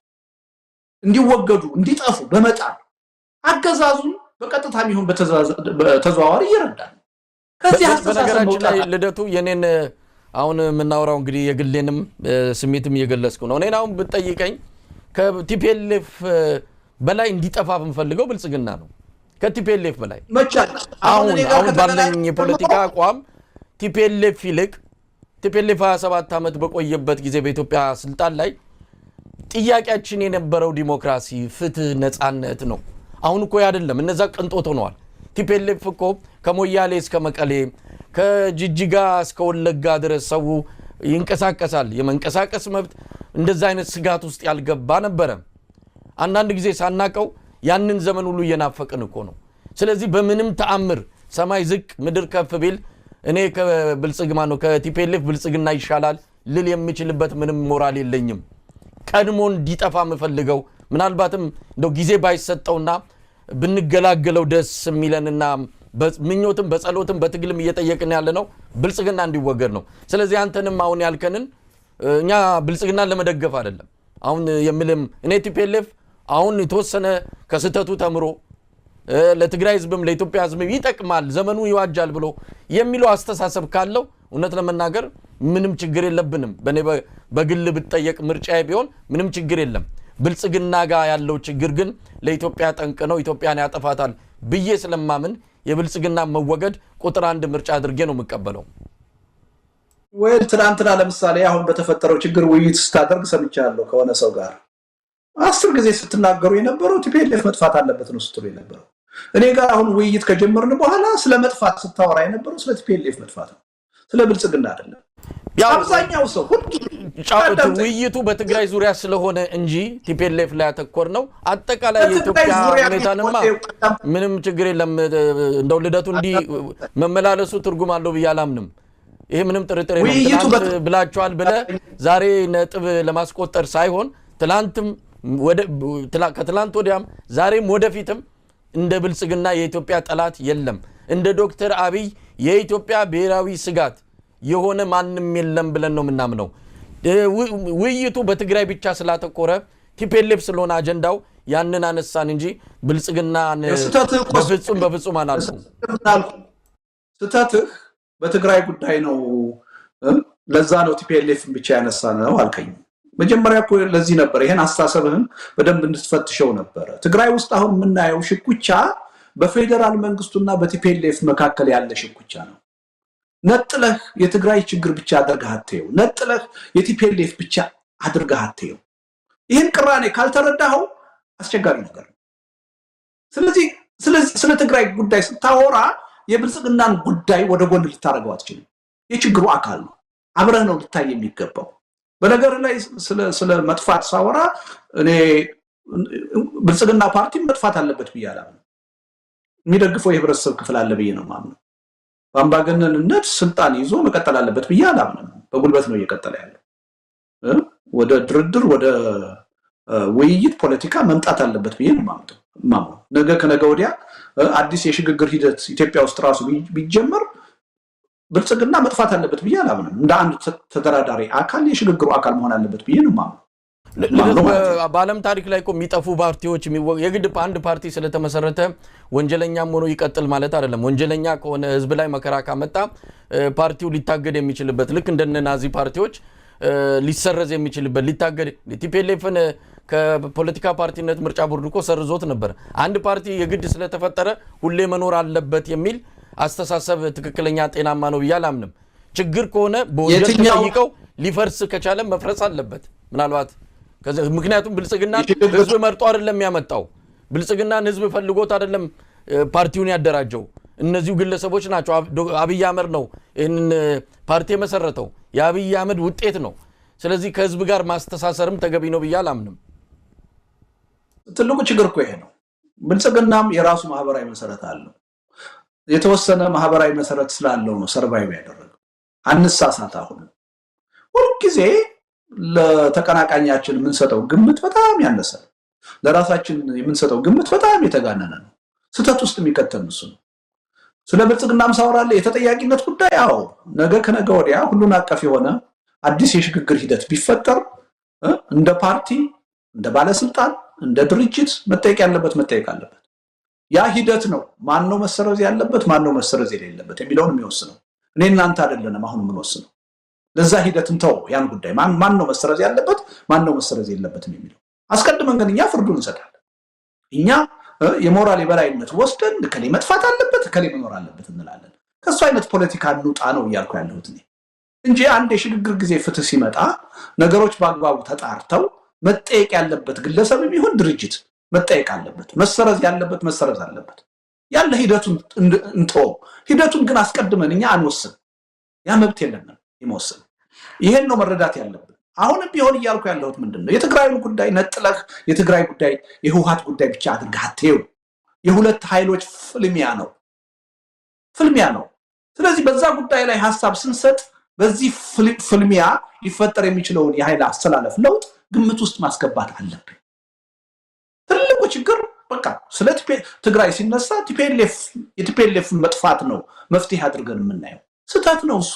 እንዲወገዱ እንዲጠፉ በመጣር አገዛዙን በቀጥታም ይሁን በተዘዋዋሪ ይረዳል ከዚህ በነገራችን ላይ ልደቱ የኔን አሁን ምናወራው እንግዲህ የግሌንም ስሜትም እየገለጽኩ ነው እኔን አሁን ብትጠይቀኝ ከቲፒኤልኤፍ በላይ እንዲጠፋ እንፈልገው ብልጽግና ነው ከቲፒኤልኤፍ በላይ አሁን ባለኝ የፖለቲካ አቋም ቲፒኤልኤፍ ይልቅ ቲፒኤልኤፍ 27 ዓመት በቆየበት ጊዜ በኢትዮጵያ ስልጣን ላይ ጥያቄያችን የነበረው ዲሞክራሲ ፍትህ ነፃነት ነው አሁን እኮ አይደለም እነዛ ቅንጦት ሆነዋል ቲፒኤልኤፍ እኮ ከሞያሌ እስከ መቀሌ ከጅጅጋ እስከ ወለጋ ድረስ ሰው ይንቀሳቀሳል የመንቀሳቀስ መብት እንደዛ አይነት ስጋት ውስጥ ያልገባ ነበር አንዳንድ ጊዜ ሳናቀው ያንን ዘመን ሁሉ እየናፈቅን እኮ ነው ስለዚህ በምንም ተአምር ሰማይ ዝቅ ምድር ከፍ ቢል እኔ ከብልጽግና ነው ከቲፒኤልኤፍ ብልጽግና ይሻላል ልል የምችልበት ምንም ሞራል የለኝም ቀድሞ እንዲጠፋ መፈልገው ምናልባትም እንደው ጊዜ ባይሰጠውና ብንገላገለው ደስ የሚለንና ምኞትም በጸሎትም በትግልም እየጠየቅን ያለ ነው ብልጽግና እንዲወገድ ነው ስለዚህ አንተንም አሁን ያልከንን እኛ ብልጽግና ለመደገፍ አይደለም አሁን የምልም እኔ ቲፒኤልኤፍ አሁን የተወሰነ ከስተቱ ተምሮ ለትግራይ ህዝብም ለኢትዮጵያ ህዝብም ይጠቅማል ዘመኑ ይዋጃል ብሎ የሚለው አስተሳሰብ ካለው እውነት ለመናገር ምንም ችግር የለብንም በኔ በግል ብትጠየቅ ምርጫዬ ቢሆን ምንም ችግር የለም ብልጽግና ጋር ያለው ችግር ግን ለኢትዮጵያ ጠንቅ ነው ኢትዮጵያን ያጠፋታል ብዬ ስለማምን የብልጽግና መወገድ ቁጥር 1 ምርጫ አድርጌ ነው መቀበለው ወይ ትናንትና ለምሳሌ አሁን በተፈጠረው ችግር ውይይት ስታደርግ ሰምቻለሁ ከሆነ ሰው ጋር 10 ጊዜ ስትናገሩ የነበረው ቲፒኤልኤፍ መጥፋት አለበት ነው ስትሉ የነበረው እኔ ጋር አሁን ውይይት ከጀመርን በኋላ ስለ መጥፋት ስታወራ የነበረው ስለ ቲፒኤልኤፍ መጥፋት ነው ስለ ብልጽግና አይደለም አብዛኛው ሰው ውይይቱ በትግራይ ዙሪያ ስለሆነ እንጂ ቲፒኤልኤፍ ላይ ያተኮር ነው አጠቃላይ የኢትዮጵያ ሁኔታንማ ምንም ችግር የለም እንደው ልደቱ እንዲ መመላለሱ ትርጉም አለው ብያላምንም ይሄ ምንም ጥርጥር የለም ብላችኋል ብለ ዛሬ ነጥብ ለማስቆጠር ሳይሆን ትላንትም ከትላንት ወዲያም ዛሬም ወደፊትም እንደ ብልጽግና የኢትዮጵያ ጠላት የለም እንደ ዶክተር አብይ የኢትዮጵያ ብሔራዊ ስጋት የሆነ ማንንም የለም ብለን ነው ምናምነው ውይይቱ በትግራይ ብቻ ስላተኮረ ቲፒኤልኤፍ ስለሆነ አጀንዳው ያንን አነሳን እንጂ ብልጽግና በፍጹም አናልኩም ስተትህ በትግራይ ጉዳይ ነው ለዛ ነው ቲፒኤልኤፍን ብቻ ያነሳ ነው አልከኝ መጀመሪያ እኮ ለዚህ ነበር ይሄን አስተሳሰብህን በደንብ እንድትፈትሸው ነበር ትግራይ ውስጥ አሁን የምናየው ሽኩቻ በፌደራል መንግስቱና በቲፒኤልኤፍ መካከል ያለ ሽኩቻ ነው ነጥለህ የትግራይ ችግር ብቻ አድርገህ አትየው ነጥለህ የቲፒኤልኤፍ ብቻ አድርገህ አትየው ይሄን ቅራኔ ካልተረዳኸው አስቸጋሪ ነገር ነው ስለዚህ ስለ ትግራይ ጉዳይ ስታወራ የብልጽግናን ጉዳይ ወደ ጎን ልታረጋው አትችልም የችግሩ አካል ነው አብረህ ነው ልታይ የሚገባው በነገር ላይ ስለ መጥፋት ሳወራ እኔ ብልጽግና ፓርቲ መጥፋት አለበት ብያለሁ የሚደግፈው የህብረተሰብ ክፍል አለ ብዬ ነው ማምነው በአምባገነንነት ስልጣን ይዞ መቀጠል አለበት ብያለሁ በጉልበት ነው እየቀጠለ ያለው ወደ ድርድር ወደ ውይይት ፖለቲካ መምጣት አለበት ብዬ ነው ማምነው። ነገ ከነገ ወዲያ አዲስ የሽግግር ሂደት ኢትዮጵያ ውስጥ ራሱ ቢጀመር ብልጽግና መጥፋት አለበት ብዬ አላምንም። እንደ አንድ ተደራዳሪ አካል የሽግግሩ አካል መሆን አለበት ብዬ ነው ማምነው። በዓለም ታሪክ ላይ እኮ የሚጠፉ ፓርቲዎች የግድ አንድ ፓርቲ ስለተመሰረተ ወንጀለኛም ሆኖ ይቀጥል ማለት አይደለም። ወንጀለኛ ከሆነ ህዝብ ላይ መከራ ካመጣ ፓርቲው ሊታገድ የሚችልበት ልክ እንደነ ናዚ ፓርቲዎች ሊሰረዝ የሚችልበት ሊታገድ ቲፒኤልኤፍን ከፖለቲካ ፓርቲነት ምርጫ ቦርድ እኮ ሰርዞት ነበር። አንድ ፓርቲ የግድ ስለተፈጠረ ሁሌ መኖር አለበት የሚል አስተሳሰብ ትክክለኛ ጤናማ ነው ብዬ አላምንም። ችግር ከሆነ በወንጀል ተጠይቀው ሊፈርስ ከቻለ መፍረስ አለበት ምናልባት ምክንያቱም ብልጽግና ህዝብ መርጦ አይደለም ያመጣው። ብልጽግናን ህዝብ ፈልጎት አይደለም ፓርቲውን ያደራጀው። እነዚሁ ግለሰቦች ናቸው። አብይ አህመድ ነው ይህንን ፓርቲ የመሰረተው። የአብይ አህመድ ውጤት ነው። ስለዚህ ከህዝብ ጋር ማስተሳሰርም ተገቢ ነው ብዬ አላምንም። ትልቁ ችግር እኮ ይሄ ነው። ብልጽግናም የራሱ ማህበራዊ መሰረት አለው። የተወሰነ ማህበራዊ መሰረት ስላለው ነው ሰርቫይቭ ያደረገው። አንሳሳት። አሁን ሁልጊዜ ለተቀናቃኛችን የምንሰጠው ግምት በጣም ያነሰ፣ ለራሳችን የምንሰጠው ግምት በጣም የተጋነነ ነው። ስህተት ውስጥ የሚከተል እሱ ነው። ስለ ብልጽግናም ሳወራለሁ የተጠያቂነት ጉዳይ አዎ፣ ነገ ከነገ ወዲያ ሁሉን አቀፍ የሆነ አዲስ የሽግግር ሂደት ቢፈጠር እንደ ፓርቲ፣ እንደ ባለስልጣን፣ እንደ ድርጅት መጠየቅ ያለበት መጠየቅ አለበት። ያ ሂደት ነው ማን ነው መሰረዝ ያለበት ማን ነው መሰረዝ የሌለበት የሚለውን የሚወስነው። እኔ እናንተ አይደለንም አሁን የምንወስነው። ለዛ ሂደት እንተው ያን ጉዳይ ማን ነው መሰረዝ ያለበት ማን ነው መሰረዝ የሌለበትም የሚለው አስቀድመን ግን እኛ ፍርዱን እንሰጣለን። እኛ የሞራል የበላይነት ወስደን ከሌ መጥፋት አለበት ከሌ መኖር አለበት እንላለን። ከሱ አይነት ፖለቲካ እንውጣ ነው እያልኩ ያለሁት እኔ እንጂ አንድ የሽግግር ጊዜ ፍትህ ሲመጣ ነገሮች በአግባቡ ተጣርተው መጠየቅ ያለበት ግለሰብ ቢሆን ድርጅት መጠየቅ አለበት። መሰረዝ ያለበት መሰረዝ አለበት። ያለ ሂደቱን እንተው። ሂደቱን ግን አስቀድመን እኛ አንወስን። ያ መብት የለንም የመወሰን። ይሄን ነው መረዳት ያለብን። አሁንም ቢሆን እያልኩ ያለሁት ምንድነው የትግራይን ጉዳይ ነጥለህ የትግራይ ጉዳይ የህወሓት ጉዳይ ብቻ አድርገህ አትየው። የሁለት ኃይሎች ፍልሚያ ነው። ስለዚህ በዛ ጉዳይ ላይ ሐሳብ ስንሰጥ በዚህ ፍልሚያ ሊፈጠር የሚችለውን የኃይል አስተላለፍ ለውጥ ግምት ውስጥ ማስገባት አለብን። ትልቁ ችግር በቃ ስለ ትግራይ ሲነሳ የቲፒኤልኤፍ መጥፋት ነው መፍትሄ አድርገን የምናየው። ስህተት ነው እሱ።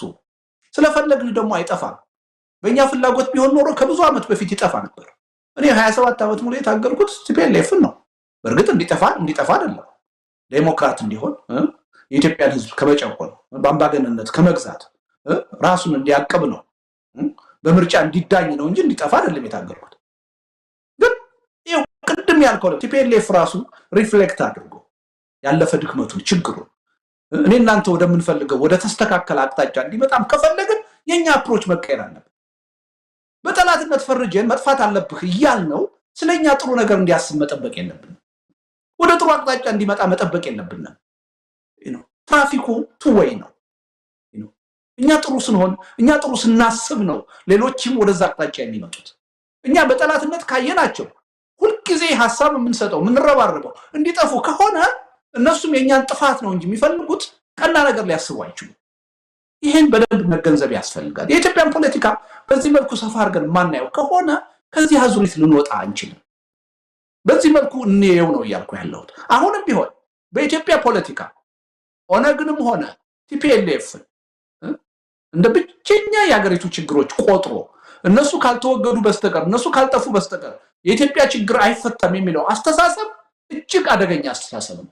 ስለፈለግን ደግሞ አይጠፋም። በእኛ ፍላጎት ቢሆን ኖሮ ከብዙ ዓመት በፊት ይጠፋ ነበር። እኔ 27 ዓመት ሙሉ የታገልኩት ቲፒኤልኤፍን ነው። በእርግጥ እንዲጠፋ አይደለም፣ ዴሞክራት እንዲሆን የኢትዮጵያን ህዝብ ከመጨቆን በአምባገነንነት ከመግዛት ራሱን እንዲያቀብ ነው፣ በምርጫ እንዲዳኝ ነው እንጂ እንዲጠፋ አይደለም የታገልኩት። ግን ይኸው ቅድም ያልከው ቲፒኤልኤፍ ራሱ ሪፍሌክት አድርጎ ያለፈ ድክመቱን ችግሩን እኔ እናንተ ወደምንፈልገው ወደ ተስተካከለ አቅጣጫ እንዲመጣም ከፈለግን የኛ አፕሮች መቀየር አለበት። በጠላትነት ፈርጀን መጥፋት አለብህ እያልነው ስለኛ ጥሩ ነገር እንዲያስብ መጠበቅ የለብንም። ወደ ጥሩ አቅጣጫ እንዲመጣ መጠበቅ የለብንም። ትራፊኩ ቱዌይ ነው። እኛ ጥሩ ስንሆን እኛ ጥሩ ስናስብ ነው ሌሎችም ወደዛ አቅጣጫ የሚመጡት። እኛ በጠላትነት ካየናቸው ሁልጊዜ ሐሳብ የምንሰጠው የምንረባረበው እንዲጠፉ ከሆነ እነሱም የኛን ጥፋት ነው እንጂ የሚፈልጉት ቀና ነገር ሊያስቡ አይችሉም። ይሄን በደንብ መገንዘብ ያስፈልጋል። የኢትዮጵያን ፖለቲካ በዚህ መልኩ ሰፋ አድርገን ማናየው ከሆነ ከዚህ አዙሪት ልንወጣ አንችልም። በዚህ መልኩ እንየው ነው እያልኩ ያለሁት። አሁንም ቢሆን በኢትዮጵያ ፖለቲካ ኦነግንም ሆነ ቲፒኤልኤፍ እንደ ብቸኛ የሀገሪቱ ችግሮች ቆጥሮ እነሱ ካልተወገዱ በስተቀር እነሱ ካልጠፉ በስተቀር የኢትዮጵያ ችግር አይፈታም የሚለው አስተሳሰብ እጅግ አደገኛ አስተሳሰብ ነው።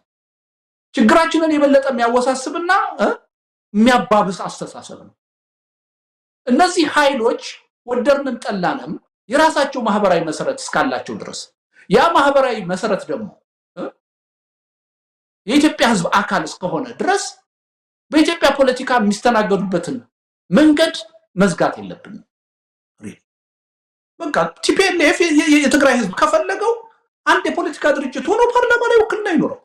ችግራችንን የበለጠ የሚያወሳስብና የሚያባብስ አስተሳሰብ ነው። እነዚህ ኃይሎች ወደድንም ጠላንም የራሳቸው ማህበራዊ መሰረት እስካላቸው ድረስ ያ ማህበራዊ መሰረት ደግሞ የኢትዮጵያ ህዝብ አካል እስከሆነ ድረስ በኢትዮጵያ ፖለቲካ የሚስተናገዱበትን መንገድ መዝጋት የለብንም። በቃ ቲፒኤልኤፍ የትግራይ ህዝብ ከፈለገው አንድ የፖለቲካ ድርጅት ሆኖ ፓርላማ ላይ ውክልና ይኖረው።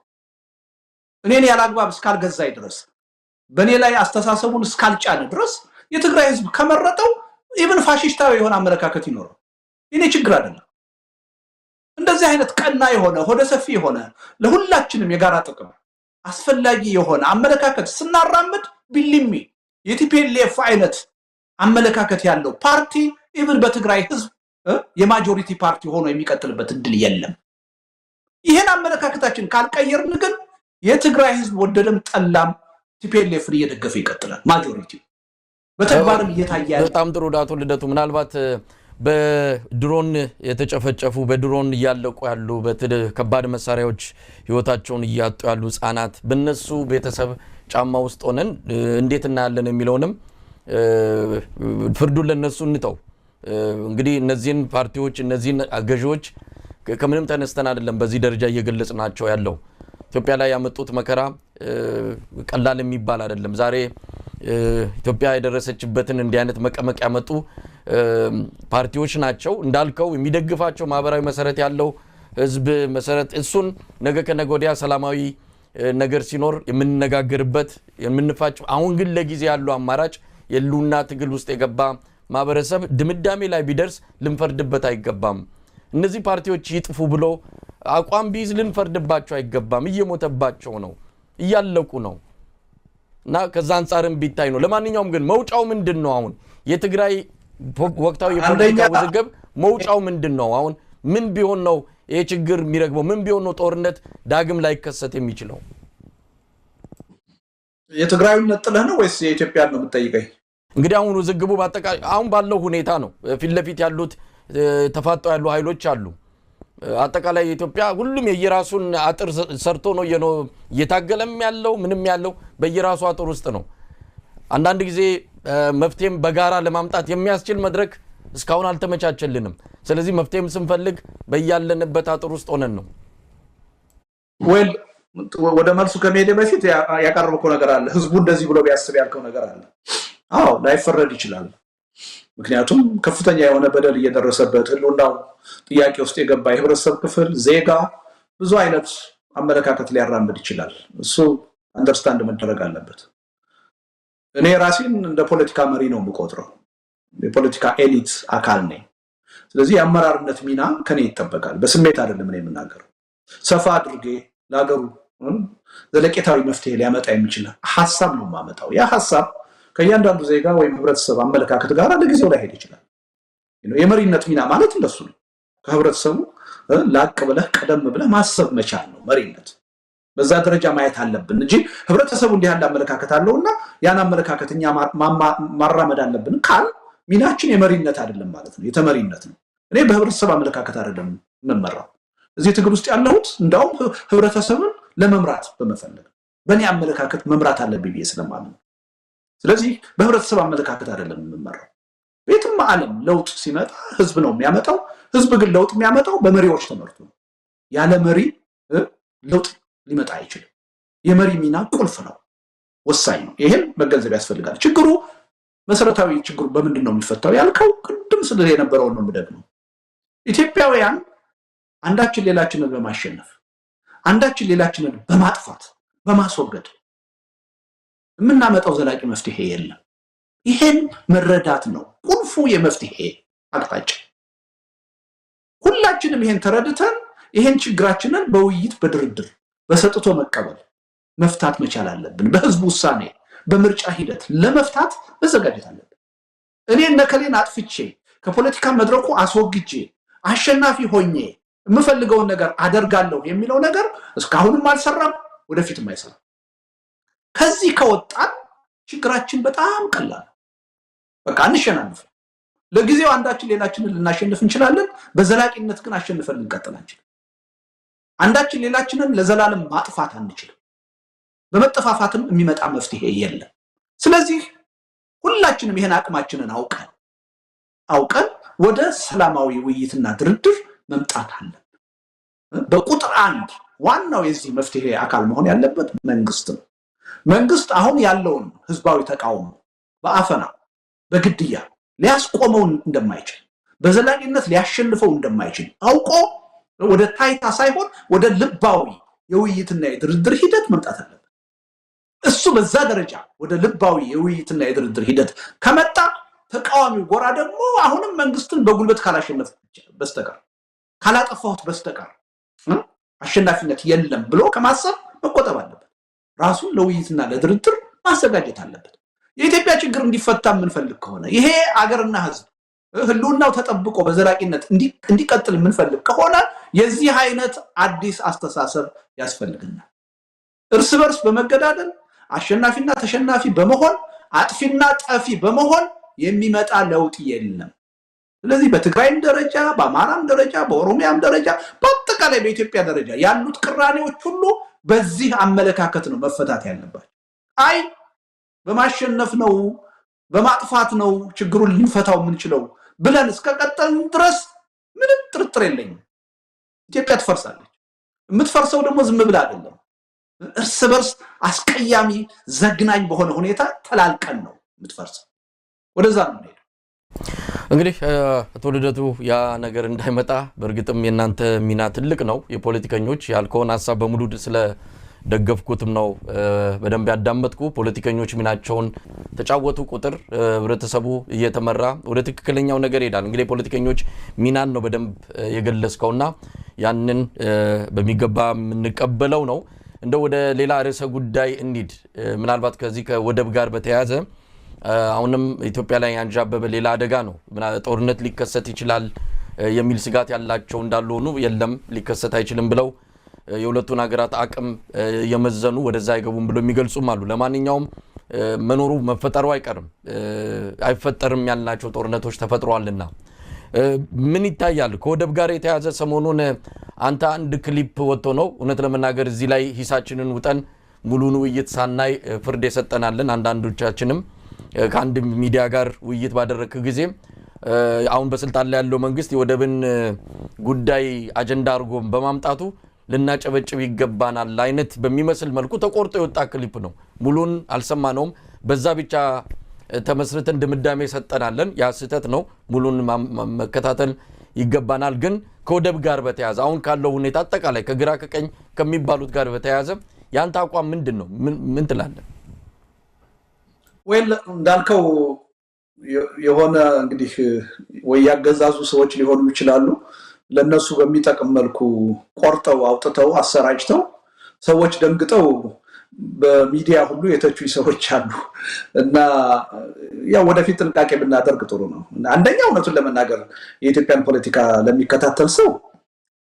እኔን ያላግባብ እስካልገዛይ ድረስ በእኔ ላይ አስተሳሰቡን እስካልጫነ ድረስ የትግራይ ህዝብ ከመረጠው ኢቭን ፋሺስታዊ የሆነ አመለካከት ይኖረው። እኔ ችግር አይደለም። እንደዚህ አይነት ቀና የሆነ ሆደ ሰፊ የሆነ ለሁላችንም የጋራ ጥቅም አስፈላጊ የሆነ አመለካከት ስናራምድ ቢልሚ የቲፒኤልኤፍ አይነት አመለካከት ያለው ፓርቲ ኢቭን በትግራይ ህዝብ የማጆሪቲ ፓርቲ ሆኖ የሚቀጥልበት እድል የለም። ይሄን አመለካከታችን ካልቀየርን ግን የትግራይ ህዝብ ወደደም ጠላም ቲፒኤልኤፍን እየደገፈ ይቀጥላል። ማጆሪቲ በተግባርም እየታየ ያለ በጣም ጥሩ ዳቶ ልደቱ ምናልባት በድሮን የተጨፈጨፉ በድሮን እያለቁ ያሉ በከባድ መሳሪያዎች ህይወታቸውን እያጡ ያሉ ህፃናት በነሱ ቤተሰብ ጫማ ውስጥ ሆነን እንዴት እናያለን የሚለውንም ፍርዱን ለነሱ እንተው። እንግዲህ እነዚህን ፓርቲዎች እነዚህን ገዢዎች ከምንም ተነስተን አይደለም በዚህ ደረጃ እየገለጽናቸው ያለው ኢትዮጵያ ላይ ያመጡት መከራ ቀላል የሚባል አይደለም። ዛሬ ኢትዮጵያ የደረሰችበትን እንዲህ አይነት መቀመቅ ያመጡ ፓርቲዎች ናቸው እንዳልከው የሚደግፋቸው ማህበራዊ መሰረት ያለው ህዝብ መሰረት እሱን ነገ ከነገ ወዲያ ሰላማዊ ነገር ሲኖር የምንነጋገርበት የምንፋጭ አሁን ግን ለጊዜ ያለው አማራጭ የሉና ትግል ውስጥ የገባ ማህበረሰብ ድምዳሜ ላይ ቢደርስ ልንፈርድበት አይገባም። እነዚህ ፓርቲዎች ይጥፉ ብሎ አቋም ቢይዝ ልንፈርድባቸው አይገባም። እየሞተባቸው ነው እያለቁ ነው እና ከዛ አንፃርም ቢታይ ነው። ለማንኛውም ግን መውጫው ምንድነው? አሁን የትግራይ ወቅታዊ የፖለቲካ ውዝግብ መውጫው ምንድነው? አሁን ምን ቢሆን ነው ይሄ ችግር የሚረግበው? ምን ቢሆን ነው ጦርነት ዳግም ላይ ከሰት የሚችለው? የትግራዩን ነጥለህ ነው ወይስ የኢትዮጵያን ነው የምትጠይቀኝ? እንግዲህ አሁን ውዝግቡ በአጠቃላይ አሁን ባለው ሁኔታ ነው። ፊት ለፊት ያሉት ተፋጠው ያሉ ኃይሎች አሉ። አጠቃላይ ኢትዮጵያ ሁሉም የየራሱን አጥር ሰርቶ ነው እየታገለም ያለው ምንም ያለው በየራሱ አጥር ውስጥ ነው። አንዳንድ ጊዜ መፍትሄም በጋራ ለማምጣት የሚያስችል መድረክ እስካሁን አልተመቻቸልንም። ስለዚህ መፍትሄም ስንፈልግ በያለንበት አጥር ውስጥ ሆነን ነው። ወደ መልሱ ከመሄድ በፊት ያቀረብከው ነገር አለ። ህዝቡ እንደዚህ ብሎ ቢያስብ ያልከው ነገር አለ። አዎ ላይፈረድ ይችላል። ምክንያቱም ከፍተኛ የሆነ በደል እየደረሰበት ህልውናው ጥያቄ ውስጥ የገባ የህብረተሰብ ክፍል ዜጋ ብዙ አይነት አመለካከት ሊያራምድ ይችላል። እሱ አንደርስታንድ መደረግ አለበት። እኔ ራሴን እንደ ፖለቲካ መሪ ነው የምቆጥረው። የፖለቲካ ኤሊት አካል ነኝ። ስለዚህ የአመራርነት ሚና ከኔ ይጠበቃል። በስሜት አይደለም እኔ የምናገረው። ሰፋ አድርጌ ለሀገሩ ዘለቄታዊ መፍትሄ ሊያመጣ የሚችል ሐሳብ ነው የማመጣው። ያ ሐሳብ ከእያንዳንዱ ዜጋ ወይም ህብረተሰብ አመለካከት ጋር ለጊዜው ላይ ሄድ ይችላል። የመሪነት ሚና ማለት እንደሱ ነው። ከህብረተሰቡ ላቅ ብለህ ቀደም ብለህ ማሰብ መቻል ነው መሪነት። በዛ ደረጃ ማየት አለብን እንጂ ህብረተሰቡ እንዲህ ያለ አመለካከት አለውና ያን አመለካከት እኛ ማራመድ አለብን ካል ሚናችን የመሪነት አይደለም ማለት ነው፣ የተመሪነት ነው። እኔ በህብረተሰብ አመለካከት አይደለም መመራው። እዚህ ትግል ውስጥ ያለሁት እንዳውም ህብረተሰቡን ለመምራት በመፈለግ በእኔ አመለካከት መምራት አለብኝ ብዬ ስለማምን፣ ስለዚህ በህብረተሰብ አመለካከት አይደለም የምመራው። ቤትም ዓለም ለውጥ ሲመጣ ህዝብ ነው የሚያመጣው። ህዝብ ግን ለውጥ የሚያመጣው በመሪዎች ተመርቶ ነው። ያለ መሪ ለውጥ ሊመጣ አይችልም። የመሪ ሚና ቁልፍ ነው፣ ወሳኝ ነው። ይሄን መገንዘብ ያስፈልጋል። ችግሩ መሰረታዊ ችግሩ በምንድን ነው የሚፈታው ያልከው ቅድም ስለ የነበረው ነው የምደግመው። ኢትዮጵያውያን አንዳችን ሌላችንን በማሸነፍ አንዳችን ሌላችንን በማጥፋት በማስወገድ የምናመጣው ዘላቂ መፍትሄ የለም። ይሄን መረዳት ነው ቁልፉ የመፍትሄ አቅጣጫ። ሁላችንም ይሄን ተረድተን ይሄን ችግራችንን በውይይት በድርድር በሰጥቶ መቀበል መፍታት መቻል አለብን። በህዝብ ውሳኔ በምርጫ ሂደት ለመፍታት መዘጋጀት አለብን። እኔ ነከሌን አጥፍቼ ከፖለቲካ መድረኩ አስወግጄ አሸናፊ ሆኜ የምፈልገውን ነገር አደርጋለሁ የሚለው ነገር እስካሁንም አልሰራም፣ ወደፊትም አይሰራም። ከዚህ ከወጣን ችግራችን በጣም ቀላል ነው። በቃ እንሸናነፍ። ለጊዜው አንዳችን ሌላችንን ልናሸንፍ እንችላለን። በዘላቂነት ግን አሸንፈን ልንቀጥል አንችልም። አንዳችን ሌላችንን ለዘላለም ማጥፋት አንችልም። በመጠፋፋትም የሚመጣ መፍትሄ የለም። ስለዚህ ሁላችንም ይሄን አቅማችንን አውቀን ወደ ሰላማዊ ውይይትና ድርድር መምጣት አለብን። በቁጥር አንድ ዋናው የዚህ መፍትሄ አካል መሆን ያለበት መንግስት ነው። መንግስት አሁን ያለውን ህዝባዊ ተቃውሞ በአፈና በግድያ ሊያስቆመው እንደማይችል በዘላቂነት ሊያሸንፈው እንደማይችል አውቆ ወደ ታይታ ሳይሆን ወደ ልባዊ የውይይትና የድርድር ሂደት መምጣት አለበት። እሱ በዛ ደረጃ ወደ ልባዊ የውይይትና የድርድር ሂደት ከመጣ ተቃዋሚው ጎራ ደግሞ አሁንም መንግስትን በጉልበት ካላሸነፈ በስተቀር ካላጠፋሁት በስተቀር አሸናፊነት የለም ብሎ ከማሰብ መቆጠብ አለበት። ራሱን ለውይይትና ለድርድር ማዘጋጀት አለበት። የኢትዮጵያ ችግር እንዲፈታ የምንፈልግ ከሆነ ይሄ አገርና ህዝብ ህልውናው ተጠብቆ በዘላቂነት እንዲቀጥል የምንፈልግ ከሆነ የዚህ አይነት አዲስ አስተሳሰብ ያስፈልግናል። እርስ በርስ በመገዳደል አሸናፊና ተሸናፊ በመሆን አጥፊና ጠፊ በመሆን የሚመጣ ለውጥ የለም። ስለዚህ በትግራይም ደረጃ በአማራም ደረጃ በኦሮሚያም ደረጃ በአጠቃላይ በኢትዮጵያ ደረጃ ያሉት ቅራኔዎች ሁሉ በዚህ አመለካከት ነው መፈታት ያለባቸው። አይ በማሸነፍ ነው በማጥፋት ነው ችግሩን ልንፈታው የምንችለው ብለን እስከቀጠልን ድረስ ምንም ጥርጥር የለኝም ኢትዮጵያ ትፈርሳለች። የምትፈርሰው ደግሞ ዝም ብላ አይደለም፣ እርስ በርስ አስቀያሚ ዘግናኝ በሆነ ሁኔታ ተላልቀን ነው የምትፈርሰው። ወደዛ ነው ሄደ። እንግዲህ አቶ ልደቱ ያ ነገር እንዳይመጣ በእርግጥም የናንተ ሚና ትልቅ ነው። የፖለቲከኞች ያልከውን ሐሳብ በሙሉ ስለ ደገፍኩትም ነው በደንብ ያዳመጥኩ። ፖለቲከኞች ሚናቸውን ተጫወቱ ቁጥር ህብረተሰቡ እየተመራ ወደ ትክክለኛው ነገር ይሄዳል። እንግዲህ ፖለቲከኞች ሚናን ነው በደንብ የገለጽከውና ያንን በሚገባ የምንቀበለው ነው። እንደው ወደ ሌላ ርዕሰ ጉዳይ እንሂድ። ምናልባት ከዚህ ከወደብ ጋር በተያያዘ አሁንም ኢትዮጵያ ላይ ያንዣበበ ሌላ አደጋ ነው። ጦርነት ሊከሰት ይችላል የሚል ስጋት ያላቸው እንዳሉ ሆኑ የለም ሊከሰት አይችልም ብለው የሁለቱን ሀገራት አቅም የመዘኑ ወደዛ አይገቡም ብለው የሚገልጹም አሉ። ለማንኛውም መኖሩ መፈጠሩ አይቀርም፣ አይፈጠርም ያልናቸው ጦርነቶች ተፈጥሯልና ምን ይታያል? ከወደብ ጋር የተያዘ ሰሞኑን አንተ አንድ ክሊፕ ወጥቶ ነው እውነት ለመናገር እዚህ ላይ ሂሳችንን ውጠን ሙሉን ውይይት ሳናይ ፍርድ የሰጠናለን። አንዳንዶቻችንም ከአንድ ሚዲያ ጋር ውይይት ባደረክ ጊዜ አሁን በስልጣን ላይ ያለው መንግስት የወደብን ጉዳይ አጀንዳ አድርጎ በማምጣቱ ልናጨበጭብ ይገባናል አይነት በሚመስል መልኩ ተቆርጦ የወጣ ክሊፕ ነው። ሙሉን አልሰማነውም። በዛ ብቻ ተመስርተን ድምዳሜ ሰጠናለን። ያ ስህተት ነው። ሙሉን መከታተል ይገባናል። ግን ከወደብ ጋር በተያያዘ አሁን ካለው ሁኔታ አጠቃላይ ከግራ ከቀኝ ከሚባሉት ጋር በተያያዘ ያንተ አቋም ምንድን ነው? ምን ትላለህ? ወይል እንዳልከው የሆነ እንግዲህ ወይ ያገዛዙ ሰዎች ሊሆኑ ይችላሉ። ለነሱ በሚጠቅም መልኩ ቆርጠው አውጥተው አሰራጭተው ሰዎች ደንግጠው በሚዲያ ሁሉ የተቹ ሰዎች አሉ እና ያው ወደፊት ጥንቃቄ ብናደርግ ጥሩ ነው። አንደኛ እውነቱን ለመናገር የኢትዮጵያን ፖለቲካ ለሚከታተል ሰው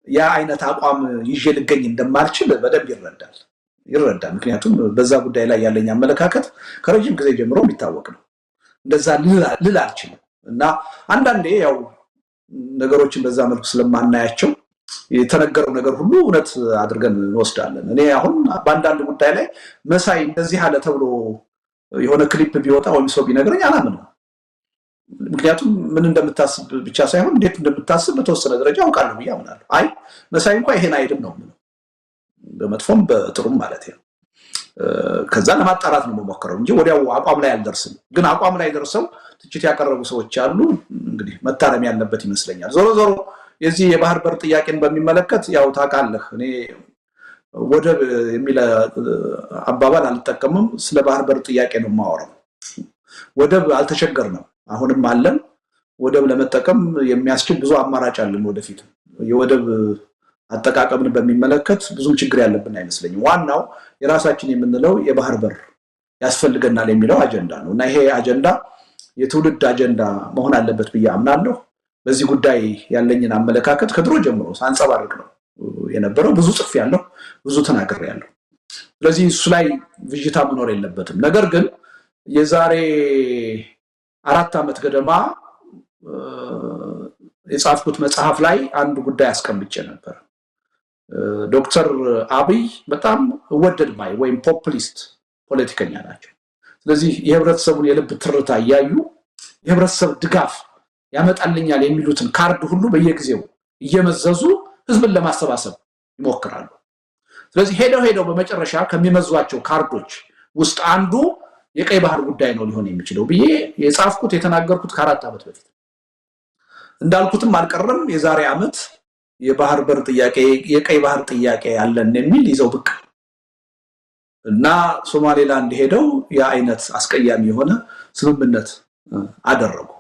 ያ አይነት አቋም ይዤ ልገኝ እንደማልችል በደንብ ይረዳል። ምክንያቱም በዛ ጉዳይ ላይ ያለኝ አመለካከት ከረጅም ጊዜ ጀምሮ የሚታወቅ ነው። እንደዛ ልል አልችልም እና አንዳንዴ ያው ነገሮችን በዛ መልኩ ስለማናያቸው የተነገረው ነገር ሁሉ እውነት አድርገን እንወስዳለን። እኔ አሁን በአንዳንድ ጉዳይ ላይ መሳይ እንደዚህ አለ ተብሎ የሆነ ክሊፕ ቢወጣ ወይም ሰው ቢነግረኝ አላምንም። ምክንያቱም ምን እንደምታስብ ብቻ ሳይሆን እንዴት እንደምታስብ በተወሰነ ደረጃ አውቃለሁ ብዬ አምናለሁ። አይ መሳይ እንኳን ይሄን አይድም ነው የምለው፣ በመጥፎም በጥሩም ማለት ነው። ከዛ ለማጣራት ነው የምሞክረው እንጂ ወዲያው አቋም ላይ አልደርስም። ግን አቋም ላይ ደርሰው ትችት ያቀረቡ ሰዎች አሉ። እንግዲህ መታረም ያለበት ይመስለኛል። ዞሮ ዞሮ የዚህ የባህር በር ጥያቄን በሚመለከት ያው ታውቃለህ፣ እኔ ወደብ የሚል አባባል አልጠቀምም። ስለ ባህር በር ጥያቄ ነው የማወራው። ወደብ አልተቸገርንም፣ አሁንም አለን። ወደብ ለመጠቀም የሚያስችል ብዙ አማራጭ አለን። ወደፊት የወደብ አጠቃቀምን በሚመለከት ብዙ ችግር ያለብን አይመስለኝም። ዋናው የራሳችን የምንለው የባህር በር ያስፈልገናል የሚለው አጀንዳ ነው እና ይሄ አጀንዳ የትውልድ አጀንዳ መሆን አለበት ብዬ አምናለሁ። በዚህ ጉዳይ ያለኝን አመለካከት ከድሮ ጀምሮ ሳንጸባርቅ ነው የነበረው። ብዙ ጽፌያለሁ፣ ብዙ ተናግሬያለሁ። ስለዚህ እሱ ላይ ብዥታ መኖር የለበትም። ነገር ግን የዛሬ 4 ዓመት ገደማ የጻፍኩት መጽሐፍ ላይ አንድ ጉዳይ አስቀምጬ ነበር። ዶክተር አብይ በጣም ወደድ ባይ ወይም ፖፑሊስት ፖለቲከኛ ናቸው። ስለዚህ የህብረተሰቡን የልብ ትርታ እያዩ የህብረተሰብ ድጋፍ ያመጣልኛል የሚሉትን ካርድ ሁሉ በየጊዜው እየመዘዙ ህዝብን ለማሰባሰብ ይሞክራሉ። ስለዚህ ሄደው በመጨረሻ ከሚመዟቸው ካርዶች ውስጥ አንዱ የቀይ ባህር ጉዳይ ነው ሊሆን የሚችለው ብዬ የጻፍኩት የተናገርኩት ከ4 ዓመት በፊት እንዳልኩትም አልቀረም። የዛሬ ዓመት የባህር በር ጥያቄ የቀይ ባህር ጥያቄ ያለን የሚል ይዘው ብቅ እና ሶማሌላንድ ሄደው የአይነት አስቀያሚ የሆነ ስምምነት አደረጉ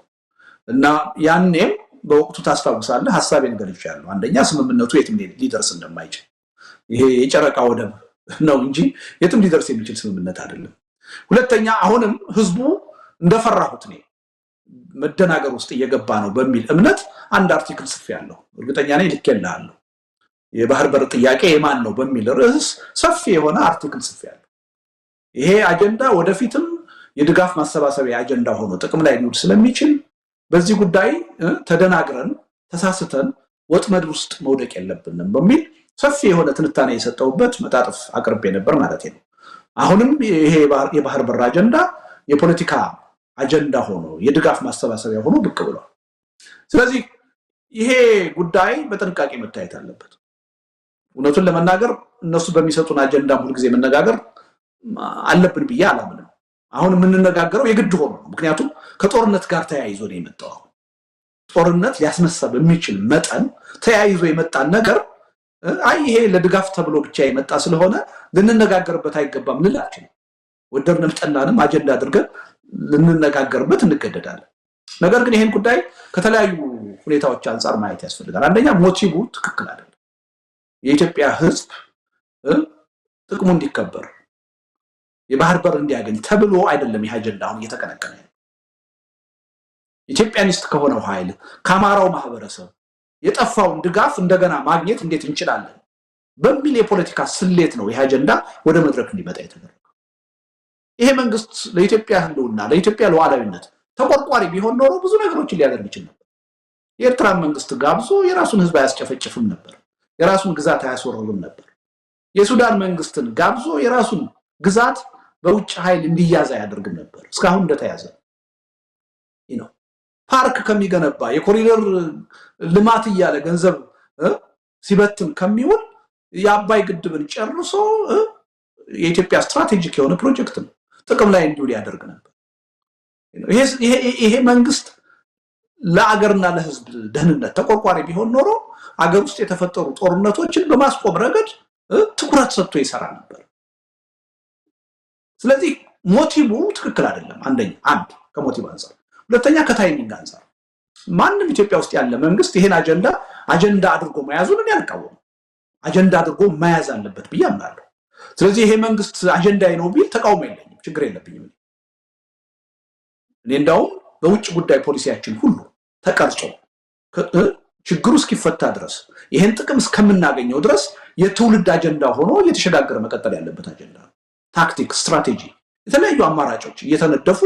እና ያኔም በወቅቱ ታስታውሳለህ ሐሳቤን ገልጫለሁ። አንደኛ ስምምነቱ የትም ሊደርስ እንደማይችል፣ ይሄ የጨረቃ ወደብ ነው እንጂ የትም ሊደርስ የሚችል ስምምነት አይደለም። ሁለተኛ አሁንም ህዝቡ እንደፈራሁት ነው መደናገር ውስጥ እየገባ ነው በሚል እምነት አንድ አርቲክል ጽፌያለሁ። እርግጠኛ ነኝ ልኬልሃለሁ። የባህር በር ጥያቄ የማን ነው በሚል ርዕስ ሰፊ የሆነ አርቲክል ጽፌያለሁ። ይሄ አጀንዳ ወደፊትም የድጋፍ ማሰባሰቢያ አጀንዳ ሆኖ ጥቅም ላይ ሊውል ስለሚችል በዚህ ጉዳይ ተደናግረን ተሳስተን ወጥመድ ውስጥ መውደቅ የለብንም በሚል ሰፊ የሆነ ትንታኔ የሰጠውበት መጣጥፍ አቅርቤ ነበር ማለት ነው። አሁንም ይሄ የባህር በር አጀንዳ የፖለቲካ አጀንዳ ሆኖ የድጋፍ ማሰባሰቢያ ሆኖ ብቅ ብሏል። ስለዚህ ይሄ ጉዳይ በጥንቃቄ መታየት አለበት። እውነቱን ለመናገር እነሱ በሚሰጡን አጀንዳ ሁሉ ጊዜ መነጋገር አለብን ብዬ አላምንም። አሁን የምንነጋገረው የግድ ሆኖ ነው። ምክንያቱም ከጦርነት ጋር ተያይዞ ነው የመጣው። ጦርነት ሊያስነሳ በሚችል መጠን ተያይዞ የመጣን ነገር አይ ይሄ ለድጋፍ ተብሎ ብቻ የመጣ ስለሆነ ልንነጋገርበት አይገባም ልላችን ወደድንም ጠላንም አጀንዳ አድርገን ልንነጋገርበት እንገደዳለን። ነገር ግን ይሄን ጉዳይ ከተለያዩ ሁኔታዎች አንፃር ማየት ያስፈልጋል። አንደኛ ሞቲቭ ትክክል አይደለም። የኢትዮጵያ ሕዝብ ጥቅሙ እንዲከበር የባህር በር እንዲያገኝ ተብሎ አይደለም ይሄ አጀንዳ አሁን እየተቀነቀነ ያለው። ኢትዮጵያኒስት ከሆነው ኃይል ከአማራው ማህበረሰብ የጠፋውን ድጋፍ እንደገና ማግኘት እንዴት እንችላለን በሚል የፖለቲካ ስሌት ነው ይሄ አጀንዳ ወደ መድረክ እንዲመጣ የተደረገው። ይሄ መንግስት ለኢትዮጵያ ህልውና ለኢትዮጵያ ሉዓላዊነት ተቆርቋሪ ቢሆን ኖሮ ብዙ ነገሮችን ሊያደርግ ይችላል ነበር። የኤርትራ መንግስት ጋብዞ የራሱን ህዝብ አያስጨፈጭፍም ነበር። የራሱን ግዛት አያስወርርም ነበር። የሱዳን መንግስትን ጋብዞ የራሱን ግዛት በውጭ ኃይል እንዲያዝ አያደርግም ነበር። እስካሁን እንደተያዘ ነው። ፓርክ ከሚገነባ የኮሪደር ልማት እያለ ገንዘብ ሲበትን ከሚውል የአባይ ግድብን ጨርሶ የኢትዮጵያ ስትራቴጂክ የሆነ ፕሮጀክት ነው ጥቅም ላይ እንዲውል ያደርግ ነበር። ይሄ መንግስት ለአገርና ለህዝብ ደህንነት ተቆርቋሪ ቢሆን ኖሮ አገር ውስጥ የተፈጠሩ ጦርነቶችን በማስቆም ረገድ ትኩረት ሰጥቶ ይሰራ ነበር። ስለዚህ ሞቲቭ ትክክል አይደለም። አንድ ከሞቲቭ አንፃር፣ ሁለተኛ ከታይሚንግ አንፃር ማንም ኢትዮጵያ ውስጥ ያለ መንግስት ይሄን አጀንዳ አድርጎ መያዙን ያልቃወም አጀንዳ አድርጎ መያዝ አለበት ብዬ አምናለሁ። ስለዚህ ይሄ መንግስት አጀንዳዬ ነው ቢል ተቃውሞ የለኝም፣ ችግር የለብኝም። እኔ እንደውም በውጭ ጉዳይ ፖሊሲያችን ሁሉ ተቀርጾ ችግሩ እስኪፈታ ድረስ ይሄን ጥቅም እስከምናገኘው ድረስ የትውልድ አጀንዳ ሆኖ እየተሸጋገረ መቀጠል ያለበት አጀንዳ ነው። ታክቲክ፣ ስትራቴጂ፣ የተለያዩ አማራጮች እየተነደፉ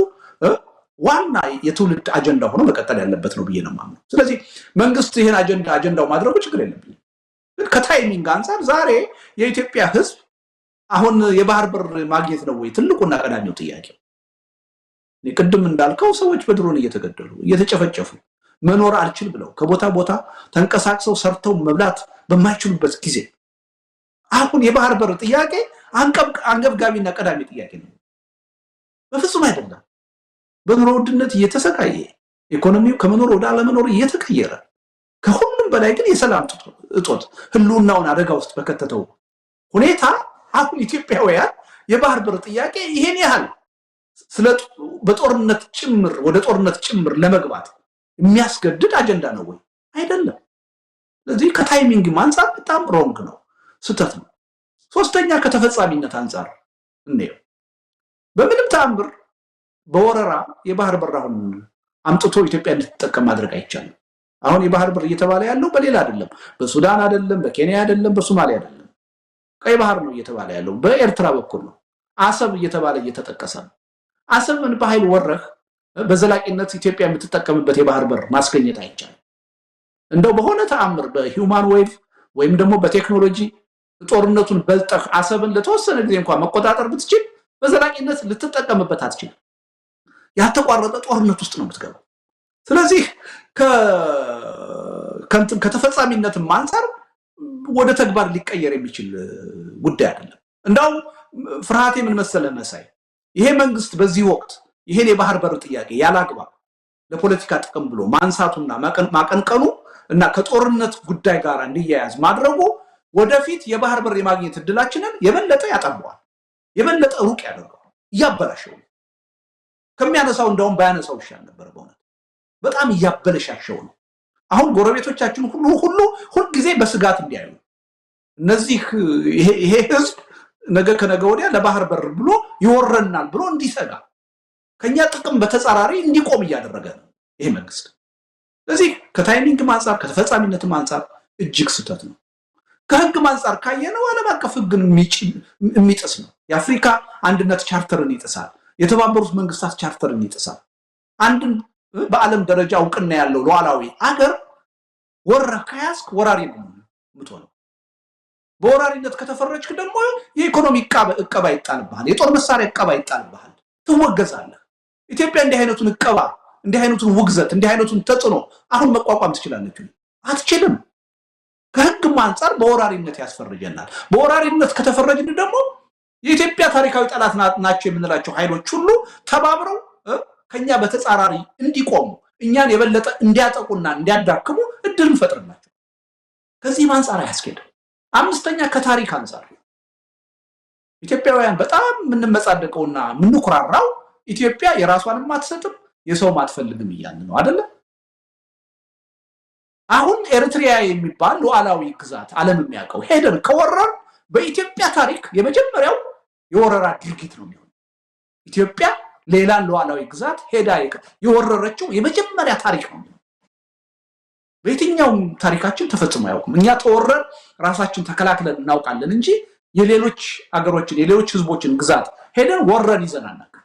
ዋና የትውልድ አጀንዳ ሆኖ መቀጠል ያለበት ነው ብዬ ነው የማምነው። ስለዚህ መንግስት ይሄን አጀንዳው ማድረጉ ችግር የለብኝም። ግን ከታይሚንግ አንፃር ዛሬ የኢትዮጵያ ህዝብ አሁን የባህር በር ማግኘት ነው ወይ ትልቁና ቀዳሚው ጥያቄ? ቅድም እንዳልከው ሰዎች በድሮን እየተገደሉ እየተጨፈጨፉ መኖር አልችል ብለው ከቦታ ቦታ ተንቀሳቅሰው ሰርተው መብላት በማይችሉበት ጊዜ አሁን የባህር በር ጥያቄ አንገብጋቢና ቀዳሚ ጥያቄ ነው? በፍጹም አይደለም። በኑሮ ውድነት እየተሰቃየ ኢኮኖሚው ከመኖር ወደ አለመኖር እየተቀየረ ከሁሉም በላይ ግን የሰላም እጦት ህልውናውን አደጋ ውስጥ በከተተው ሁኔታ አሁን ኢትዮጵያውያን የባህር በር ጥያቄ ይሄን ያህል በጦርነት ጭምር ወደ ጦርነት ጭምር ለመግባት የሚያስገድድ አጀንዳ ነው ወይ? አይደለም። ስለዚህ ከታይሚንግ አንፃር በጣም ሮንግ ነው፣ ስህተት ነው። ሶስተኛ ከተፈጻሚነት አንፃር እንየው። በምንም ተአምር በወረራ የባህር በር አሁን አምጥቶ ኢትዮጵያ እንድትጠቀም ማድረግ አይቻልም። አሁን የባህር በር እየተባለ ያለው በሌላ አይደለም፣ በሱዳን አይደለም፣ በኬንያ አይደለም፣ በሶማሊያ አይደለም፣ ቀይ ባህር ነው እየተባለ ያለው፣ በኤርትራ በኩል ነው። አሰብ እየተባለ እየተጠቀሰ ነው። አሰብን በኃይል ወረህ በዘላቂነት ኢትዮጵያ የምትጠቀምበት የባህር በር ማስገኘት አይቻልም። እንደው በሆነ ተአምር በሂውማን ዌቭ ወይም ደግሞ በቴክኖሎጂ ጦርነቱን በልጠህ አሰብን ለተወሰነ ጊዜ እንኳን መቆጣጠር ብትችል በዘላቂነት ልትጠቀምበት አትችልም። ያልተቋረጠ ጦርነት ውስጥ ነው የምትገባው። ስለዚህ ከተፈጻሚነትም አንፃር ወደ ተግባር ሊቀየር የሚችል ጉዳይ አይደለም። እንደው ፍርሃቴ ምን መሰለህ መሳይ፣ ይሄ መንግስት በዚህ ወቅት ይሄን የባህር በር ጥያቄ ያላግባብ ለፖለቲካ ጥቅም ብሎ ማንሳቱና ማቀንቀኑ እና ከጦርነት ጉዳይ ጋር እንዲያያዝ ማድረጉ ወደፊት የባህር በር የማግኘት እድላችንን የበለጠ ያጠበዋል፣ የበለጠ ሩቅ ያደርገዋል፣ እያበላሸው ነው። ከሚያነሳው እንደውም ባያነሳው ይሻል ነበር። በእውነት በጣም እያበለሻሸው ነው። አሁን ጎረቤቶቻችን ሁሉ ጊዜ በስጋት እንዲያዩ እነዚህ ይሄ ህዝብ ነገ ከነገ ወዲያ ለባህር በር ብሎ ይወረናል ብሎ እንዲሰጋ ከኛ ጥቅም በተጻራሪ እንዲቆም እያደረገ ነው። ይሄ መንግስት። ስለዚህ ከታይሚንግ አንፃር ከተፈጻሚነት አንፃር እጅግ ስህተት ነው። ከህግ አንፃር ካየነው ዓለም አቀፍ ህግን የሚጥስ ነው። የአፍሪካ አንድነት ቻርተርን ይጥሳል። የተባበሩት መንግስታት ቻርተርን ይጥሳል። አንድን በዓለም ደረጃ እውቅና ያለው ሉዓላዊ አገር ወረህ ከያዝክ ወራሪ ነው የምትሆነው። በወራሪነት ከተፈረጅክ ደግሞ የኢኮኖሚ እቀባ ይጣልብሃል፣ የጦር መሳሪያ እቀባ ይጣልብሃል፣ ትወገዛለህ። ኢትዮጵያ እንዲህ አይነቱን እቀባ፣ እንዲህ አይነቱን ውግዘት፣ እንዲህ አይነቱን ተጽዕኖ አሁን መቋቋም ትችላለች? አትችልም። ከህግም አንፃር በወራሪነት ያስፈርጀናል። በወራሪነት ከተፈረጅን ደግሞ የኢትዮጵያ ታሪካዊ ጠላት ናቸው የምንላቸው ኃይሎች ሁሉ ተባብረው ከኛ በተጻራሪ እንዲቆሙ እኛን የበለጠ እንዲያጠቁና እንዲያዳክሙ እድል እንፈጥርላቸው። ከዚህም አንፃር አያስኬድም። አምስተኛ ከታሪክ አንፃር ኢትዮጵያውያን በጣም የምንመጻደቀውና የምንኩራራው ኢትዮጵያ የራሷንም አትሰጥም የሰውም አትፈልግም እያልን ነው አይደለ? አሁን ኤርትሪያ የሚባል ሉዓላዊ ግዛት ዓለም የሚያውቀው ሄደን ከወረር በኢትዮጵያ ታሪክ የመጀመሪያው የወረራ ድርጊት ነው የሚሆነው። ኢትዮጵያ ሌላን ሉዓላዊ ግዛት ሄዳ የወረረችው የመጀመሪያ ታሪክ ነው። በየትኛውም ታሪካችን ተፈጽሞ አያውቅም። እኛ ተወረር ራሳችን ተከላክለን እናውቃለን እንጂ የሌሎች አገሮችን የሌሎች ህዝቦችን ግዛት ሄደን ወረን ይዘን አናውቅም።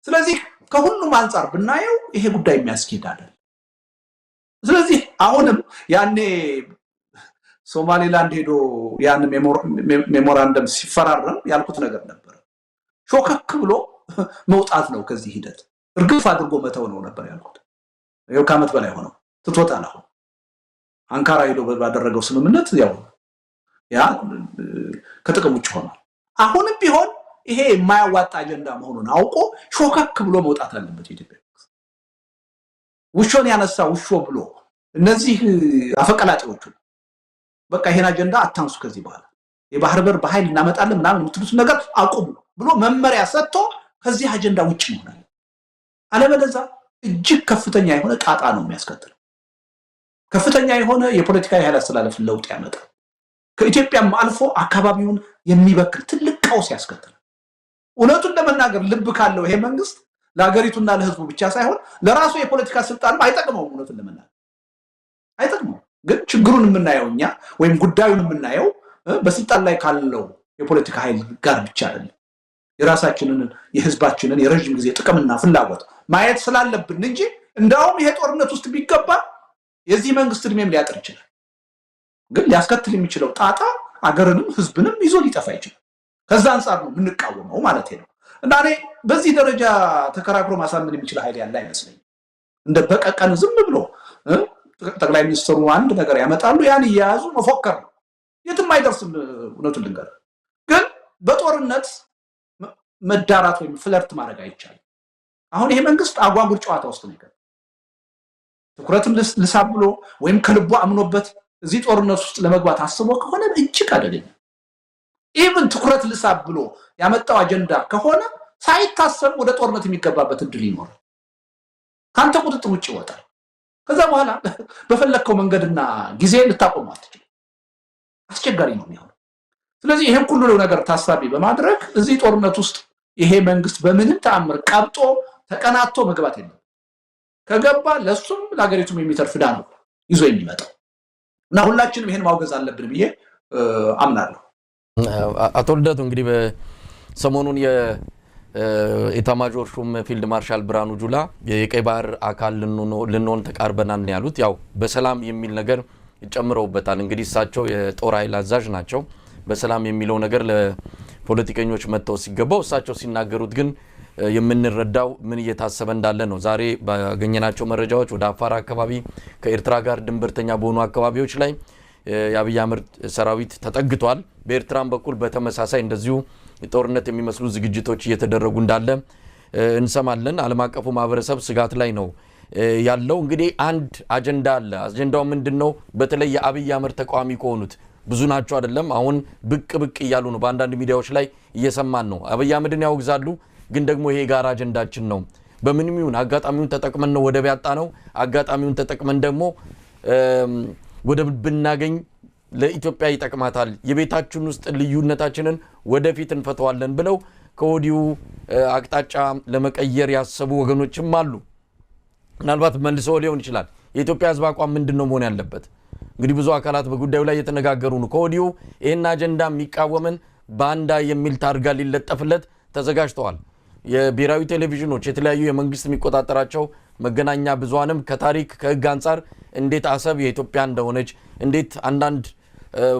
ስለዚህ ከሁሉም አንፃር ብናየው ይሄ ጉዳይ የሚያስኬድ አይደለም። ስለዚህ አሁንም ያኔ ሶማሌላንድ ሄዶ ያን ሜሞራንደም ሲፈራረም ያልኩት ነገር ነበር። ሾከክ ብሎ መውጣት ነው ከዚህ ሂደት፣ እርግፍ አድርጎ መተው ነው ነበር ያልኩት። ይኸው ከዓመት በላይ ሆነው ትቶታል። አሁን አንካራ ሄዶ ባደረገው ስምምነት ያው ያ ከጥቅም ውጭ ሆኗል። አሁንም ቢሆን ይሄ የማያዋጣ አጀንዳ መሆኑን አውቆ ሾከክ ብሎ መውጣት አለበት ኢትዮጵያ። ውሾን ያነሳ ውሾ ብሎ እነዚህ አፈቀላጤዎቹ በቃ ይሄን አጀንዳ አታንሱ፣ ከዚህ በኋላ የባህር በር በኃይል እናመጣለን ምናምን የምትሉት ነገር አቁሙ ብሎ መመሪያ ሰጥቶ ከዚህ አጀንዳ ውጭ መሆን አለ። አለበለዚያ እጅግ ከፍተኛ የሆነ ጣጣ ነው የሚያስከትለው። ከፍተኛ የሆነ የፖለቲካ ኃይል አስተላለፍ ለውጥ ያመጣል። ከኢትዮጵያም አልፎ አካባቢውን የሚበክል ትልቅ ቀውስ ያስከትላል። እውነቱን ለመናገር ልብ ካለው ይሄ መንግስት ለሀገሪቱና ለህዝቡ ብቻ ሳይሆን ለራሱ የፖለቲካ ስልጣንም አይጠቅመውም። እውነቱን ለመናገር አይጠቅመውም። ግን ችግሩን የምናየው እኛ ወይም ጉዳዩን የምናየው በስልጣን ላይ ካለው የፖለቲካ ኃይል ጋር ብቻ አይደለም። የራሳችንን የህዝባችንን የረጅም ጊዜ ጥቅምና ፍላጎት ማየት ስላለብን እንጂ እንዳውም ይሄ ጦርነት ውስጥ ቢገባ የዚህ መንግስት እድሜም ሊያጥር ይችላል። ግን ሊያስከትል የሚችለው ጣጣ አገርንም ህዝብንም ይዞ ሊጠፋ ይችላል። ከዛ አንፃር ነው የምንቃወመው ማለት ነው። እና እኔ በዚህ ደረጃ ተከራክሮ ማሳመን የሚችል ኃይል ያለ አይመስለኝም። እንደ በቀቀን ዝም ብሎ ጠቅላይ ሚኒስትሩ አንድ ነገር ያመጣሉ፣ ያን እየያዙ መፎከር ነው። የትም አይደርስም። እውነቱን ልንገር፣ ግን በጦርነት መዳራት ወይም ፍለርት ማድረግ አይቻልም። አሁን ይሄ መንግስት አጓጉል ጨዋታ ውስጥ ነው። ትኩረትም ልሳብ ብሎ ወይም ከልቡ አምኖበት እዚህ ጦርነት ውስጥ ለመግባት አስቦ ከሆነ እጅግ አደገኛ። ኢቭን ትኩረት ልሳብ ብሎ ያመጣው አጀንዳ ከሆነ ሳይታሰብ ወደ ጦርነት የሚገባበት እድል ይኖራል። ካንተ ቁጥጥር ውጭ ይወጣል። ከዛ በኋላ በፈለከው መንገድና ጊዜ ልታቆመው አትችልም። አስቸጋሪ ነው የሚሆነው። ስለዚህ ይሄን ሁሉ ነገር ታሳቢ በማድረግ እዚህ ጦርነት ውስጥ ይሄ መንግስት በምንም ተአምር ቀብጦ ተቀናቶ መግባት የለም። ከገባ ለሱም ለሀገሪቱም የሚተርፍ ዕዳ ነው ይዞ የሚመጣው እና ሁላችንም ይሄን ማውገዝ አለብን ብዬ አምናለሁ። አቶ ልደቱ እንግዲህ በሰሞኑን የኢታማዦር ሹም ፊልድ ማርሻል ብርሃኑ ጁላ የቀይ ባህር አካል ልንሆን ተቃርበናል ያሉት ያው በሰላም የሚል ነገር ጨምረውበታል። እንግዲህ እሳቸው የጦር ኃይል አዛዥ ናቸው። በሰላም የሚለው ነገር ለፖለቲከኞች መተው ሲገባው እሳቸው ሲናገሩት ግን የምንረዳው ምን እየታሰበ እንዳለ ነው። ዛሬ ባገኘናቸው መረጃዎች ወደ አፋር አካባቢ ከኤርትራ ጋር ድንበርተኛ በሆኑ አካባቢዎች ላይ የአብይ አህመድ ሰራዊት ተጠግቷል። በኤርትራም በኩል በተመሳሳይ እንደዚሁ ጦርነት የሚመስሉ ዝግጅቶች እየተደረጉ እንዳለ እንሰማለን። ዓለም አቀፉ ማህበረሰብ ስጋት ላይ ነው ያለው። እንግዲህ አንድ አጀንዳ አለ። አጀንዳው ምንድነው? በተለይ የአብይ አህመድ ተቃዋሚ ከሆኑት ብዙ ናቸው አይደለም፣ አሁን ብቅ እያሉ ነው። በአንዳንድ ሚዲያዎች ላይ እየሰማን ነው። አብይ አህመድን ያወግዛሉ፣ ግን ደግሞ ይሄ ጋር አጀንዳችን ነው፣ በምንም ይሁን አጋጣሚውን ተጠቅመን ነው ወደብ ያጣ ነው፣ አጋጣሚውን ተጠቅመን ደግሞ ወደብ ብናገኝ ለኢትዮጵያ ይጠቅማታል፣ የቤታችን ውስጥ ልዩነታችንን ወደፊት እንፈተዋለን ብለው ከወዲሁ አቅጣጫ ለመቀየር ያሰቡ ወገኖችም አሉ። ምናልባት መልሶ ሊሆን ይችላል የኢትዮጵያ ህዝብ አቋም ምንድነው መሆን ያለበት እንግዲህ ብዙ አካላት በጉዳዩ ላይ የተነጋገሩ ነው ከወዲሁ ይሄን አጀንዳ የሚቃወምን ባንዳ የሚል ታርጋ ሊለጠፍለት ተዘጋጅተዋል የብሔራዊ ቴሌቪዥኖች የተለያዩ የመንግስት የሚቆጣጠራቸው መገናኛ ብዙሃንም ከታሪክ ከህግ አንፃር እንዴት አሰብ የኢትዮጵያ እንደሆነች እንዴት አንዳንድ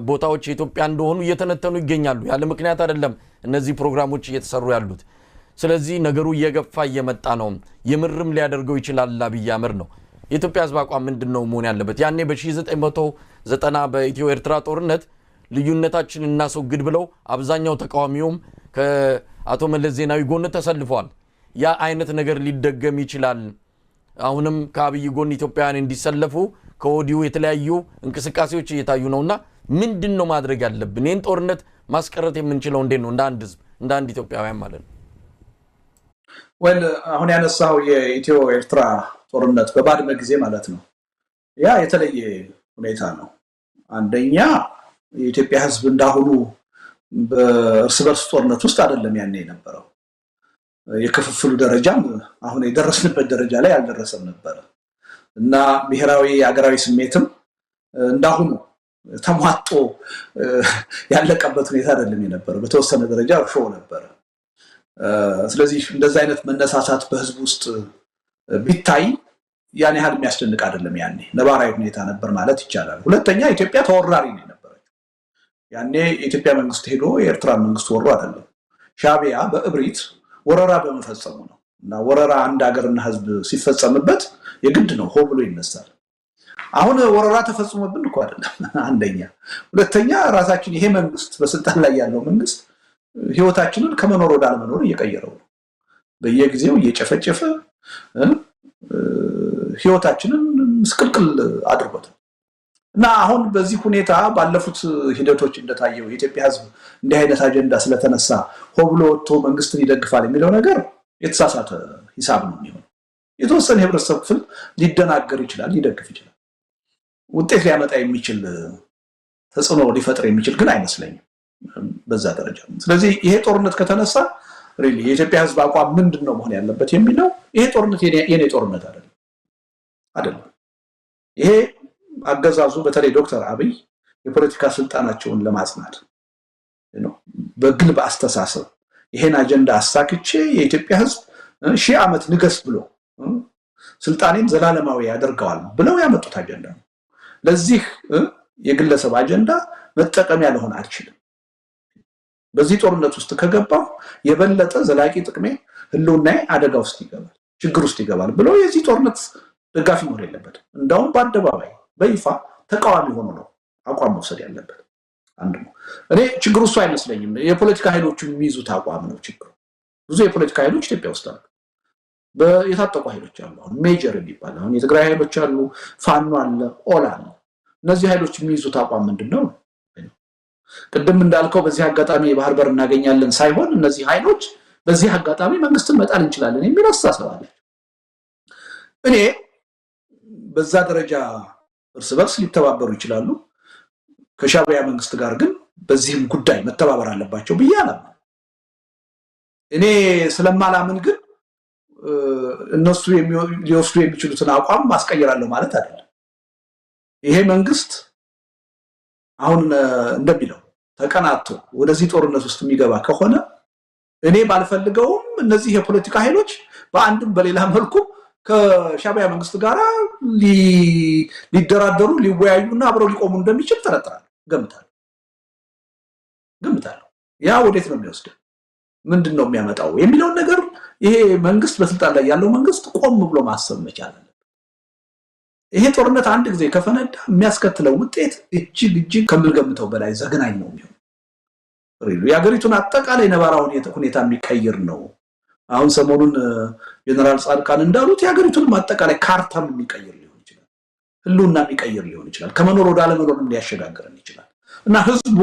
ቦታዎች የኢትዮጵያ እንደሆኑ እየተነተኑ ይገኛሉ ያለ ምክንያት አይደለም እነዚህ ፕሮግራሞች እየተሰሩ ያሉት ስለዚህ ነገሩ እየገፋ እየመጣ ነው የምርም ሊያደርገው ይችላል አብይ አህመድ ነው የኢትዮጵያ ህዝብ አቋም ምንድነው መሆን ያለበት ያኔ በ1990 በኢትዮ ኤርትራ ጦርነት ልዩነታችን እናስወግድ ብለው አብዛኛው ተቃዋሚውም ከአቶ መለስ ዜናዊ ጎን ተሰልፈዋል ያ አይነት ነገር ሊደገም ይችላል አሁንም ከአብይ ጎን ኢትዮጵያውያን እንዲሰለፉ ከወዲሁ የተለያዩ እንቅስቃሴዎች እየታዩ ነውና ምንድነው ማድረግ ያለብን ይህን ጦርነት ማስቀረት የምንችለው እንዴት ነው እንደ አንድ ህዝብ እንደ አንድ ኢትዮጵያውያን ማለት ነው አሁን ያነሳው የኢትዮ ኤርትራ ጦርነት በባድመ ጊዜ ማለት ነው ያ የተለየ ሁኔታ ነው አንደኛ የኢትዮጵያ ህዝብ እንዳሁኑ በእርስ በርስ ጦርነት ውስጥ አይደለም ያኔ የነበረው የክፍፍሉ ደረጃም አሁን የደረስንበት ደረጃ ላይ አልደረሰም ነበር እና ብሔራዊ አገራዊ ስሜትም እንዳሁኑ ተሟጦ ያለቀበት ሁኔታ አይደለም የነበረው በተወሰነ ደረጃ እርሾ ነበር ስለዚህ እንደዛ አይነት መነሳሳት በህዝብ ውስጥ ቢታይ ያን ያህል የሚያስደንቅ አይደለም ያኔ ነባራዊ ሁኔታ ነበር ማለት ይቻላል ሁለተኛ ኢትዮጵያ ተወራሪ ነው ነበረች ያኔ የኢትዮጵያ መንግስት ሄዶ የኤርትራ መንግስት ወሮ አይደለም ሻቢያ በእብሪት ወረራ በመፈጸሙ ነው እና ወረራ አንድ ሀገርና ህዝብ ሲፈጸምበት የግድ ነው ሆ ብሎ ይነሳል አሁን ወረራ ተፈጽሞብን እኮ አይደለም አንደኛ ሁለተኛ ራሳችን ይሄ መንግስት በስልጣን ላይ ያለው መንግስት ህይወታችንን ከመኖር ወደ አለመኖር እየቀየረው ነው በየጊዜው እየጨፈጨፈ ህይወታችንን ምስቅልቅል አድርጎታል እና አሁን በዚህ ሁኔታ ባለፉት ሂደቶች እንደታየው የኢትዮጵያ ህዝብ እንዲህ አይነት አጀንዳ ስለተነሳ ሆብሎ ወጥቶ መንግስትን ይደግፋል የሚለው ነገር የተሳሳተ ሂሳብ ነው የሚሆነው የተወሰነ ህብረተሰብ ክፍል ሊደናገር ይችላል ሊደግፍ ይችላል ውጤት ሊያመጣ የሚችል ተጽዕኖ ሊፈጥር የሚችል ግን አይመስለኝም በዛ ደረጃ ስለዚህ ይሄ ጦርነት ከተነሳ ሪሊ የኢትዮጵያ ህዝብ አቋም ምንድነው መሆን ያለበት የሚለው ይሄ ጦርነት የኔ ጦርነት አይደለም ይሄ አገዛዙ በተለይ ዶክተር አብይ የፖለቲካ ስልጣናቸውን ለማጽናት ነው በግልብ አስተሳሰብ ይሄን አጀንዳ አሳክቼ የኢትዮጵያ ህዝብ ሺህ ዓመት ንገስ ብሎ ስልጣኔን ዘላለማዊ ያደርጋል ብለው ያመጡት አጀንዳ ነው ለዚህ የግለሰብ አጀንዳ መጠቀም ያለሆነ አልችልም በዚህ ጦርነት ውስጥ ከገባው የበለጠ ዘላቂ ጥቅሜ ህልውናዬ አደጋ ውስጥ ይገባል ችግር ውስጥ ይገባል ብሎ የዚህ ጦርነት ደጋፊ መሆን የለበት እንዳውም በአደባባይ በይፋ ተቃዋሚ ሆኖ ነው አቋም መውሰድ ያለበት አንድ ነው እኔ ችግሩ እሱ አይመስለኝም የፖለቲካ ኃይሎች የሚይዙት አቋም ነው ችግሩ ብዙ የፖለቲካ ኃይሎች ኢትዮጵያ ውስጥ አሉ በየታጠቁ ኃይሎች አሉ ሜጀር የሚባል አሁን የትግራይ ኃይሎች አሉ ፋኖ አለ ኦላ አለ እነዚህ ኃይሎች የሚይዙት አቋም ምንድነው ቅድም እንዳልከው በዚህ አጋጣሚ የባህር በር እናገኛለን ሳይሆን እነዚህ ኃይሎች በዚህ አጋጣሚ መንግስትን መጣል እንችላለን የሚል አስተሳሰብ አለ እኔ በዛ ደረጃ እርስ በርስ ሊተባበሩ ይችላሉ ከሻቢያ መንግስት ጋር ግን በዚህም ጉዳይ መተባበር አለባቸው ብያለሁ እኔ ስለማላምን ግን እነሱ ሊወስዱ የሚችሉትን አቋም ማስቀየራለሁ ማለት አይደለም ይሄ መንግስት አሁን እንደሚለው ተቀናቶ ወደዚህ ጦርነት ውስጥ የሚገባ ከሆነ እኔ ባልፈልገውም እነዚህ የፖለቲካ ኃይሎች በአንድም በሌላ መልኩ ከሻቢያ መንግስት ጋር ሊደራደሩ ሊወያዩና አብረው ሊቆሙ እንደሚችል ተረጥራለሁ ገምታለሁ ያ ወዴት ነው የሚወስደው ምንድነው የሚያመጣው የሚለው ነገር ይሄ መንግስት በስልጣን ላይ ያለው መንግስት ቆም ብሎ ማሰብ መቻል አለበት ይሄ ጦርነት አንድ ጊዜ ከፈነዳ የሚያስከትለው ውጤት እጅግ ከምንገምተው በላይ ዘግናኝ ነው የሚሆነው የሀገሪቱን አጠቃላይ ነባራውን ሁኔታ የሚቀይር ነው አሁን ሰሞኑን ጀነራል ጻድቃን እንዳሉት የሀገሪቱን አጠቃላይ ካርታም የሚቀይር ሊሆን ይችላል ህልውና የሚቀይር ሊሆን ይችላል ከመኖር ወደ አለመኖርም ሊያሸጋግረን ይችላል እና ህዝቡ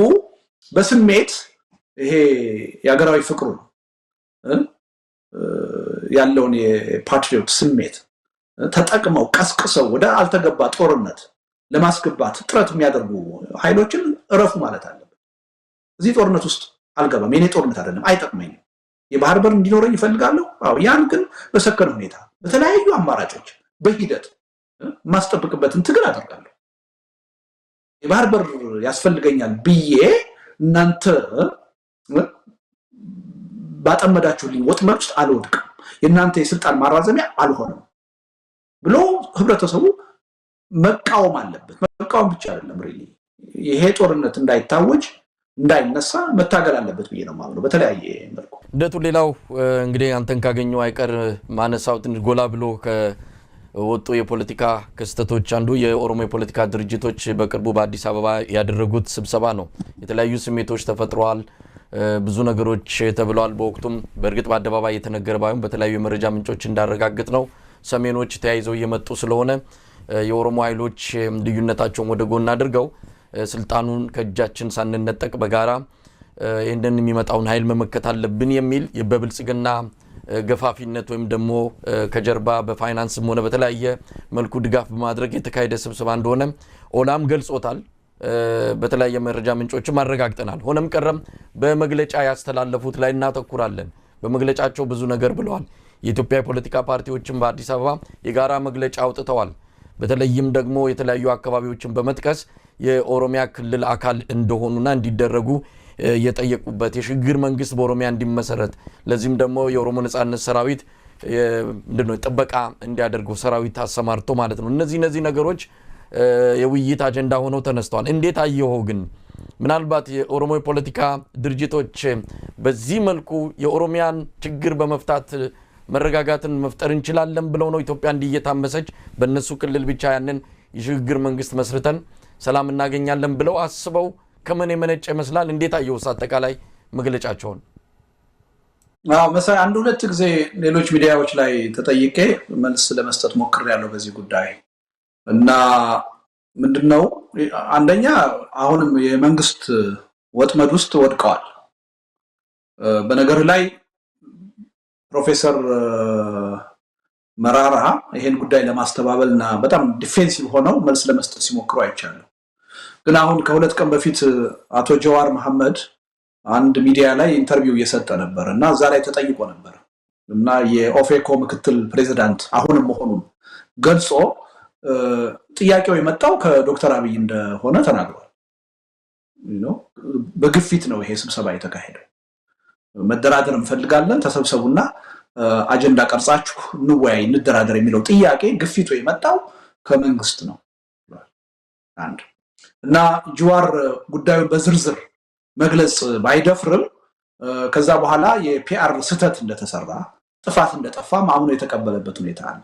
በስሜት ይሄ የሀገራዊ ፍቅሩ ያለውን የፓትሪዮት ስሜት ተጠቅመው ቀስቅሰው ወደ አልተገባ ጦርነት ለማስገባት ጥረት የሚያደርጉ ኃይሎችን እረፉ ማለት አለበት እዚህ ጦርነት ውስጥ አልገባም የኔ ጦርነት አይደለም አይጠቅመኝም የባህር በር እንዲኖረኝ ይፈልጋለሁ አዎ ያን ግን በሰከነ ሁኔታ በተለያዩ አማራጮች በሂደት ማስጠብቅበትን ትግል አደርጋለሁ የባህር በር ያስፈልገኛል ብዬ እናንተ ባጠመዳችሁልኝ ወጥመድ ውስጥ አልወድቅም የእናንተ የስልጣን ማራዘሚያ አልሆነም ብሎ ህብረተሰቡ መቃወም አለበት መቃወም ብቻ አይደለም ሪሊ ይሄ ጦርነት እንዳይታወጅ እንዳይነሳ መታገል አለበት ብዬ ነው ማምነው በተለያየ መልኩ እንደቱ ሌላው እንግዲህ አንተን ካገኘው አይቀር ማነሳው ትንሽ ጎላ ብሎ ከወጡ የፖለቲካ ክስተቶች አንዱ የኦሮሞ የፖለቲካ ድርጅቶች በቅርቡ በአዲስ አበባ ያደረጉት ስብሰባ ነው የተለያዩ ስሜቶች ተፈጥረዋል ብዙ ነገሮች ተብለዋል በወቅቱም በእርግጥ በአደባባይ የተነገረ ባይሆን በተለያዩ የመረጃ ምንጮች እንዳረጋግጥ ነው ሰሜኖች ተያይዘው እየመጡ ስለሆነ የኦሮሞ ኃይሎች ልዩነታቸውን ወደ ጎን አድርገው ስልጣኑን ከእጃችን ሳንነጠቅ በጋራ እንደን የሚመጣውን ኃይል መመከት አለብን የሚል በብልጽግና ገፋፊነት ወይም ደግሞ ከጀርባ በፋይናንስም ሆነ በተለያየ መልኩ ድጋፍ በማድረግ የተካሄደ ስብሰባ እንደሆነ ኦላም ገልጾታል በተለያየ መረጃ ምንጮችም አረጋግጠናል ሆነም ቀረም በመግለጫ ያስተላለፉት ላይ እናተኩራለን በመግለጫቸው ብዙ ነገር ብለዋል የኢትዮጵያ ፖለቲካ ፓርቲዎችም በአዲስ አበባ የጋራ መግለጫ አውጥተዋል በተለይም ደግሞ የተለያዩ አካባቢዎችን በመጥቀስ የኦሮሚያ ክልል አካል እንደሆኑና እንዲደረጉ የጠየቁበት የሽግግር መንግስት በኦሮሚያ እንዲመሰረት ለዚህም ደግሞ የኦሮሞ ነጻነት ሰራዊት እንደነው ጥበቃ እንዲያደርጉ ሰራዊት አሰማርቶ ማለት ነው እነዚህ ነገሮች የውይይት አጀንዳ ሆነው ተነስተዋል እንዴት አየው ግን ምናልባት የኦሮሞ ፖለቲካ ድርጅቶች በዚህ መልኩ የኦሮሚያን ችግር በመፍታት መረጋጋትን መፍጠር እንችላለን ብለው ነው ኢትዮጵያ እንዲየታመሰች በእነሱ ክልል ብቻ ያንን የሽግግር መንግስት መስርተን ሰላም እናገኛለን ብለው አስበው ከምን የመነጨ ይመስላል እንዴት አየው አጠቃላይ መግለጫቸውን መሳይ አንድ ሁለት ጊዜ ሌሎች ሚዲያዎች ላይ ተጠይቄ መልስ ለመስጠት ሞክሬያለሁ በዚህ ጉዳይ እና ምንድነው አንደኛ አሁንም የመንግስት ወጥመድ ውስጥ ወድቀዋል በነገር ላይ ፕሮፌሰር መራራ ይሄን ጉዳይ ለማስተባበልና በጣም ዲፌንሲቭ ሆነው መልስ ለመስጠት ሲሞክሩ አይቻለሁ ግን አሁን ከሁለት ቀን በፊት አቶ ጀዋር መሐመድ አንድ ሚዲያ ላይ ኢንተርቪው እየሰጠ ነበር እና እዛ ላይ ተጠይቆ ነበር እና የኦፌኮ ምክትል ፕሬዝዳንት አሁንም መሆኑን ገልጾ ጥያቄው የመጣው ከዶክተር አብይ እንደሆነ ተናግሯል በግፊት ነው ይሄ ስብሰባ የተካሄደው መደራደር እንፈልጋለን ተሰብሰቡና አጀንዳ ቀርጻችሁ እንወያይ እንደራደር የሚለው ጥያቄ ግፊቱ የመጣው ከመንግስት ነው አንድ እና ጅዋር ጉዳዩን በዝርዝር መግለጽ ባይደፍርም ከዛ በኋላ የፒአር ስተት እንደተሰራ ጥፋት እንደጠፋ ማምኖ የተቀበለበት ሁኔታ አለ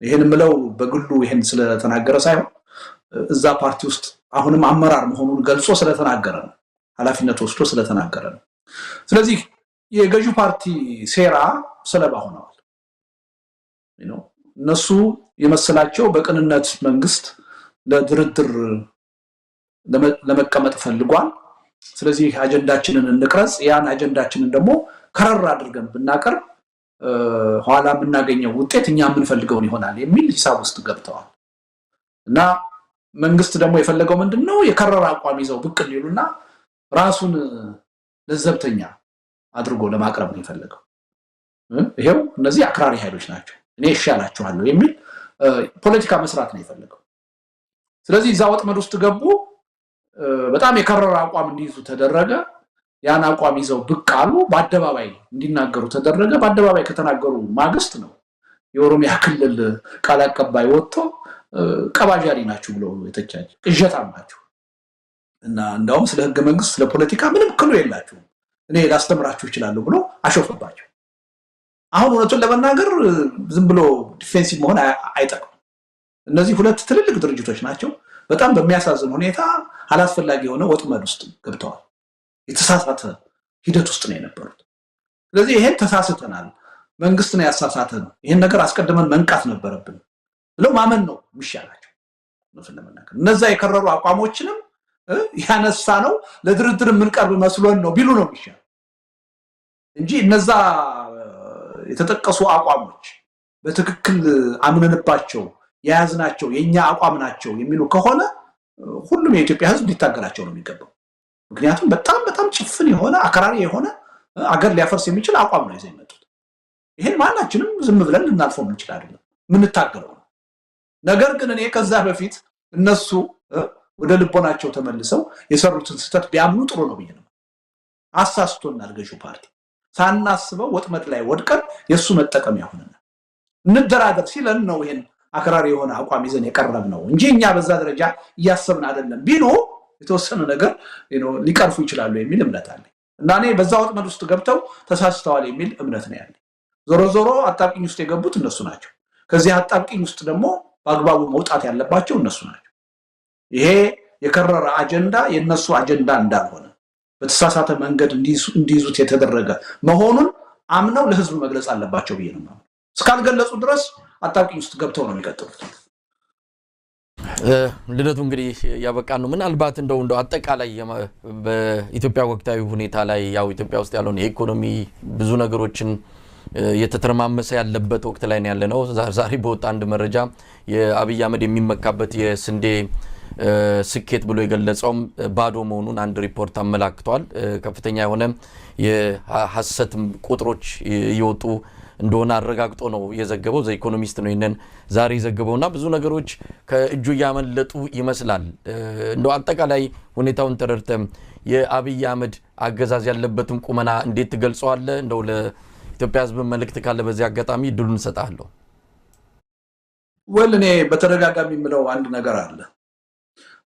ይሄን ምለው በግሉ ይሄን ስለተናገረ ሳይሆን እዛ ፓርቲ ውስጥ አሁንም አመራር መሆኑን ገልጾ ስለተናገረ ነው ኃላፊነት ወስዶ ስለተናገረ ነው ስለዚህ የገዢ ፓርቲ ሴራ ሰለባ ሆነዋል እነሱ የመሰላቸው በቅንነት መንግስት ለድርድር ለመቀመጥ ፈልጓል ስለዚህ አጀንዳችንን እንቅረጽ ያን አጀንዳችንን ደግሞ ከረር አድርገን ብናቀር ኋላ የምናገኘው ውጤት እኛ የምንፈልገውን ይሆናል የሚል ሂሳብ ውስጥ ገብተዋል እና መንግስት ደግሞ የፈለገው ምንድነው የከረረ አቋም ይዘው ብቅ ሊሉና ራሱን ለዘብተኛ አድርጎ ለማቅረብ ነው የፈለገው ይሄው እነዚህ አክራሪ ኃይሎች ናቸው እኔ ይሻላችኋለሁ የሚል ፖለቲካ መስራት ነው የፈለገው ስለዚህ እዛ ወጥመድ ውስጥ ገቡ በጣም የከረረ አቋም እንዲይዙ ተደረገ ያን አቋም ይዘው ብቅ አሉ በአደባባይ እንዲናገሩ ተደረገ በአደባባይ ከተናገሩ ማግስት ነው የኦሮሚያ ክልል ቃል አቀባይ ወጥቶ ቀባጃሪ ናችሁ ብሎ የተቻለ ቅዠታም ናችሁ እና እንደውም ስለ ህገ መንግስት ስለ ፖለቲካ ምንም ክሉ የላችሁ እኔ ላስተምራችሁ ይችላል ብሎ አሾፈባቸው አሁን እውነቱን ለመናገር ዝም ብሎ ዲፌንሲቭ መሆን አይጠቅም እነዚህ ሁለት ትልልቅ ድርጅቶች ናቸው በጣም በሚያሳዝን ሁኔታ አላስፈላጊ የሆነ ወጥመድ ውስጥ ገብተዋል የተሳሳተ ሂደት ውስጥ ነው የነበሩት ስለዚህ ይሄን ተሳስተናል መንግስት ነው ያሳሳተን ይሄን ነገር አስቀድመን መንቃት ነበረብን ብለው ማመን ነው የሚሻላቸው ነው ስለማናገር እነዛ የከረሩ አቋሞችንም ያነሳ ነው ለድርድር የምንቀርብ መስሎን ነው ቢሉ ነው የሚሻል እንጂ እነዛ የተጠቀሱ አቋሞች በትክክል አምነንባቸው ያያዝናቸው የኛ አቋም ናቸው የሚሉ ከሆነ ሁሉም የኢትዮጵያ ህዝብ ሊታገላቸው ነው የሚገባው ምክንያቱም በጣም ጭፍን የሆነ አከራሪ የሆነ አገር ሊያፈርስ የሚችል አቋም ነው ይዘው የመጡት ይሄን ማናችንም ዝም ብለን ልናልፈው እንችላለን ምን ታገለው ነገር ግን እኔ ከዛ በፊት እነሱ ወደ ልቦናቸው ተመልሰው የሰሩትን ስህተት ቢያምኑ ጥሩ ነው ብዬ ነው። አሳስቶናል ገዢው ፓርቲ ሳናስበው ወጥመድ ላይ ወድቀን የሱ መጠቀሚያ ሆነናል። እንደራደር ሲለን ነው ይሄን አክራሪ የሆነ አቋም ይዘን የቀረብ ነው እንጂ እኛ በዛ ደረጃ እያሰብን አይደለም ቢሉ የተወሰነ ነገር ሊቀርፉ ይችላሉ የሚል እምነት አለ እና እኔ በዛ ወጥመድ ውስጥ ገብተው ተሳስተዋል የሚል እምነት ነው ያለኝ። ዞሮ ዞሮ አጣብቂኝ ውስጥ የገቡት እነሱ ናቸው። ከዚህ አጣብቂኝ ውስጥ ደግሞ በአግባቡ መውጣት ያለባቸው እነሱ ናቸው። ይሄ የከረረ አጀንዳ የነሱ አጀንዳ እንዳልሆነ በተሳሳተ መንገድ እንዲይዙት የተደረገ መሆኑን አምነው ለህዝብ መግለጽ አለባቸው ብዬ ነው። እስካልገለጹ ድረስ አጣብቂኝ ውስጥ ገብተው ነው የሚቀጥሉት። ልደቱ እንግዲህ ያበቃን ነው። ምናልባት እንደው አጠቃላይ በኢትዮጵያ ወቅታዊ ሁኔታ ላይ ያው ኢትዮጵያ ውስጥ ያለውን የኢኮኖሚ ብዙ ነገሮችን የተተረማመሰ ያለበት ወቅት ላይ ነው ያለነው። ዛሬ በወጣ አንድ መረጃ የአብይ አህመድ የሚመካበት የስንዴ ስኬት ብሎ የገለጸውም ባዶ መሆኑን አንድ ሪፖርት አመላክቷል። ከፍተኛ የሆነ የሐሰት ቁጥሮች እየወጡ እንደሆነ አረጋግጦ ነው የዘገበው። ዘ ኢኮኖሚስት ነው ይሄንን ዛሬ የዘገበውና ብዙ ነገሮች ከእጁ ያመለጡ ይመስላል። እንደው አጠቃላይ ሁኔታውን ተረድተም የአብይ አህመድ አገዛዝ ያለበትን ቁመና እንዴት ትገልጸዋለህ? እንደው ለኢትዮጵያ ሕዝብ መልእክት ካለ በዚህ አጋጣሚ እድሉን እንሰጣለሁ። እኔ በተደጋጋሚ የምለው አንድ ነገር አለ።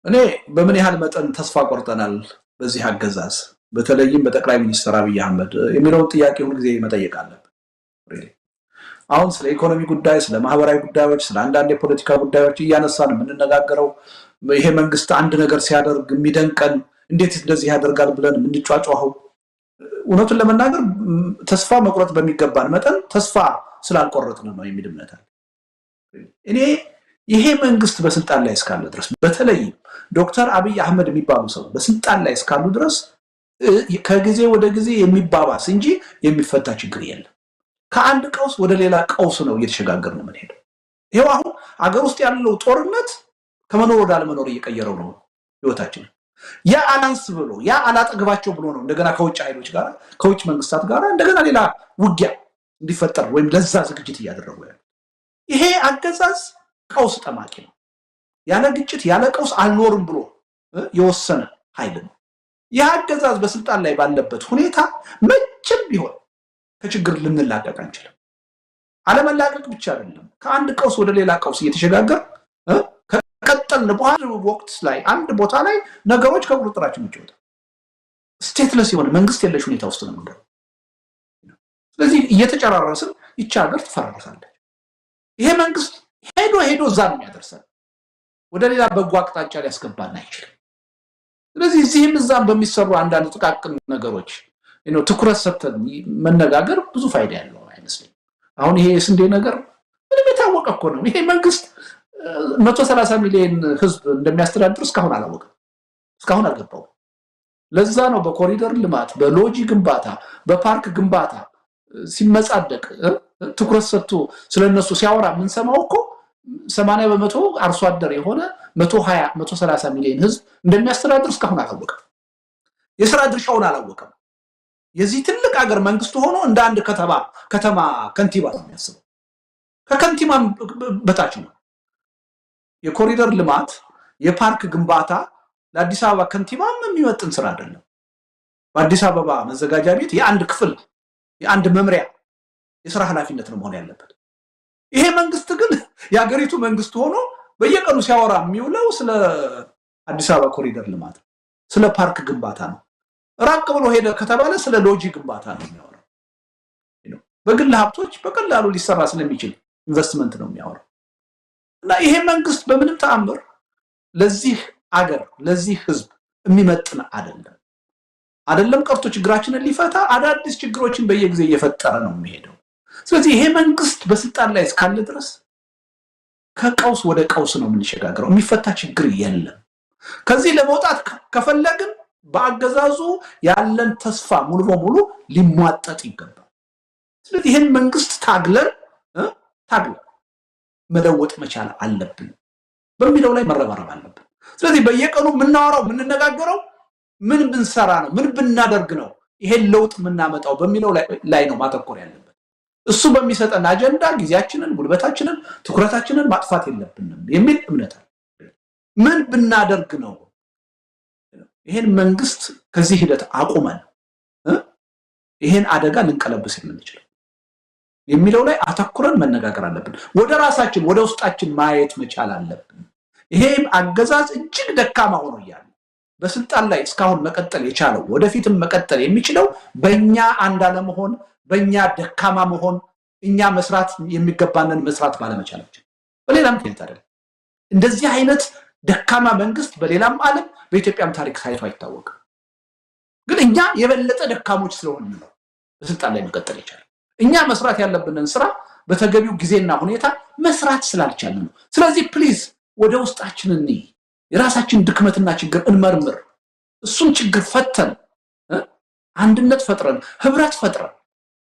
እኔ በምን ያህል መጠን ተስፋ ቆርጠናል በዚህ አገዛዝ በተለይም በጠቅላይ ሚኒስትር አብይ አህመድ የሚለውን ጥያቄ ሁሉ ጊዜ መጠየቅ አለብን። አሁን ስለ ኢኮኖሚ ጉዳይ፣ ስለ ማህበራዊ ጉዳዮች፣ ስለ አንዳንድ የፖለቲካ ጉዳዮች እያነሳን የምንነጋገረው ይሄ መንግስት አንድ ነገር ሲያደርግ የሚደንቀን እንዴት እንደዚህ ያደርጋል ብለን የምንጫጫኸው እውነቱን ለመናገር ተስፋ መቁረጥ በሚገባን መጠን ተስፋ ስላልቆረጥን ነው የሚል እምነት አለ። እኔ ይሄ መንግስት በስልጣን ላይ እስካለ ድረስ በተለይም ዶክተር አብይ አህመድ የሚባሉ ሰው በስልጣን ላይ እስካሉ ድረስ ከጊዜ ወደ ጊዜ የሚባባስ እንጂ የሚፈታ ችግር የለም። ከአንድ ቀውስ ወደ ሌላ ቀውስ ነው እየተሸጋገርን ነው የምንሄደው። ይሄው አሁን አገር ውስጥ ያለው ጦርነት ከመኖር ወደ አለመኖር እየቀየረው ነው ህይወታችን። ያ አላንስ ብሎ ያ አላጠግባቸው ብሎ ነው እንደገና ከውጭ ኃይሎች ጋር ከውጭ መንግስታት ጋር እንደገና ሌላ ውጊያ እንዲፈጠር ወይም ለዛ ዝግጅት እያደረጉ ያለው ይሄ አገዛዝ ቀውስ ጠማቂ ነው። ያለ ግጭት ያለ ቀውስ አልኖርም ብሎ የወሰነ ኃይል ነው። ያ አገዛዝ በስልጣን ላይ ባለበት ሁኔታ መቼም ቢሆን ከችግር ልንላቀቅ አንችልም። አለመላቀቅ ብቻ አይደለም ከአንድ ቀውስ ወደ ሌላ ቀውስ እየተሸጋገር ከቀጠልን በኋላ ወቅት ላይ አንድ ቦታ ላይ ነገሮች ከቁጥጥራችን ውጭ ወጣ ስቴትለስ የሆነ መንግስት የለሽ ሁኔታ ውስጥ ነው የምንገባው። ስለዚህ እየተጨራረስን ይቺ ሀገር ትፈራረሳለች። ይሄ መንግስት ሄዶ እዛ ነው የሚያደርሰን፣ ወደ ሌላ በጎ አቅጣጫ ሊያስገባን አይችልም። ስለዚህ እዚህም እዛም በሚሰሩ አንዳንድ ጥቃቅን ነገሮች ትኩረት ሰጥተን መነጋገር ብዙ ፋይዳ ያለው አይመስለኝም። አሁን ይሄ የስንዴ ነገር ምንም የታወቀ እኮ ነው። ይሄ መንግስት 130 ሚሊዮን ህዝብ እንደሚያስተዳድር እስካሁን አላወቀም፣ እስካሁን አልገባውም። ለዛ ነው በኮሪደር ልማት፣ በሎጂ ግንባታ፣ በፓርክ ግንባታ ሲመጻደቅ ትኩረት ሰጥቶ ስለነሱ ሲያወራ የምንሰማው እኮ 80% አርሶ አደር የሆነ 130 ሚሊዮን ህዝብ እንደሚያስተዳድር እስካሁን አላወቀም። የሥራ ድርሻውን አላወቀም። የዚህ ትልቅ ሀገር መንግስት ሆኖ እንደ አንድ ከተማ ከንቲባ ነው የሚያስበው። ከከንቲባም በታች ነው። የኮሪደር ልማት የፓርክ ግንባታ ለአዲስ አበባ ከንቲባም የሚመጥን ስራ አይደለም። በአዲስ አበባ መዘጋጃ ቤት የአንድ ክፍል የአንድ መምሪያ የሥራ ኃላፊነት ነው መሆን ያለበት። ይሄ መንግስት ግን የሀገሪቱ መንግስት ሆኖ በየቀኑ ሲያወራ የሚውለው ስለ አዲስ አበባ ኮሪደር ልማት ስለ ፓርክ ግንባታ ነው። ራቅ ብሎ ሄደ ከተባለ ስለ ሎጂ ግንባታ ነው የሚያወራው። በግል ሀብቶች በቀላሉ ሊሰራ ስለሚችል ኢንቨስትመንት ነው የሚያወራው። እና ይሄ መንግስት በምንም ተአምር ለዚህ አገር ለዚህ ህዝብ የሚመጥን አይደለም ቀርቶ ችግራችንን ሊፈታ አዳዲስ ችግሮችን በየጊዜው እየፈጠረ ነው የሚሄደው። ስለዚህ ይሄ መንግስት በስልጣን ላይ እስካለ ድረስ ከቀውስ ወደ ቀውስ ነው የምንሸጋገረው። የሚፈታ ችግር የለም። ከዚህ ለመውጣት ከፈለግን በአገዛዙ ያለን ተስፋ ሙሉ በሙሉ ሊሟጠጥ ይገባል። ስለዚህ ይሄን መንግስት ታግለን መለወጥ መቻል አለብን በሚለው ላይ መረባረብ አለብን። ስለዚህ በየቀኑ የምናወራው የምንነጋገረው ምን ብንሰራ ነው ምን ብናደርግ ነው ይሄን ለውጥ የምናመጣው በሚለው ላይ ነው ማተኮር ያለብን። እሱ በሚሰጠን አጀንዳ ጊዜያችንን ጉልበታችንን ትኩረታችንን ማጥፋት የለብንም የሚል እምነት አለ። ምን ብናደርግ ነው ይሄን መንግስት ከዚህ ሂደት አቁመን ይሄን አደጋ ልንቀለብስ የምንችለው የሚለው ላይ አተኩረን መነጋገር አለብን። ወደ ራሳችን ወደ ውስጣችን ማየት መቻል አለብን። ይሄ አገዛዝ እጅግ ደካማ ሆኖ ያለ በስልጣን ላይ እስካሁን መቀጠል የቻለው ወደፊትም መቀጠል የሚችለው በእኛ አንድ አለመሆን በእኛ ደካማ መሆን እኛ መስራት የሚገባንን መስራት ባለመቻላችን በሌላ ምክንያት አይደለም። እንደዚህ አይነት ደካማ መንግስት በሌላም ዓለም በኢትዮጵያም ታሪክ ታይቶ አይታወቅም። ግን እኛ የበለጠ ደካሞች ስለሆነ ነው በስልጣን ላይ መቀጠል የቻለው። እኛ መስራት ያለብንን ስራ በተገቢው ጊዜና ሁኔታ መስራት ስላልቻለ ነው። ስለዚህ ፕሊዝ ወደ ውስጣችን እንይ፣ የራሳችን ድክመትና ችግር እንመርምር። እሱን ችግር ፈተን አንድነት ፈጥረን ህብረት ፈጥረን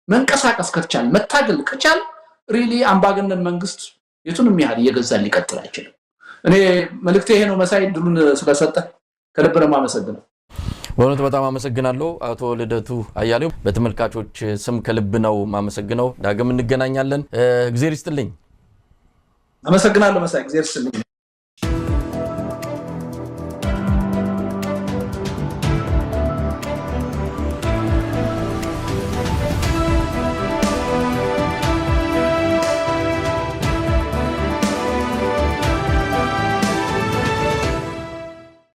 መንቀሳቀስ ከቻል መታገል ከቻል ሪሊ አምባገነን መንግስት የቱንም ያህል እየገዛን ሊቀጥል አይችልም። እኔ መልእክቴ ይሄ ነው። መሳይ ድሉን ስለሰጠ ከልብ ነው የማመሰግነው። በእውነት በጣም አመሰግናለሁ አቶ ልደቱ አያሌው። በተመልካቾች ስም ከልብ ነው ማመሰግነው። ዳግም እንገናኛለን። እግዚአብሔር ይስጥልኝ። አመሰግናለሁ መሳይ። እግዚአብሔር ይስጥልኝ።